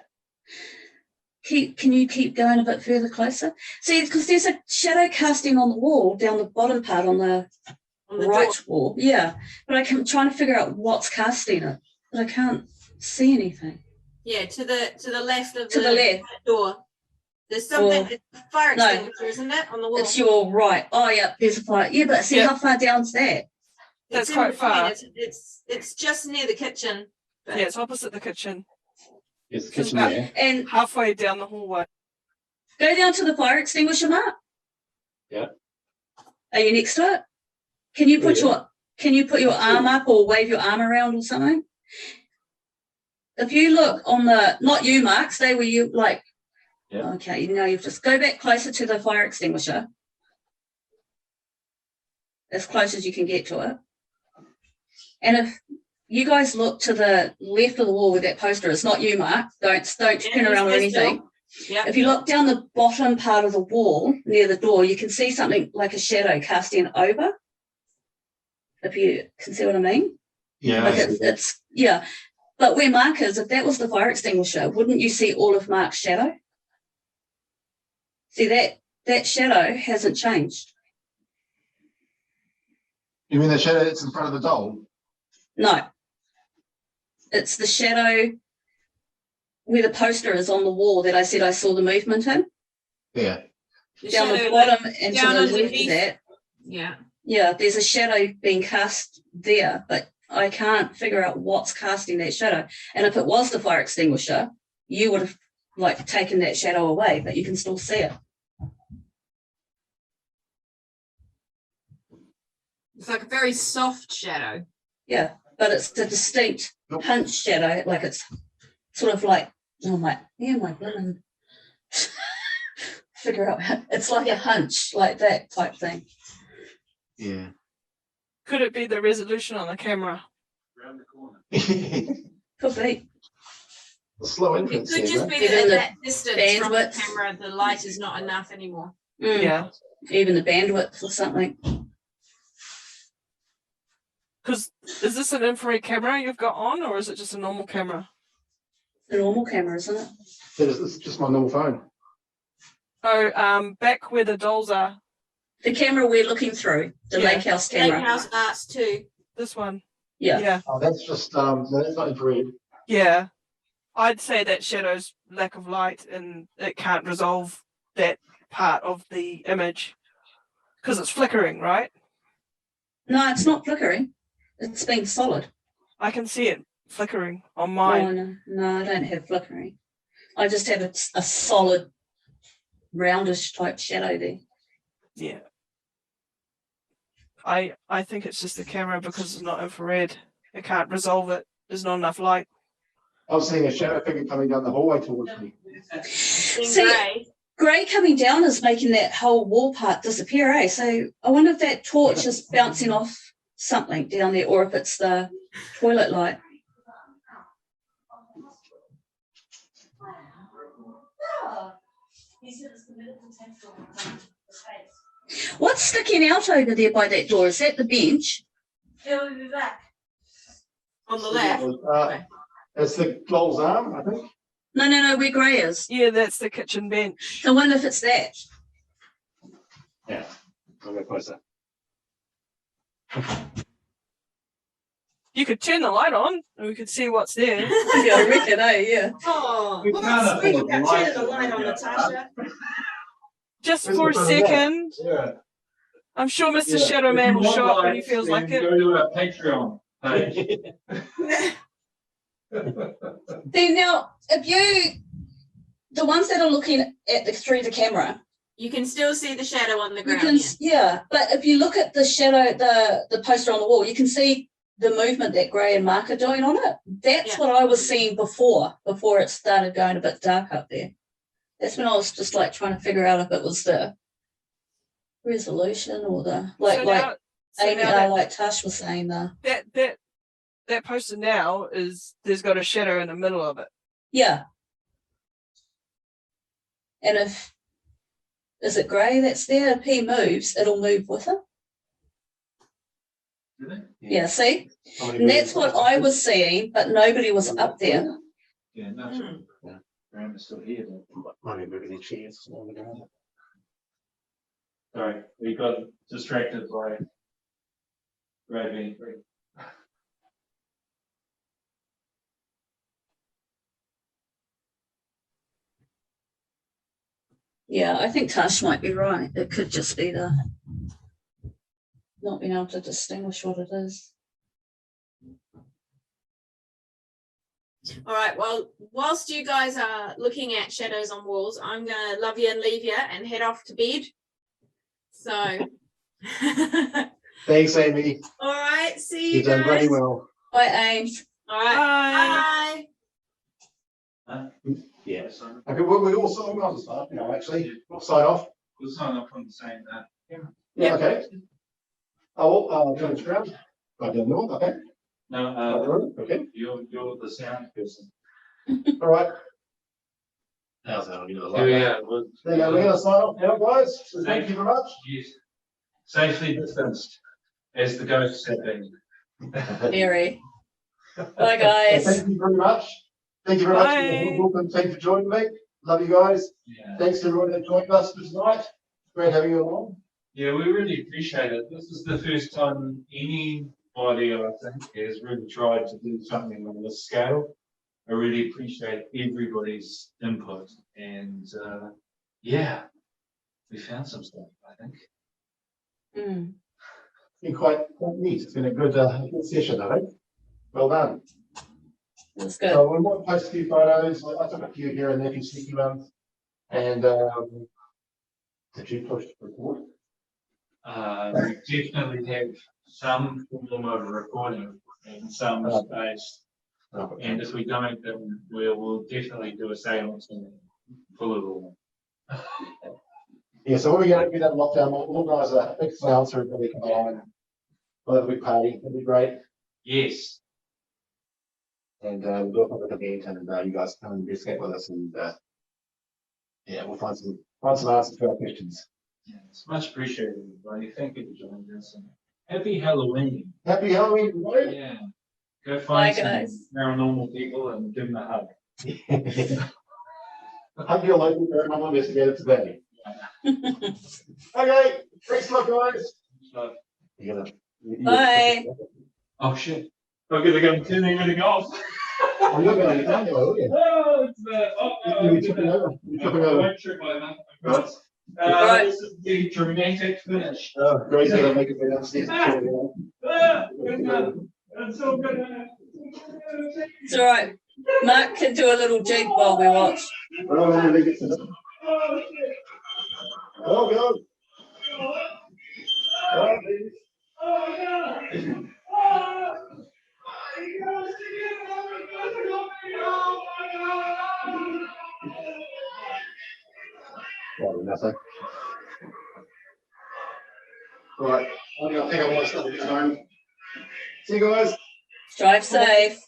Can you keep going a bit further closer? See, because there's a shadow casting on the wall down the bottom part on the right wall. Yeah, but I'm trying to figure out what's casting it, but I can't see anything. Yeah, to the left of To the left. door. There's something, Or- it's a fire no. extinguisher, isn't it, on the wall? It's your right. Oh, yeah, there's a fire. Yeah, but see Yeah. how far down's that? That's It's in quite between. far. It's just near the kitchen. but- Yeah, it's opposite the kitchen, Yes, the Just kitchen about- there. And halfway down the hallway. go down to the fire extinguisher, Mark. Yeah. Are you next to it? Can you put Yeah. your arm up or wave your arm around or something? If you look on the, not you, Mark, stay where you like. Yeah. Okay, now you've just go back closer to the fire extinguisher. As close as you can get to it. And if you guys look to the left of the wall where that poster is, not you, Mark, don't turn around or stay still. anything. Yeah. If you look down the bottom part of the wall near the door, you can see something like a shadow casting over. If you can see what I mean? Yeah. Like it's yeah. But where Mark is, if that was the fire extinguisher, wouldn't you see all of Mark's shadow? See that shadow hasn't changed. You mean the shadow that's in front of the doll? No. It's the shadow where the poster is on the wall that I said I saw the movement in. Yeah. The Down the shadow bottom and to down the left of underneath. that. Yeah. Yeah, there's a shadow being cast there, but I can't figure out what's casting that shadow. And if it was the fire extinguisher, you would have like taken that shadow away, but you can still see it. It's like a very soft shadow. Yeah, but it's a distinct Nope. punch shadow, like it's sort of like, oh my, yeah, my blooming figure out, it's like a hunch, like that type thing. Yeah. Could it be the resolution on the camera? Around the corner. Could be. Slow It entrance could there, just though. be Even that the at that distance from the bandwidth. camera, the light is not enough anymore. Mm, Yeah, even the bandwidth or something. because is this an infrared camera you've got on, or is it just a normal camera? The normal camera, isn't it? It's just my normal phone. Oh, back where the dolls are, The camera we're looking through, the Yeah. lake house Lake camera. House Arts too. this one. Yeah. Yeah, Oh, that's just no, that's not infrared. yeah. I'd say that shadow's lack of light, and it can't resolve that part of the image because it's flickering, right? No, it's not flickering. It's been solid. I can see it flickering on Oh, mine. no, I don't have flickering. I just have a solid, roundish type shadow there. Yeah. I think it's just the camera because it's not infrared. It can't resolve it. There's not enough light. I was seeing a shadow figure coming down the hallway towards me. In See- grey. Grey coming down is making that whole wall part disappear, eh? So I wonder if that torch is bouncing off something down there, or if it's the toilet light. What's sticking out over there by that door? Is that the bench? He'll be back. On the left. It's the Lowell's Arm, I think. No, where Gray is. Yeah, that's the kitchen bench. I wonder if it's that. Yeah. I'll go closer. You could turn the light on and we could see what's there. Yeah, I reckon, yeah. Oh, We well, can't speaking afford about turning the lights light on, on Natasha. Just Where's for a the front of that? second. Yeah. I'm sure Mr. Yeah. Shadow Man If will you show want up when he lights, feels like then it. Go to our Patreon page. See, now, the ones that are looking at through the camera, You can still see the shadow on the you ground. can, yeah. but if you look at the shadow, the poster on the wall, you can see the movement that Gray and Mark are doing on it. That's Yeah. what I was seeing before it started going a bit dark up there. That's when I was just like trying to figure out if it was the resolution or the like Amy, now like Tash was saying that poster now there's got a shadow in the middle of it. yeah. And is it Gray that's there? If he moves, it'll move with him. Yeah, see? And that's what I was seeing, but nobody was up there. Yeah, no, Hmm. Graham is still here. Might be moving the chairs on the ground. Sorry, we got distracted by Ray being free. Yeah, I think Tash might be right. It could just be the not being able to distinguish what it is. All right. Well, whilst you guys are looking at shadows on walls, I'm going to love you and leave you and head off to bed. So, all Thanks, Amy. right. See you You've done bloody guys. well. Bye, Ames. All right. Bye. Bye. Yeah. Okay, well, we all sign off, actually. We'll sign off. We'll sign up on the same Yeah, okay. Oh, well, turn it around. Right down the middle, okay. No, Okay, you're the sound person. all right. How's that? I'll give it a light. Yeah, There you go, we're gonna sign off now, guys. So thank you very much. yes. Safely distanced, as the ghosts have been. Mary. Bye, guys. Thank you very much. Thank you very much for Bye. the welcome team for joining me. Love you guys. Yeah. Thanks to everyone that joined us tonight. Great having you along. Yeah, we really appreciate it. This is the first time anybody, I think, has really tried to do something on this scale. I really appreciate everybody's input and, yeah, we found some stuff, I think. Mm. It's been quite neat. It's been a good session, I think. Well done. That's good. So we might post a few photos. I took a few here and there, a few sneaky ones. And did you push record? We definitely have some form of recording in some space. And if we don't, then we'll definitely do a seance and pull it all. Yeah, so when we get that lockdown, we'll organise a big sale so everybody can come along and we'll have a big party. It'll be great. Yes. And we'll do a public event and you guys come and investigate with us and yeah, we'll find some answers to our questions. Yeah, it's much appreciated, everybody. Thank you for joining us. And happy Halloween. Happy Halloween, everybody. Yeah. Go find Bye, some guys. paranormal people and give them a hug. Hug your local paranormal investigator today. Okay, thanks a lot, guys. So, Bye. oh shit. I'm gonna go and turn everything off. I'm not going to get you, are you? Oh, it's You're tripping over. You're tripping I over. won't trip my mouth. Right. Right. This is the dramatic finish. Oh, Grace said I'll make it go downstairs. That's so good. It's all right. Mark can do a little jig while we watch. Oh, I really get to this. Oh, go. Oh, please. Probably nothing. Right, I think I want to start this home. See you guys. Drive safe.